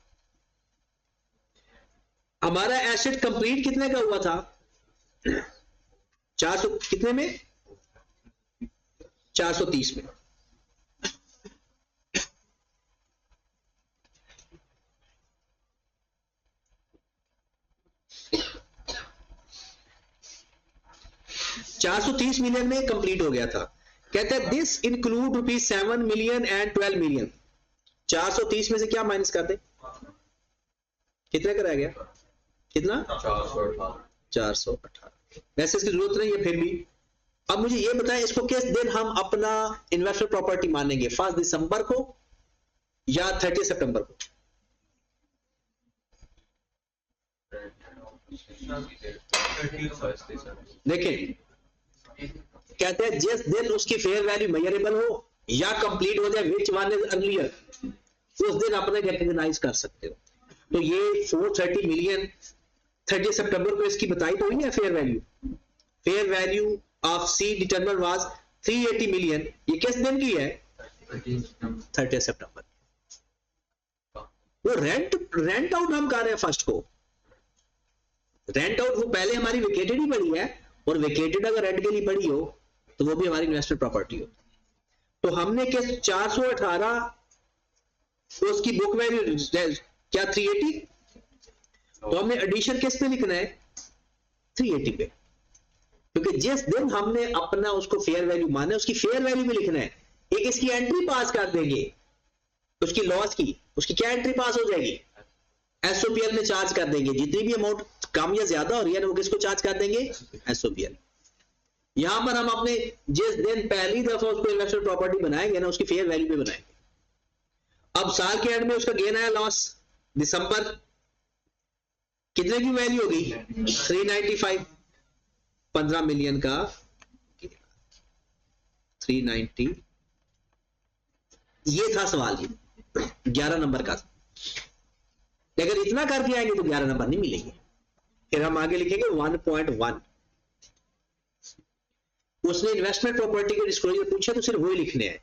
A: हमारा एसेट कंप्लीट कितने का हुआ था 400 कितने में 430 में। 430 मिलियन में कंप्लीट हो गया था। कहते हैं this include rupees 7 million and 12 million. 430 में से क्या माइनस कर दे, कितने कराया गया, कितना 418। वैसे इसकी जरूरत नहीं है फिर भी। अब मुझे ये बताएं इसको किस दिन हम अपना इन्वेस्टमेंट प्रॉपर्टी मानेंगे, 1 दिसंबर को या 30 सितंबर को? देखें कहते हैं जिस दिन उसकी फेयर वैल्यू मेजरेबल हो या कंप्लीट हो जाए, विच वन इज अर्लियर, उस दिन अपने रिकॉग्नाइज कर सकते हो। तो ये 430 मिलियन 30 सितंबर को इसकी बताई तो हुई है fair value. Fair value of C determine was 380 million. ये किस दिन की है, 30 सितंबर। वो रेंट आउट हम कर रहे हैं फर्स्ट को, रेंट आउट वो पहले हमारी वेकेटेड ही पड़ी है, और वेकेटेड अगर रेंट के लिए पड़ी हो तो वो भी हमारी इन्वेस्टमेंट प्रॉपर्टी हो। तो हमने किस 418 उसकी बुक वैल्यू क्या 380, तो हमने एडिशन किस पे लिखना है, 380 पे, क्योंकि जिस दिन हमने अपना उसको फेयर वैल्यू माना उसकी फेयर वैल्यू में लिखना है। एक इसकी एंट्री पास कर देंगे उसकी लॉस की, उसकी क्या एंट्री पास हो जाएगी, एसओपीएल में चार्ज कर देंगे। जितनी भी अमाउंट कम या ज्यादा हो रही है वो किसको चार्ज कर देंगे, एसओपीएल। यहां पर हम अपने जिस दिन पहली दफा उसको इन्वेस्टमेंट प्रॉपर्टी बनाएंगे ना उसकी फेयर वैल्यू पे बनाएंगे। अब साल के एंड में उसका गेन आया लॉस, दिसंबर कितने की वैल्यू होगी 395, 15 मिलियन का 390। ये था सवाल, ये 11 नंबर का था। अगर इतना करके आएंगे तो 11 नंबर नहीं मिलेंगे। फिर हम आगे लिखेंगे 1.1। उसने इन्वेस्टमेंट प्रॉपर्टी के डिस्क्लोजर पूछे तो सिर्फ वही लिखने हैं,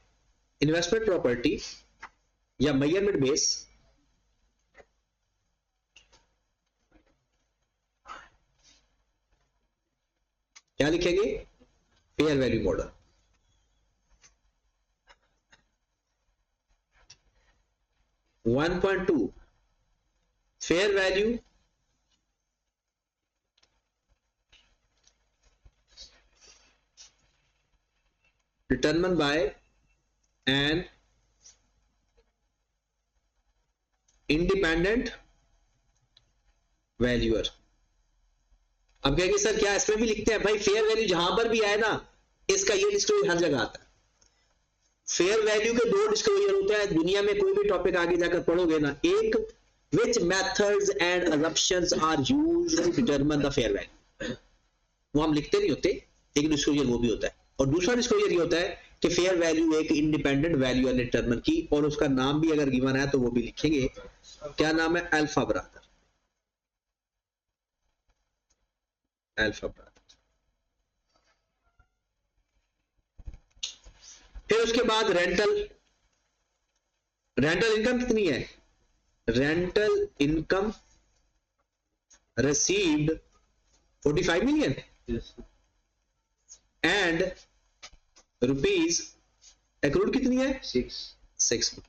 A: इन्वेस्टमेंट प्रॉपर्टी या मेजरमेंट बेस क्या लिखेंगे, fair value model. One 1.2 fair value determined by an independent valuer। अब कहेंगे सर क्या इसमें भी लिखते हैं, भाई फेयर वैल्यू जहां पर भी आए ना इसका ये डिस्क्लोजर हर जगह आता है। फेयर वैल्यू के 2 डिस्क्लोजर होते हैं दुनिया में, कोई भी टॉपिक आगे जाकर पढ़ोगे ना, एक which methods and assumptions are used to determine the fair value, वो हम लिखते नहीं होते, एक डिस्क्लोजर वो भी होता है। और दूसरा डिस्क्लोजर ये होता है कि फेयर वैल्यू एक इंडिपेंडेंट वैल्यू है डिटरमिन की, और उसका नाम भी अगर गिवन है तो वो भी लिखेंगे, क्या नाम है, अल्फा ब्रादर, अल्फा ब्रादर। फिर उसके बाद रेंटल इनकम कितनी है, rental income received 45 million and rupees accrued कितनी है 6।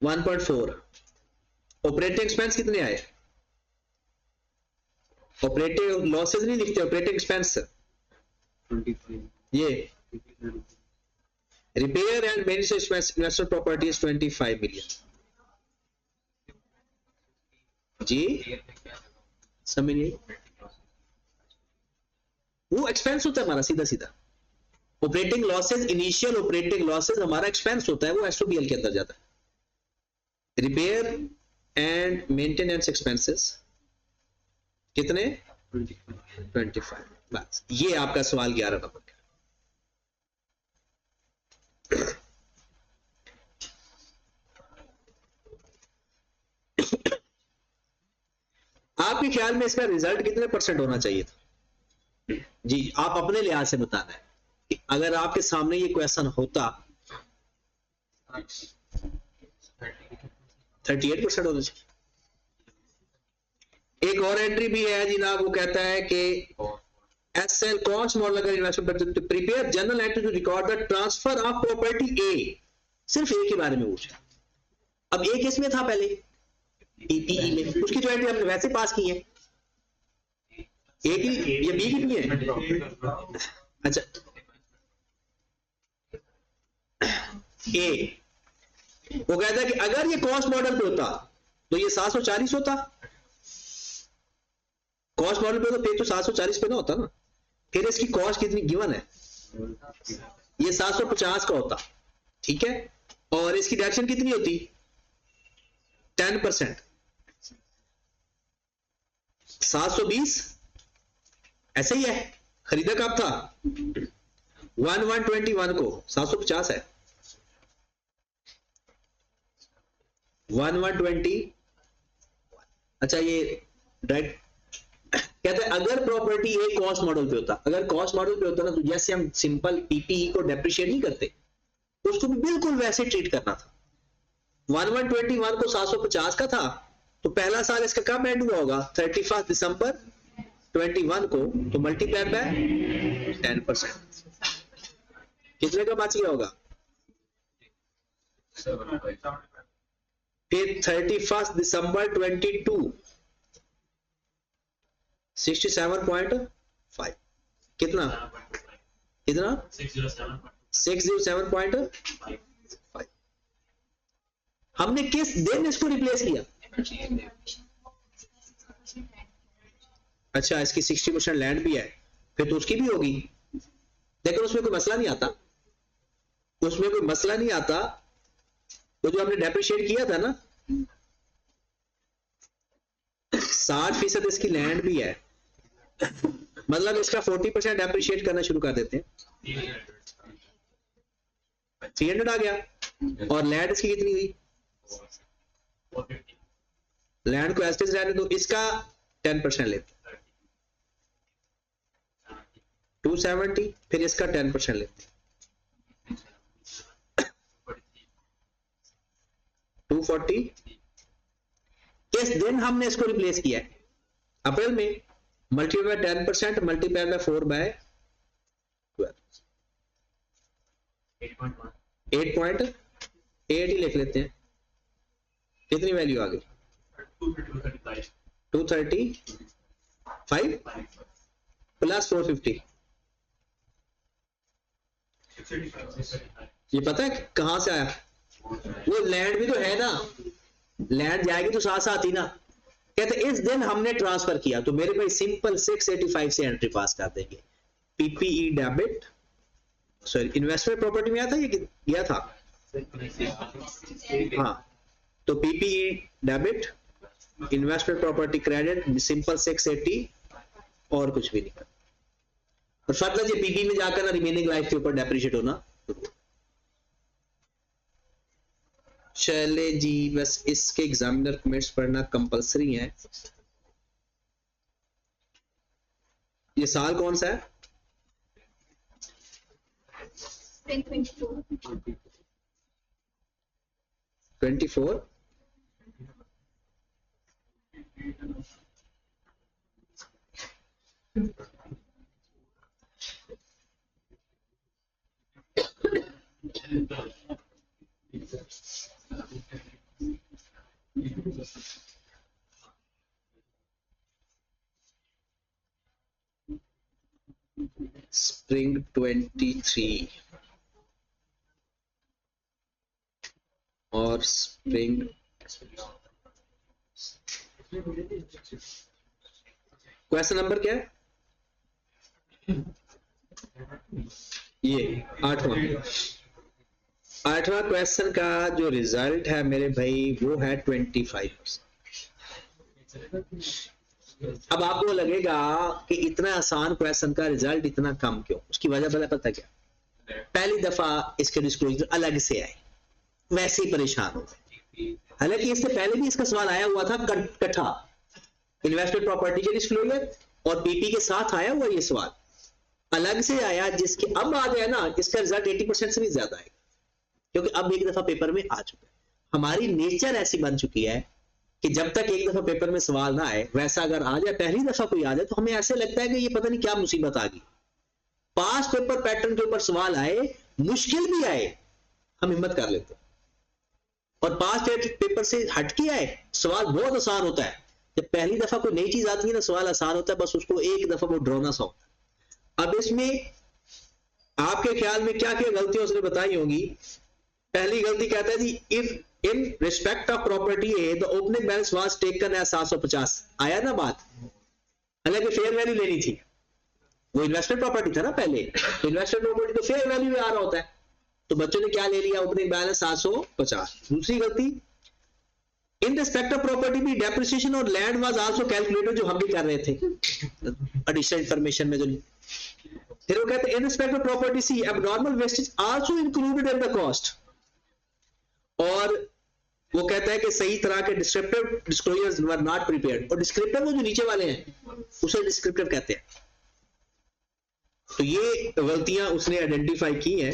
A: 1.4 ऑपरेटिंग एक्सपेंस कितने आए, ऑपरेटिंग लॉसेज नहीं लिखते, ऑपरेटिंग एक्सपेंस
B: 23।
A: ये repair and maintenance investment property is 25 million. जी समझिए, वो एक्सपेंस होता है हमारा सीधा सीधा। Operating losses, initial operating losses हमारा एक्सपेंस होता है, वो एसओबीएल के अंदर जाता है। रिपेयर एंड मेंटेनेंस एक्सपेंसेस कितने 25। बस ये आपका सवाल 11 नंबर का। आपके ख्याल में इसका रिजल्ट कितने % होना चाहिए था? जी आप अपने लिहाज से बताना है कि अगर आपके सामने ये क्वेश्चन होता 38% होना चाहिए। एक और एंट्री भी है जनाब, वो कहता है कि एसएल कॉस्ट मॉडल अगर investment prepare general entry to record the transfer of property A, सिर्फ ए के बारे में पूछा। अब ए किस में था पहले, पीपीई में उसकी जो एंट्री हमने वैसे पास की है, ए की ये बी कितनी है? अच्छा ए वो कहता है कि अगर ये कॉस्ट मॉडल पे होता तो ये 740 होता, कॉस्ट मॉडल पे तो फिर तो 740 पे ना होता ना, फिर इसकी कॉस्ट कितनी गिवन है, ये 750 का होता, ठीक है, और इसकी डिडक्शन कितनी होती 10%, 720 ऐसे ही है, खरीदा कब था 1121 को, 750 है 1120। अच्छा ये डायरेक्ट कहते हैं अगर प्रॉपर्टी एक कॉस्ट मॉडल पे होता, अगर कॉस्ट मॉडल पे होता ना तो जैसे हम सिंपल पीपीई को डेप्रिशिएट नहीं करते तो उसको भी बिल्कुल वैसे ट्रीट करना था। 1121 को 750 का था तो पहला साल इसका कब एंड हुआ होगा 31 दिसंबर 21 को, तो मल्टीप्लाई बाय 10%, कितने का बच गया होगा, फिर 31 दिसंबर 22 67.5 कितना कितना 607.5। हमने किस दिन इसको रिप्लेस किया, अच्छा इसकी 60% लैंड भी है, फिर तो उसकी भी होगी, लेकिन उसमें कोई मसला नहीं आता, उसमें कोई मसला नहीं आता, वो जो हमने डेप्रिशिएट किया था ना 60% इसकी लैंड भी है, मतलब इसका 40% डेप्रिशिएट करना शुरू कर देते हैं, 300 आ गया, और लैंड इसकी कितनी हुई, लैंड को एस्टेज रहने दो, इसका 10% लेते 270, फिर इसका 10% लेते 240। किस दिन हमने इसको रिप्लेस किया है, अप्रैल में, मल्टीप्लाई बाय 10% मल्टीप्लाई बाय 4/12 8.8 ही लिख लेते हैं, कितनी वैल्यू आ गई 235 प्लस 450, ये पता है कहां से आया, वो लैंड भी तो है ना, लैंड जाएगी तो साथ साथ ही ना, कहते इस दिन हमने ट्रांसफर किया, तो मेरे भाई सिंपल 685 से एंट्री पास कर देंगे, PPE debit, sorry investment property में आया था ये गया था, हाँ तो PPE debit investment property credit simple 680 और कुछ भी नहीं, और मतलब ये पीपी में जाकर ना रिमेनिंग लाइफ के ऊपर डेप्रिशिएट होना। चले जी बस इसके एग्जामिनर कमेंट्स पढ़ना कंपलसरी है। ये साल कौन सा है 24 स्प्रिंग 23 और स्प्रिंग क्वेश्चन नंबर क्या है ये 8वां क्वेश्चन का जो रिजल्ट है मेरे भाई वो है 25%। अब आपको लगेगा कि इतना आसान क्वेश्चन का रिजल्ट इतना कम क्यों, उसकी वजह पता क्या, पहली दफा इसके डिस्क्लोजर अलग से आए, वैसे ही परेशान हो, हालांकि इससे पहले भी इसका सवाल आया हुआ था कट्ठा इन्वेस्टमेंट प्रॉपर्टी के डिस्क्लोजर और पीपी के साथ आया हुआ ये सवाल अलग से आया, जिसके अब आ गया ना इसका रिजल्ट 80% से भी ज्यादा आएगा, क्योंकि अब एक दफा पेपर में आ चुका है। हमारी नेचर ऐसी बन चुकी है कि जब तक एक दफा पेपर में सवाल ना आए, वैसा अगर आ जाए पहली दफा कोई आ जाए तो हमें ऐसे लगता है कि ये पता नहीं क्या मुसीबत आ गई। पास पेपर पैटर्न के ऊपर सवाल आए, मुश्किल भी आए, हम हिम्मत कर लेते, और पास्ट पेपर से हटके आए, सवाल बहुत आसान होता है। जब पहली दफा कोई नई चीज आती है ना, सवाल आसान होता है, बस उसको एक दफा वो ड्रोना सा होता है। अब इसमें आपके ख्याल में क्या क्या गलतियां उसने बताई होंगी? पहली गलती कहता है जी, if in respect of property A the opening balance was taken as 750। आया ना बात? हालांकि फेयर वैल्यू लेनी थी, वो इन्वेस्टमेंट प्रॉपर्टी था ना पहले, तो इन्वेस्टमेंट प्रॉपर्टी तो फेयर वैल्यू में आ रहा होता है, तो बच्चों ने क्या ले लिया? Opening balance 750। दूसरी गलती, इन रिस्पेक्ट ऑफ प्रॉपर्टी भी डेप्रिसिएशन और लैंड वाज आल्सो कैलकुलेटेड, जो हम भी कर रहे थे एडिशनल इंफॉर्मेशन में। जो फिर वो कहते हैं in respect of property see abnormal wastage also included in the cost, और वो कहता है कि सही तरह के descriptive disclosures were not prepared, और डिस्क्रिप्टिव वो जो नीचे वाले हैं उसे डिस्क्रिप्टिव कहते हैं। तो ये गलतियां उसने आइडेंटिफाई की हैं।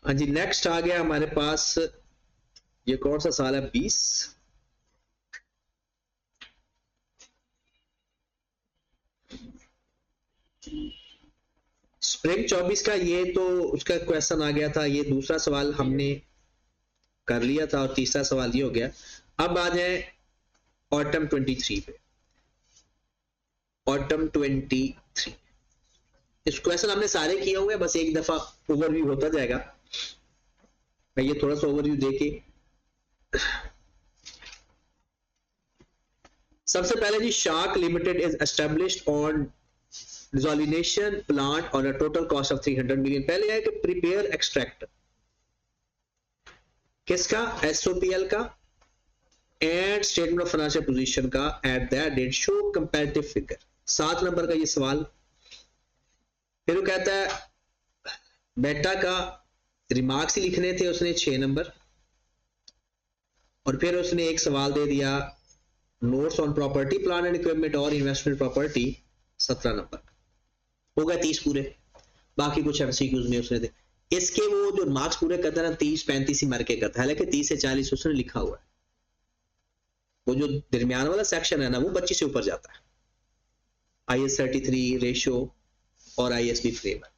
A: हाँ जी, नेक्स्ट आ गया हमारे पास, ये कौन सा साल है? 20। स्प्रिंग 24 का ये तो उसका क्वेश्चन आ गया था, ये दूसरा सवाल हमने कर लिया था, और तीसरा सवाल ये हो गया। अब आ जाए ऑटम 23 पे। ऑटम 23 इस क्वेश्चन हमने सारे किए हुए, बस एक दफा ओवरव्यू होता जाएगा। मैं ये थोड़ा सा ओवरव्यू देके, सबसे पहले जी, Shark limited is established on desalination plant on a total cost of 300 million. पहले है कि प्रिपेयर एक्सट्रैक्ट, किसका? एसओपीएल का, and statement of financial position का at that date, show comparative figure. 7 number का ये सवाल। फिर वो कहता है बेटा का रिमार्क्स ही लिखने थे उसने 6 नंबर, और फिर उसने एक सवाल दे दिया notes on property plan and equipment और इन्वेस्टमेंट प्रॉपर्टी 17 नंबर। हो गया 30 पूरे। बाकी कुछ एमसीक्यूज में उसने दे, इसके वो जो मार्क्स पूरे करता है ना 30-35 ही मार के करता है, हालांकि 30 से 40 उसने लिखा हुआ है। वो जो दरमियान वाला सेक्शन है ना, वो 25 से ऊपर जाता है। IS 33 रेशियो और ISB फ्रेमवर्क,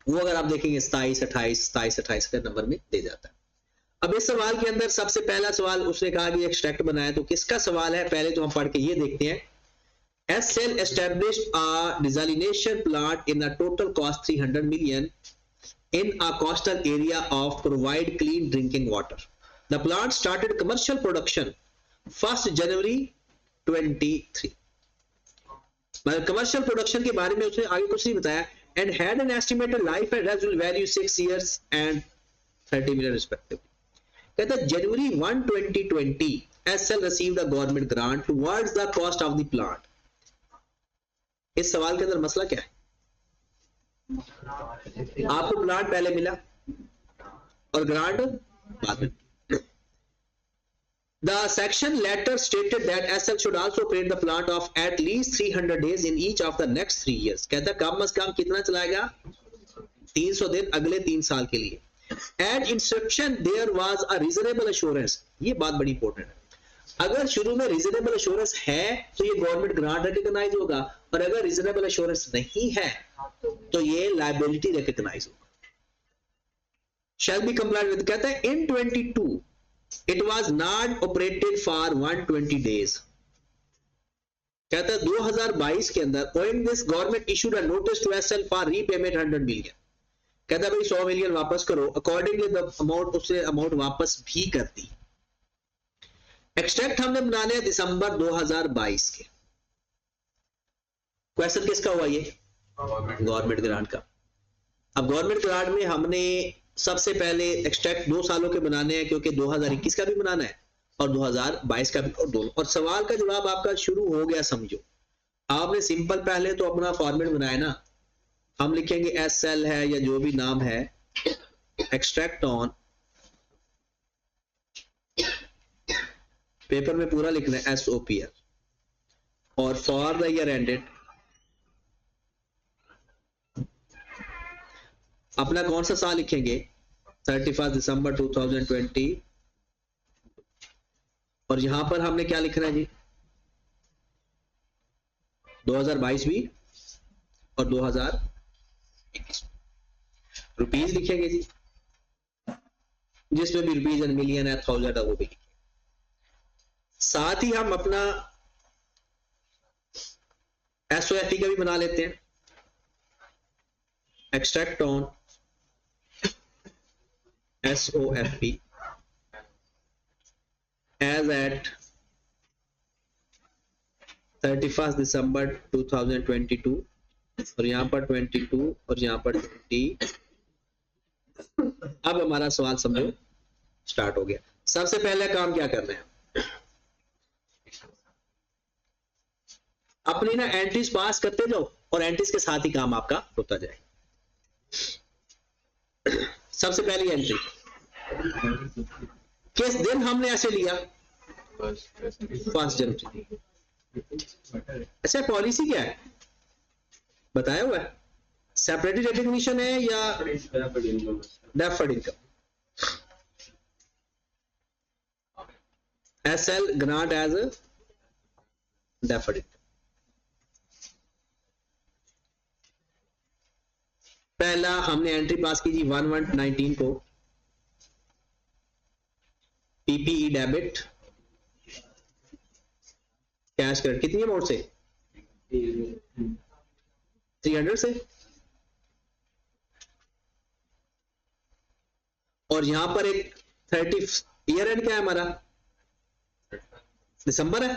A: वो अगर आप देखेंगे 27-28 के नंबर में दे जाता है। अब इस सवाल के अंदर सबसे पहला सवाल उसने कहा कि एक्सट्रैक्ट बनाया, तो किसका सवाल है? पहले तो हम पढ़ के ये देखते हैं। SL established a desalination plant in a total cost 300 million in a coastal area of provide clean drinking water. The plant started commercial production 1st January 23। मतलब कमर्शियल प्रोडक्शन के बारे में उसने आगे कुछ नहीं बताया। And had an estimated life and residual value 6 years and 30 million respectively. कहता है January 1, 2020 SL received a government grant towards the cost of the plant. इस सवाल के अंदर मसला क्या है? आपको प्लांट पहले मिला और ग्रांट बाद में। The section later stated that SL should also operate the plant of at least 300 days in each of the next 3 years. कहता है कम से कम कितना चलाएगा? 300 दिन अगले 3 साल के लिए। At inception there was a reasonable assurance. ये बात बड़ी इंपॉर्टेंट है। अगर शुरू में रीजनेबल एश्योरेंस है तो ये गवर्नमेंट ग्रांट रिकॉग्नाइज होगा, और अगर रीजनेबल एश्योरेंस नहीं है तो ये लायबिलिटी रिकॉग्नाइज होगा। शैल बी कंप्लाइड विद, कहता है in 22 it was not operated for 120 days. कहता है 2022 के अंदर owing this government issued a notice to SL for repayment 100 million. कहता है भाई 100 मिलियन वापस करो। अकॉर्डिंगली द अमाउंट, उससे अमाउंट वापस भी कर दी। एक्सट्रैक्ट हमने बनाने हैं दिसंबर 2022 के। क्वेश्चन किसका हुआ? ये गवर्नमेंट ग्रांट का। अब गवर्नमेंट ग्रांट में हमने सबसे पहले एक्सट्रैक्ट 2 सालों के बनाने हैं, क्योंकि 2021 का भी बनाना है और 2022 का भी, और दोनों। और सवाल का जवाब आपका शुरू हो गया समझो। आपने सिंपल पहले तो अपना फॉर्मेट बनाया ना, हम लिखेंगे SL है या जो भी नाम है, एक्सट्रैक्ट ऑन, पेपर में पूरा लिखना है SOPL, और फॉर द ईयर एंडेड अपना कौन सा साल लिखेंगे? 31 दिसंबर 2020। और यहां पर हमने क्या लिखना है जी, 2022 भी और 2021 रुपीज लिखेंगे जी, जिसमें भी रुपीज एंड मिलियन है, थाउजेंड है, वो भी लिखेंगे। साथ ही हम अपना SOFE का भी बना लेते हैं, extract on SOFE as at 31st December 2022 और यहाँ पर 22 और यहाँ पर 20। अब हमारा सवाल समझो स्टार्ट हो गया। सबसे पहले काम क्या करना है, अपनी ना एंट्रीज पास करते जाओ और एंट्रीज के साथ ही काम आपका होता जाए। सबसे पहली एंट्री किस दिन हमने ऐसे लिया, 1 जनवरी। अच्छा पॉलिसी क्या है बताया हुआ है, सेपरेटली रिकॉग्निशन है या deferred income, SL grant as deferred income. पहला हमने एंट्री पास की जी 1/1/19 को, PPE डेबिट कैश क्रेडिट, कितनी अमाउंट से, 300 से। और यहां पर एक 30 ईयर एंड क्या है हमारा, दिसंबर है,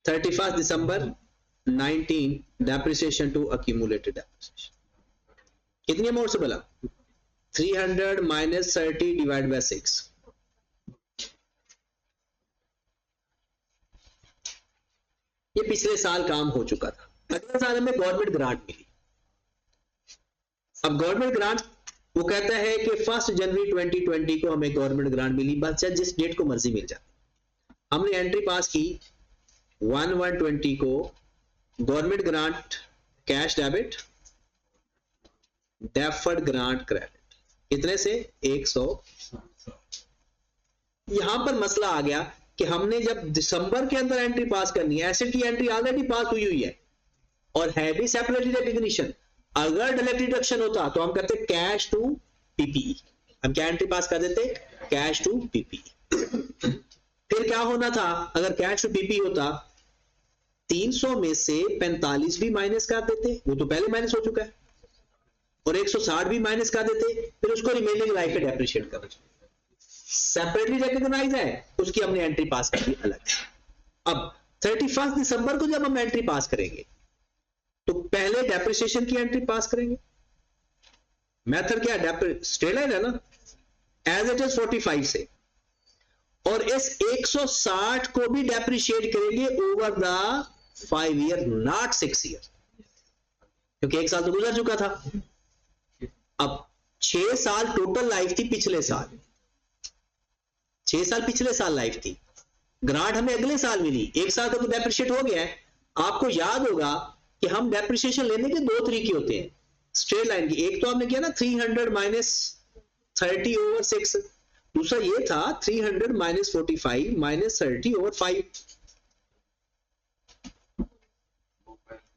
A: 31st December 19 depreciation to accumulated depreciation, कितनी अमाउंट से बोला, 300 माइनस 30 डिवाइड बाय 6। ये पिछले साल काम हो चुका था, अगले साल हमें गवर्नमेंट ग्रांट मिली। अब गवर्नमेंट ग्रांट वो कहता है कि 1 जनवरी 2020 को हमें गवर्नमेंट ग्रांट मिली, बस चाहे जिस डेट को मर्जी मिल जाती। हमने एंट्री पास की 1/1/20 को, government grant cash debit, deferred grant credit, कितने से 100। यहां पर मसला आ गया कि हमने जब दिसंबर के अंदर एंट्री पास करनी है, एसेट की एंट्री ऑलरेडी पास हुई हुई है और है भी सेपरेटली रिकॉग्निशन। अगर डायरेक्ट डिडक्शन होता तो हम कहते कैश टू PPE, हम क्या एंट्री पास कर देते, कैश टू PPE। फिर क्या होना था, अगर कैश टू PPE होता 300 में से 45 भी माइनस कर देते, वो तो पहले माइनस हो चुका है, और 160 भी माइनस कर देते, फिर उसको रिमेनिंग लाइफ पे डेप्रिशिएट करना चाहिए। सेपरेटली रिकॉग्नाइज है, उसकी हमने एंट्री पास कर दी अलग। अब 31 दिसंबर को जब हम एंट्री पास करेंगे तो पहले डेप्रिसिएशन की एंट्री पास करेंगे। मेथड क्या है, स्ट्रेट लाइन है ना, एज इट इज 45 से, और इस 160 को भी डेप्रिशिएट करेंगे over the 5 year, not 6 year, क्योंकि 1 साल तो गुजर चुका था। अब 6 साल टोटल लाइफ थी पिछले साल, 6 साल पिछले साल लाइफ थी, ग्रांट हमें अगले साल मिली, 1 साल का तो डेप्रिशिएट हो गया है। आपको याद होगा कि हम डेप्रिसिएशन लेने के 2 तरीके होते हैं स्ट्रेट लाइन की, एक तो हमने किया ना 300 माइनस 30 ओवर 6, दूसरा ये था 300 माइनस 45 माइनस 30 ओवर 5,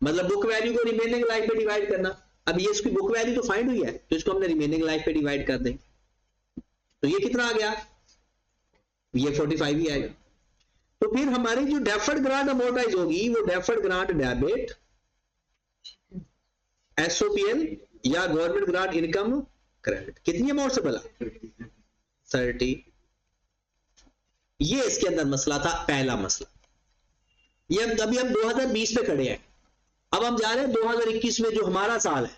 A: मतलब बुक वैल्यू को रिमेनिंग लाइफ पे डिवाइड करना। अब ये इसकी बुक वैल्यू तो फाइंड हुई है, तो इसको हमने रिमेनिंग लाइफ पे डिवाइड कर दें, तो ये कितना आ गया, ये 45 ही आएगा। तो फिर हमारी जो डेफर्ड ग्रांट अमोर्टाइज होगी वो डेफर्ड ग्रांट डेबिट, SOPL या गवर्नमेंट ग्रांट इनकम क्रेडिट, कितनी अमाउंट से बोला, 30। ये इसके अंदर मसला था, पहला मसला। ये अभी हम 2020 पे खड़े हैं, अब हम जा रहे हैं 2021 में जो हमारा साल है,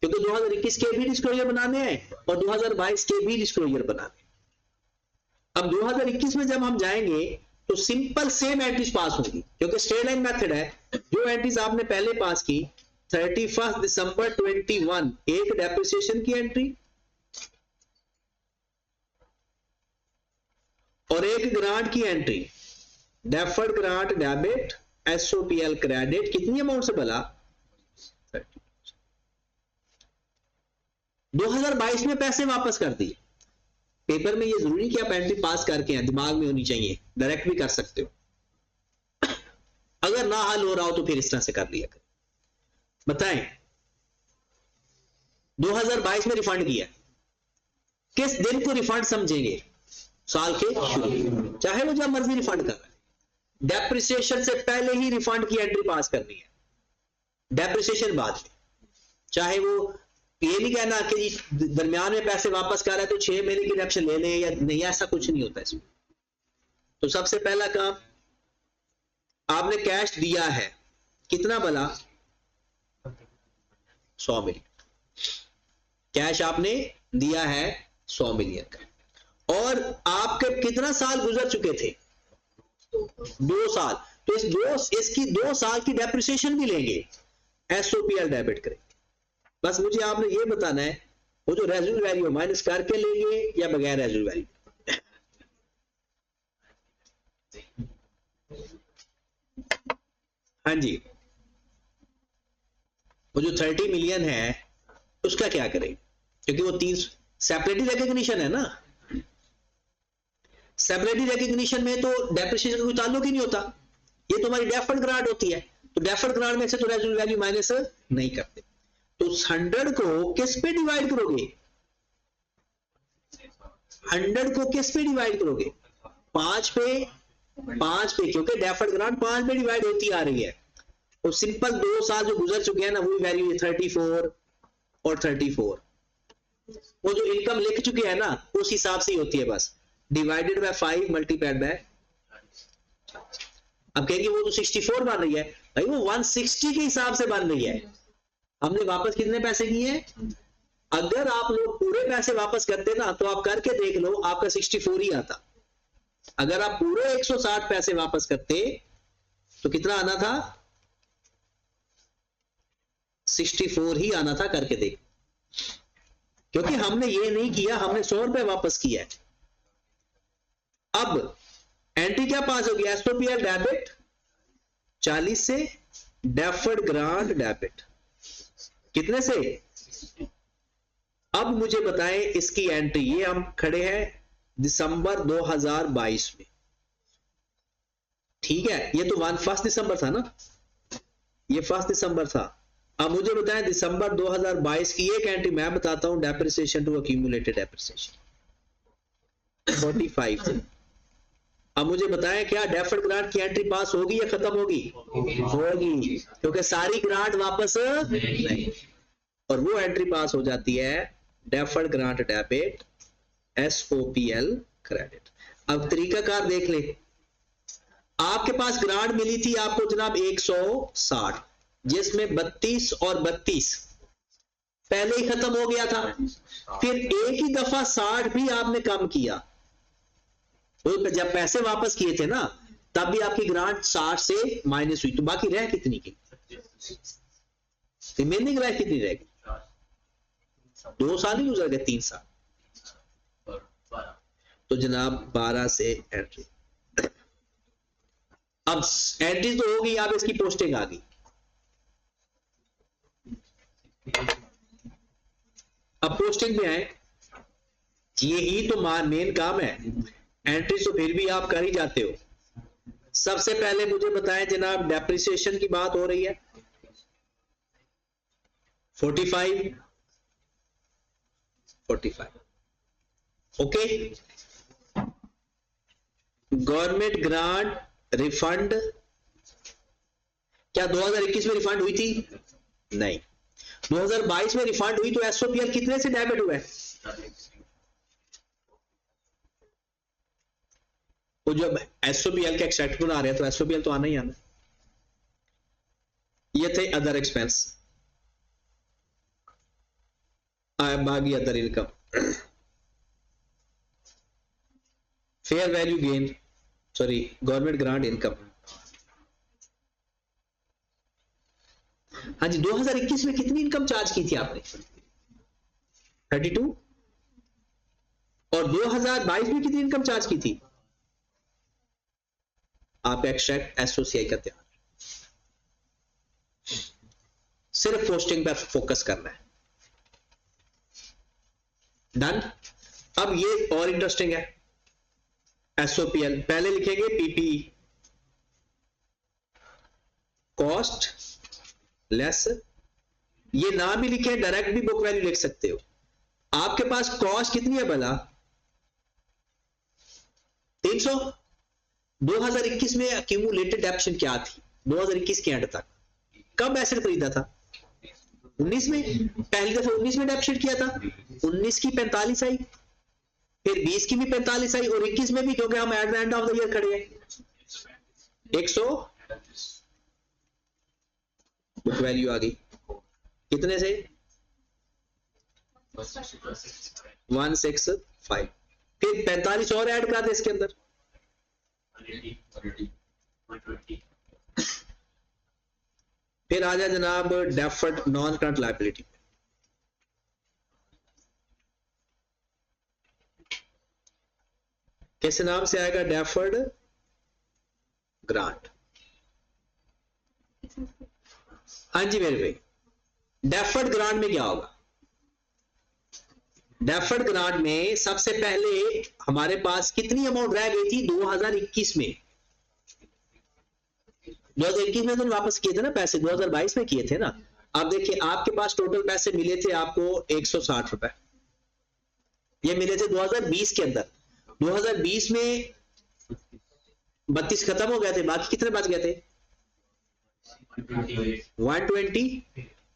A: क्योंकि 2021 के भी डिस्क्लोजर बनाने हैं और 2022 के भी डिस्क्लोजर बनाने हैं। अब 2021 में जब हम जाएंगे तो सिंपल सेम एंट्रीज पास होंगी, क्योंकि स्ट्रेट लाइन मेथड है। जो एंट्रीज आपने पहले पास की 31 दिसंबर 21, एक डेप्रिसिएशन की एंट्री और एक ग्रांट की entry, deferred grant debit, SOPL credit, कितनी अमाउंट से भला, 30। 2022 में पैसे वापस कर दिए। पेपर में ये जरूरी कि आप एंट्री पास करके हैं, दिमाग में होनी चाहिए, डायरेक्ट भी कर सकते हो। अगर ना हल हो रहा हो तो फिर इस तरह से कर लिया करें। बताएं 2022 में रिफंड किया, किस दिन को रिफंड समझेंगे? साल के शुरू, चाहे वो जब मर्जी रिफंड कर रहा है। डेप्रिसिएशन से पहले ही रिफंड की एंट्री पास करनी है, डेप्रिसिएशन बाद में। चाहे वो ये नहीं कहना कि जी दरमियान में पैसे वापस कर रहा है तो 6 महीने की डिडक्शन ले लें या नहीं, ऐसा कुछ नहीं होता इसमें। तो सबसे पहला काम, आपने कैश दिया है कितना भला? 100 मिलियन कैश आपने दिया है, 100 मिलियन का। और आपके कितना साल गुजर चुके थे? 2 साल। तो इसकी 2 साल की डेप्रिसिएशन भी लेंगे, एसओपीएल डेबिट करेंगे। बस मुझे आपने ये बताना है वो जो रेजिडुअल वैल्यू माइनस करके लेंगे या बगैर रेजिडुअल वैल्यू। हाँ जी, वो जो 30 मिलियन है उसका क्या करें? क्योंकि वो 3 सेपरेटली रिकॉग्निशन है ना। सेपरेटली रिकॉग्निशन में तो डेप्रिसिएशन का कोई ताल्लुक ही नहीं होता, ये तो हमारी डेफर्ड ग्रांट होती है। तो डेफर्ड ग्रांट में से तो रेजिडुअल वैल्यू माइनस नहीं करते। तो 100 को किस पे डिवाइड करोगे? 100 को किस पे डिवाइड करोगे? 5 पे, क्योंकि डेफर्ड ग्रांट 5 पे डिवाइड होती आ रही है। तो सिंपल 2 साल जो गुजर चुके हैं ना, वही वैल्यू है 34 और 34। वो जो इनकम लिख चुके हैं ना उस हिसाब से ही होती है, बस डिवाइडेड बाय 5 मल्टीप्लाइड बाय। अब कहेंगे वो तो 64 बन रही है, भाई वो 160 के हिसाब से बन रही है। हमने वापस कितने पैसे किए हैं? अगर आप लोग पूरे पैसे वापस करते ना तो आप करके देख लो, आपका 64 ही आता। अगर आप पूरे 160 पैसे वापस करते तो कितना आना था? 64 ही आना था, करके देख। क्योंकि हमने ये नहीं किया, हमने 100 रुपए वापस किया है। अब एंट्री क्या पास होगी? एसओपीएल डेबिट 40 से, डेफर्ड ग्रांट डेबिट कितने से? अब मुझे बताएं इसकी एंट्री, ये हम खड़े हैं दिसंबर 2022 में, ठीक है? ये तो 1 दिसंबर था ना, ये 1 दिसंबर था। अब मुझे बताएं दिसंबर 2022 की एक एंट्री मैं बताता हूं, डेप्रिसिएशन टू एक्यूमुलेटेड डेप्रिसिएशन 45 से। अब मुझे बताएं क्या डेफर्ड ग्रांट की एंट्री पास होगी या खत्म होगी? होगी, क्योंकि सारी ग्रांट वापस नहीं। और वो एंट्री पास हो जाती है डेफर्ड ग्रांट डेबिट एसओपीएल क्रेडिट। अब तरीकाकार देख ले, आपके पास ग्रांट मिली थी आपको जनाब 160, जिसमें 32 और 32 पहले ही खत्म हो गया था। फिर एक ही दफा 60 भी आपने कम किया, तो जब पैसे वापस किए थे ना तब भी आपकी ग्रांट 60 से माइनस हुई, तो बाकी रह कितनी की? रिमेनिंग रह कितनी रहेगी? 2 साल ही गुजर गए, 3 साल। तो जनाब 12 से एंट्री। अब एंट्री तो होगी, अब इसकी पोस्टिंग आ गई। अब पोस्टिंग में आए, यही तो मेन काम है। एंट्री तो फिर भी आप कर ही जाते हो। सबसे पहले मुझे बताएं जनाब, डेप्रिसिएशन की बात हो रही है 45 ओके। गवर्नमेंट ग्रांट रिफंड क्या 2021 में रिफंड हुई थी? नहीं। 2022 में रिफंड हुई, तो एसओपीएल कितने से डेबिट हुआ है? तो जब एसओपीएल के एक्सट्रैक्ट बना रहे हैं तो एसओपीएल तो आना ही आना। ये थे अदर एक्सपेंस, बाकी other income, fair value gain, sorry government grant income. हाँ जी, 2021 में कितनी इनकम चार्ज की थी आपने? 32। और 2022 में कितनी इनकम चार्ज की थी? आप एक्सट्रैक्ट एसओसीआई का तैयार, सिर्फ पोस्टिंग पर फोकस करना है। डन। अब ये और इंटरेस्टिंग है, एसओपीएल पहले लिखेंगे पीपीई, कॉस्ट लेस, ये ना भी लिखे डायरेक्ट भी बुक वैल्यू लिख सकते हो। आपके पास कॉस्ट कितनी है भला, 300। 2021 में एक्यूमुलेटेड डेप्शन क्या थी, 2021 के एंड तक कब एसेट खरीदा था, 19 में, पहली दफा 19 में डेप्शन किया था, 19 की 45 आई, फिर 20 की भी 45 आई और 21 में भी, क्योंकि हम at the end of the year खड़े हैं। 100 बुक वैल्यू आ गई कितने से, 165, फिर 45 और ऐड करा दे इसके अंदर, फिर आ जाए जनाब डेफर्ड नॉन करंट लायबिलिटी, किस नाम से आएगा, डेफर्ड ग्रांट। हाँ जी मेरे भाई, डेफर्ड ग्रांट में क्या होगा, डेफर्ड ग्रांट में सबसे पहले हमारे पास कितनी अमाउंट रह गई थी 2021 में, 2021 में तो वापस किए थे ना पैसे, 2022 में किए थे ना। अब देखिए आपके पास टोटल पैसे मिले थे आपको 160 रुपए, ये मिले थे 2020 के अंदर। 2020 में 32 खत्म हो गए थे, बाकी कितने बच गए थे, 120,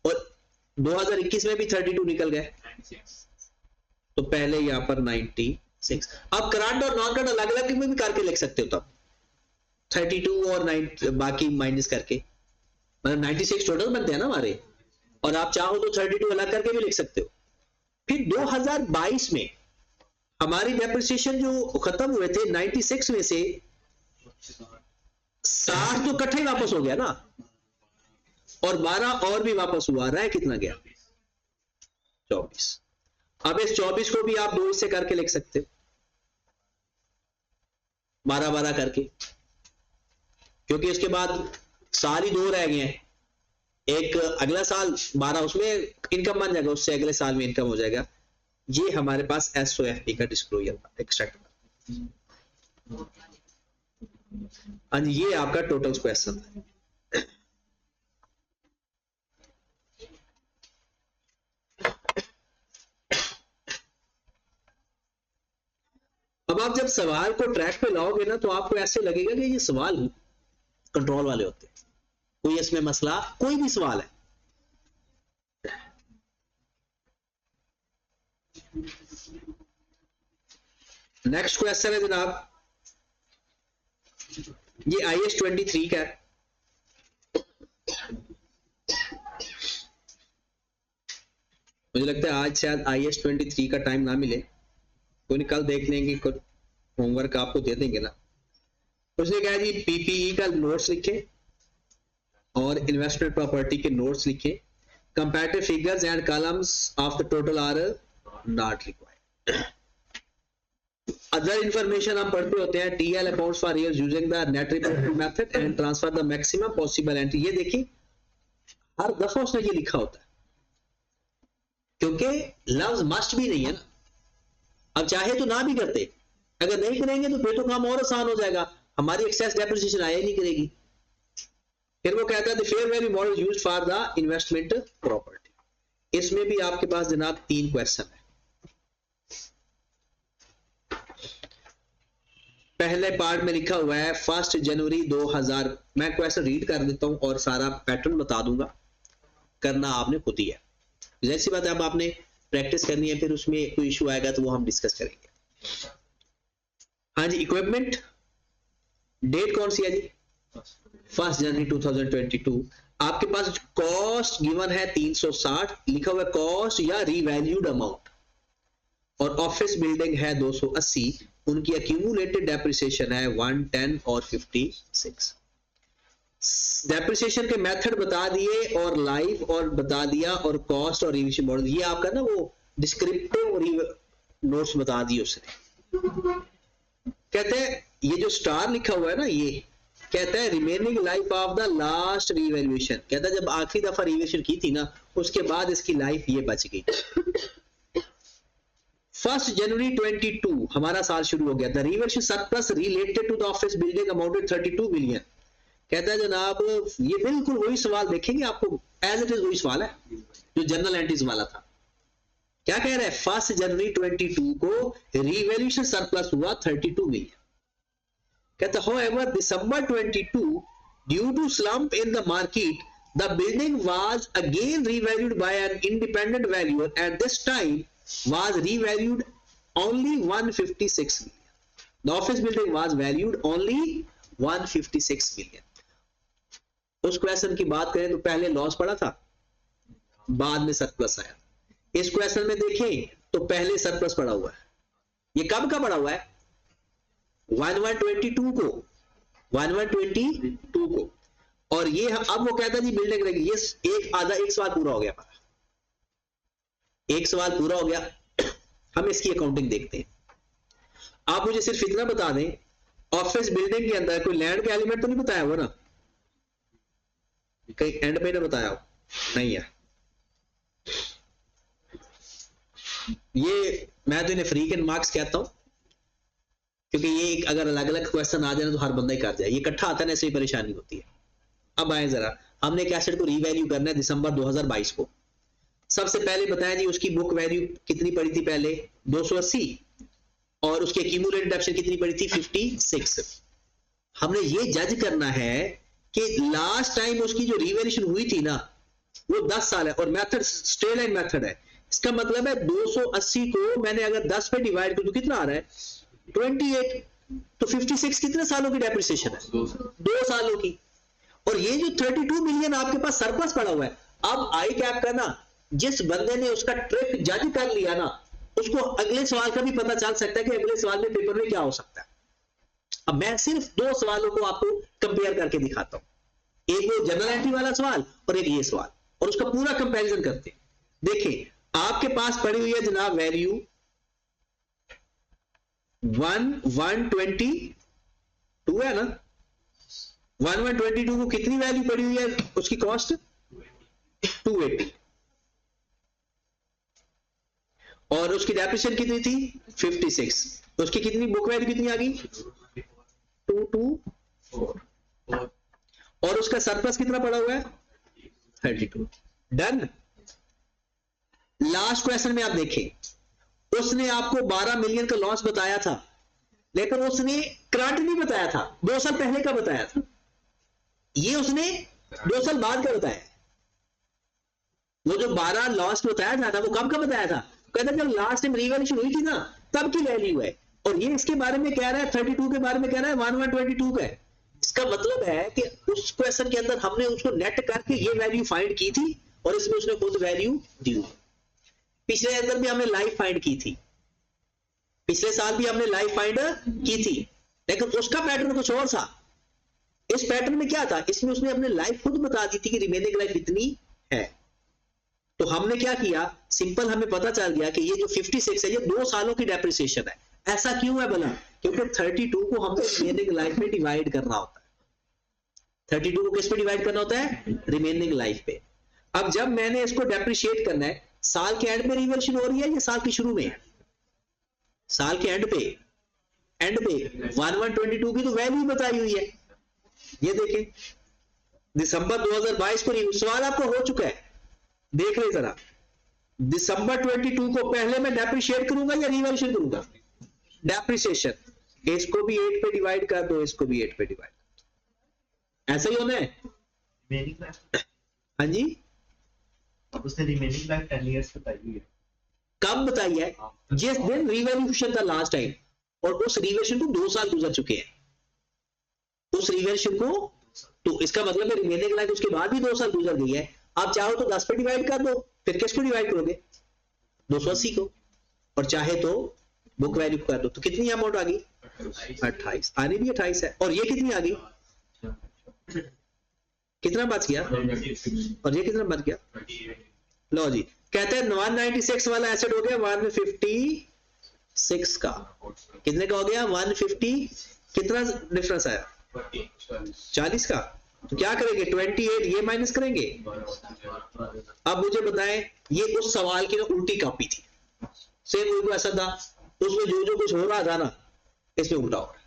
A: और 2021 में भी 32 निकल गए, तो पहले यहां पर 96। अब करंट और नॉन करंट अलग अलग में भी करके लिख सकते हो, तब 32 और 9 बाकी माइनस करके, मतलब 96 टोटल बनते हैं ना हमारे, और आप चाहो तो 32 अलग करके भी लिख सकते हो। फिर 2022 में हमारी डेप्रिसिएशन जो खत्म हुए थे 96 में से 60 तो इकट्ठा ही वापस हो गया ना, और 12 और भी वापस हुआ, रहा है कितना गया, 24। अब इस 24 को भी आप 2 हिस्से करके लिख सकते हो, 12-12 करके, क्योंकि इसके बाद साल ही 2 रह गए हैं, एक अगला साल 12 उसमें इनकम बन जाएगा, उससे अगले साल में इनकम हो जाएगा। ये हमारे पास एसओएफपी का डिस्क्लोजर एक्सट्रैक्ट। हाँ जी, ये आपका टोटल क्वेश्चन है। अब आप जब सवाल को ट्रैक पे लाओगे ना, तो आपको ऐसे लगेगा कि ये सवाल कंट्रोल वाले होते हैं, कोई इसमें मसला, कोई भी सवाल है। नेक्स्ट क्वेश्चन है जनाब, ये IAS 23 का है। मुझे लगता है आज शायद IAS 23 का टाइम ना मिले, कोई नहीं, कल देख लेंगे, कुछ होमवर्क आपको दे देंगे ना। उसने कहा जी पीपीई का नोट्स लिखे और इन्वेस्टमेंट प्रॉपर्टी के नोट्स लिखे, comparative figures and columns of the total are not required. Other information हम पढ़ते होते हैं, TL accounts for years using the net reporting method and transfer the maximum possible entry. ये देखिए हर दफा उसने ये लिखा होता है, क्योंकि लफ्ज मस्ट भी नहीं है ना, अब चाहे तो ना भी करते, अगर नहीं करेंगे तो फिर तो काम और आसान हो जाएगा, हमारी एक्सेस डेप्रिसिएशन आया नहीं करेगी। फिर वो कहता है the fair value model used for the investment property. इसमें भी आपके पास जनाब 3 क्वेश्चन है। पहले पार्ट में लिखा हुआ है 1 जनवरी 2000, मैं क्वेश्चन रीड कर देता हूं और सारा पैटर्न बता दूंगा, करना आपने खुद ही है, जैसी बात है, अब आपने प्रैक्टिस करनी है, फिर उसमें कोई इशू आएगा तो वो हम डिस्कस करेंगे। हाँ जी, इक्विपमेंट डेट कौन सी है जी, 1 जनवरी 2022। आपके पास कॉस्ट गिवन है 360, लिखा हुआ है कॉस्ट या रिवैल्यूड अमाउंट, और ऑफिस बिल्डिंग है 280, उनकी एक्यूमुलेटेड डेप्रिसिएशन है 110 और 56। डेप्रिसिएशन के मेथड बता दिए और लाइफ और बता दिया, और कॉस्ट और रिविजन मॉडल, ये आपका ना वो डिस्क्रिप्टिव नोट्स बता दिए उसने। कहते हैं ये जो स्टार लिखा हुआ है ना, ये कहता है remaining life of the last revaluation, कहता है जब आखिरी दफा रिवैल्यूएशन की थी ना, उसके बाद इसकी लाइफ ये बच गई। 1 जनवरी 22 हमारा साल शुरू हो गया। The revaluation surplus related to the office building amounted 32 million. कहता है जनाब ये बिल्कुल वही सवाल देखेंगे आपको, एज इट इज वही सवाल है जो जनरल एंट्रीज वाला था। क्या कह रहा है? 1 जनवरी 22 को रिवैल्यूएशन सरप्लस हुआ 32 मिलियन। कहता however December 22 due to slump in the market the building was again revalued by an independent valuer and this time was revalued only 156 million. The office building was valued only 156 million. उस question की बात करें तो पहले loss पड़ा था, बाद में सरप्लस आया। इस क्वेश्चन में देखें तो पहले सरप्लस पड़ा हुआ है। ये कब का पड़ा हुआ है? 1122 को, 1122 को। और ये अब वो कहता है जी बिल्डिंग रहेगी। ये एक सवाल पूरा हो गया हमारा, एक सवाल पूरा हो गया। हम इसकी अकाउंटिंग देखते हैं। आप मुझे सिर्फ इतना बता दें, ऑफिस बिल्डिंग के अंदर कोई लैंड का एलिमेंट तो नहीं बताया हुआ ना? कहीं एंड पे ना बताया हो? नहीं है। ये मैं तो इन्हें फ्री के मार्क्स कहता हूं, क्योंकि ये एक अगर अलग अलग क्वेश्चन आ जाए तो हर बंदा ही कर जाए। ये इकट्ठा आता है ना, ऐसे ही परेशानी होती है। अब आए जरा, हमने एक एसेट को रीवैल्यू करना है दिसंबर 2022 को। सबसे पहले बताया जी उसकी बुक वैल्यू कितनी पड़ी थी? पहले 280, और उसके एक्यूमुलेटेड डिडक्शन कितनी पड़ी थी? 56। हमने ये जज करना है कि लास्ट टाइम उसकी जो रीवैल्यूएशन हुई थी ना वो 10 साल है, और मेथड स्ट्रेट लाइन मेथड है। इसका मतलब है 280 को मैंने अगर 10 पे डिवाइड करूं तो कितना आ रहा है? 28। तो 56 कितने सालों की डेप्रिसिएशन है? 2 सालों की। और ये जो 32 मिलियन आपके पास सरप्लस पड़ा हुआ है, अब आई कैप का ना, जिस बंदे ने उसका ट्रिक जज कर लिया ना, उसको अगले सवाल का भी पता चल सकता है कि अगले सवाल में पेपर में क्या हो सकता है। अब मैं सिर्फ 2 सवालों को आपको कंपेयर करके दिखाता हूं, एक वो जनरल एंट्री वाला सवाल और एक ये सवाल, और उसका पूरा कंपैरिजन करते हैं। देखिए आपके पास पड़ी हुई है जनाब वैल्यू 1122 है ना? 1122 को कितनी वैल्यू पड़ी हुई है? उसकी कॉस्ट 280, और उसकी डेप्रिसिएशन कितनी थी? 56। उसकी कितनी बुक वैल्यू कितनी आ गई? 224, और उसका सरप्लस कितना पड़ा हुआ है? 32। डन। लास्ट क्वेश्चन में आप देखें, उसने आपको 12 मिलियन का लॉस बताया था, लेकिन उसने करंट नहीं बताया था, 2 साल पहले का बताया था। ये उसने 2 साल बाद का बताया। वो जो 12 लॉस बताया था वो कब का बताया था? कहता जब लास्ट टाइम रिवैल्यूएशन हुई थी ना तब की वैल्यू है, और ये इसके बारे में कह रहा है 32 के बारे में कह रहा है 1122 का है। इसका मतलब है कि उस क्वेश्चन के अंदर हमने उसको नेट करके ये वैल्यू फाइंड की थी, और इसमें उसने खुद वैल्यू दी। पिछले अंदर भी हमने लाइफ फाइंड की थी, पिछले साल भी हमने लाइफ फाइंड की थी, लेकिन उसका पैटर्न कुछ और था। इस पैटर्न में क्या था? इसमें उसने अपने लाइफ खुद बता दी थी कि रिमेनिंग लाइफ इतनी है। तो हमने क्या किया? सिंपल, हमें पता चल गया कि ये जो 56 है ये 2 सालों की डेप्रिसिएशन है। ऐसा क्यों है भला? क्योंकि 32 को हमने रिमेनिंग लाइफ में डिवाइड करना होता है। 32 को किस पे डिवाइड करना होता है? रिमेनिंग लाइफ पे। अब जब मैंने इसको डेप्रिशिएट करना है, साल के एंड में रिवैल्यूएशन हो रही है या साल के शुरू में? साल के एंड पे 1122 की तो वैल्यू बताई हुई है। ये देखें दिसंबर 2022 को सवाल आपको हो चुका है, देख ले जरा। दिसंबर 22 को पहले मैं डेप्रिशिएट करूंगा या रिवैल्यूएशन करूंगा? डेप्रिसिएशन। इसको भी 8 पे डिवाइड कर दो, इसको भी 8 पे डिवाइड, ऐसा ही होना है। हाँ जी,
B: अब उसने रिमेनिंग लाइफ 10 इयर्स बताई हुई है।
A: कब बताई है? जिस दिन रिवैल्यूएशन था लास्ट टाइम, और उस रिवैल्यूएशन को 2 साल गुजर चुके हैं। उस रिवैल्यूएशन को, तो इसका मतलब है रिमेनिंग लाइफ उसके बाद भी 2 साल गुजर गई है। आप चाहो तो 10 पे डिवाइड कर दो, फिर किसको डिवाइड करोगे? 280 को, और चाहे तो बुक वैल्यू कर दो। तो कितनी अमाउंट आ गई? 28। आने भी 28 है, और ये कितनी आ गई? कितना बच गया? और ये कितना बच गया? लो जी, कहते हैं 196 वाला एसेट हो गया 156 का। कितने का हो गया? 150। कितना डिफरेंस आया? 40 का। तो क्या करेंगे? 28 ये माइनस करेंगे। अब मुझे बताएं, ये उस सवाल की ना उल्टी कॉपी थी। सेम वही ऐसा था, उसमें जो जो कुछ हो रहा था ना इसमें उल्टा हो रहा है।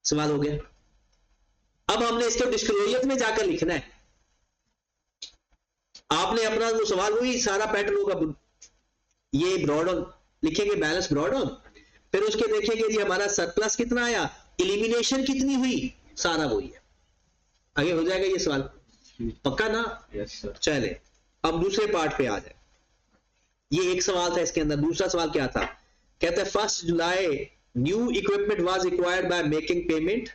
A: सवाल हो गया। अब हमने इसको डिस्क्लोजर में जाकर लिखना है। आपने अपना वो सवाल वही सारा पैटर्न होगा, ये ब्रॉड ऑन लिखेंगे, बैलेंस ब्रॉड ऑन, फिर उसके देखेंगे जी हमारा सरप्लस कितना आया, एलिमिनेशन कितनी हुई, सारा वही है। आगे हो जाएगा ये सवाल, पक्का ना?
B: Yes sir.
A: चले अब दूसरे पार्ट पे आ जाए। ये एक सवाल था इसके अंदर। दूसरा सवाल क्या था, कहता है 1 जुलाई new equipment was acquired by making payment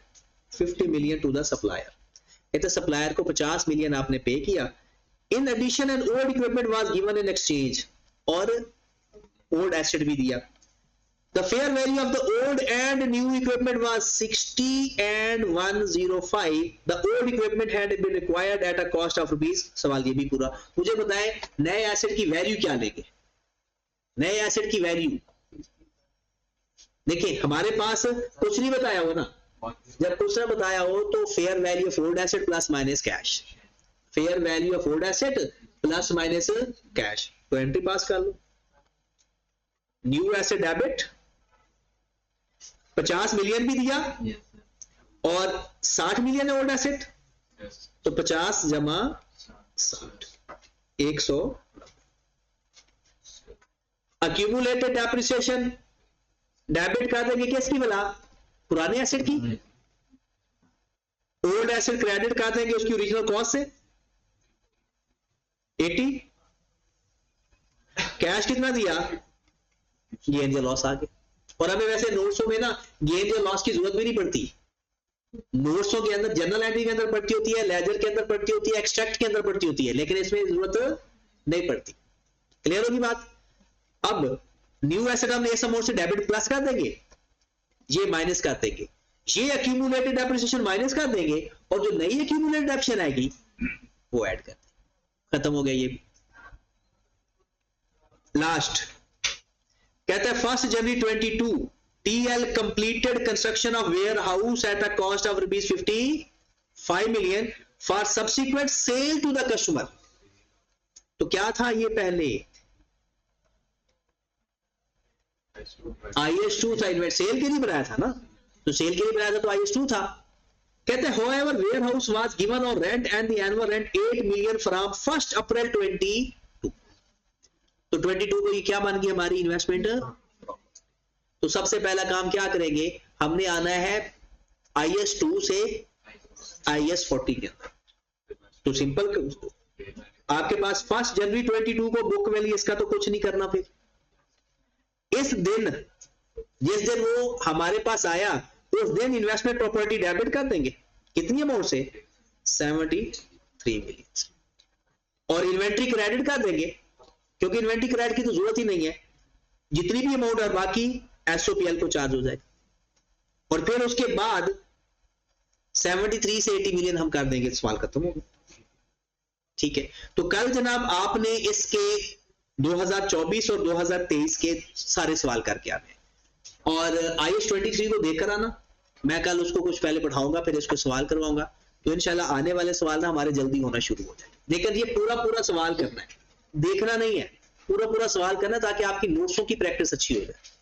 A: 50 million to the supplier. कहते सप्लायर को 50 मिलियन आपने पे किया। In addition an old equipment was given in exchange, और ओल्ड एसेट भी दिया। The fair value of the old and new equipment was 60 and 105. The old equipment had been acquired at a cost of rupees. सवाल ये भी पूरा मुझे बताएं, नए एसेट की वैल्यू क्या लेंगे? नए एसेट की वैल्यू देखिए, हमारे पास कुछ नहीं बताया हो ना। जब कुछ ना बताया हो तो fair value of old asset plus minus cash, fair value of old asset plus minus cash, तो एंट्री पास कर लो। न्यू एसेट डेबिट 50 मिलियन भी दिया और 60 मिलियन है ओल्ड एसेट, तो 50 जमा 60 100। अक्यूमुलेटेड डेप्रिसिएशन डेबिट कर देंगे किसकी वाला, पुराने एसेट की। ओल्ड एसेट क्रेडिट कर देंगे उसकी ओरिजिनल कॉस्ट से 80। कैश कितना दिया, गेन या लॉस आ गया। और हमें वैसे नोट्सों में ना गेन या लॉस की जरूरत भी नहीं पड़ती। नोट्सों के अंदर जनरल एंट्री के अंदर पड़ती होती है, लेजर के अंदर पड़ती होती है, एक्सट्रैक्ट के अंदर पड़ती होती है, लेकिन इसमें जरूरत नहीं पड़ती। क्लियर होगी बात? अब न्यू एसेट हम इस अमाउंट से डेबिट प्लस कर देंगे, ये माइनस कर देंगे, ये अक्यूमुलेटेड डेप्रिसिएशन माइनस कर देंगे, और जो नई अक्यूमुलेटेड डेप्रिसिएशन आएगी वो ऐड कर देंगे। खत्म हो गया ये। लास्ट कहता है 1 जनवरी 22 TL completed construction of warehouse at a cost of rupees 55 million for subsequent sale to the customer। तो क्या था ये पहले IS2 था, इन्वेंट सेल के लिए बनाया था ना, तो सेल के लिए बनाया था तो IS2 था। कहते हैं however warehouse was given on rent and the annual rent 8 million from 1 April 22। तो 22 को ये क्या बन गई हमारी इन्वेस्टमेंट। तो सबसे पहला काम क्या करेंगे, हमने आना है IS2 से IS40 के अंदर। तो सिंपल, आपके पास 1 जनवरी 22 को बुक वैल्यू, इसका तो कुछ नहीं करना। फिर इस दिन जिस दिन वो हमारे पास आया उस दिन इन्वेस्टमेंट प्रॉपर्टी डेबिट कर देंगे। कितनी अमाउंट से, 73 मिलियन। और इन्वेंट्री क्रेडिट कर देंगे, क्योंकि इन्वेंट्री क्रेडिट की तो जरूरत ही नहीं है, जितनी भी अमाउंट है बाकी SOPL को चार्ज हो जाएगा। और फिर उसके बाद 73 से 80 मिलियन हम कर देंगे, सवाल खत्म होगा। ठीक है, तो कल जनाब आपने इसके 2024 और 2023 के सारे सवाल करके आने, और IS23 को देखकर आना। मैं कल उसको कुछ पहले पढ़ाऊंगा, फिर इसको सवाल करवाऊंगा, तो इंशाल्लाह आने वाले सवाल ना हमारे जल्दी होना शुरू हो जाए। लेकिन ये पूरा सवाल करना है, देखना नहीं है, पूरा सवाल करना है, ताकि आपकी नोट्सों की प्रैक्टिस अच्छी हो जाए।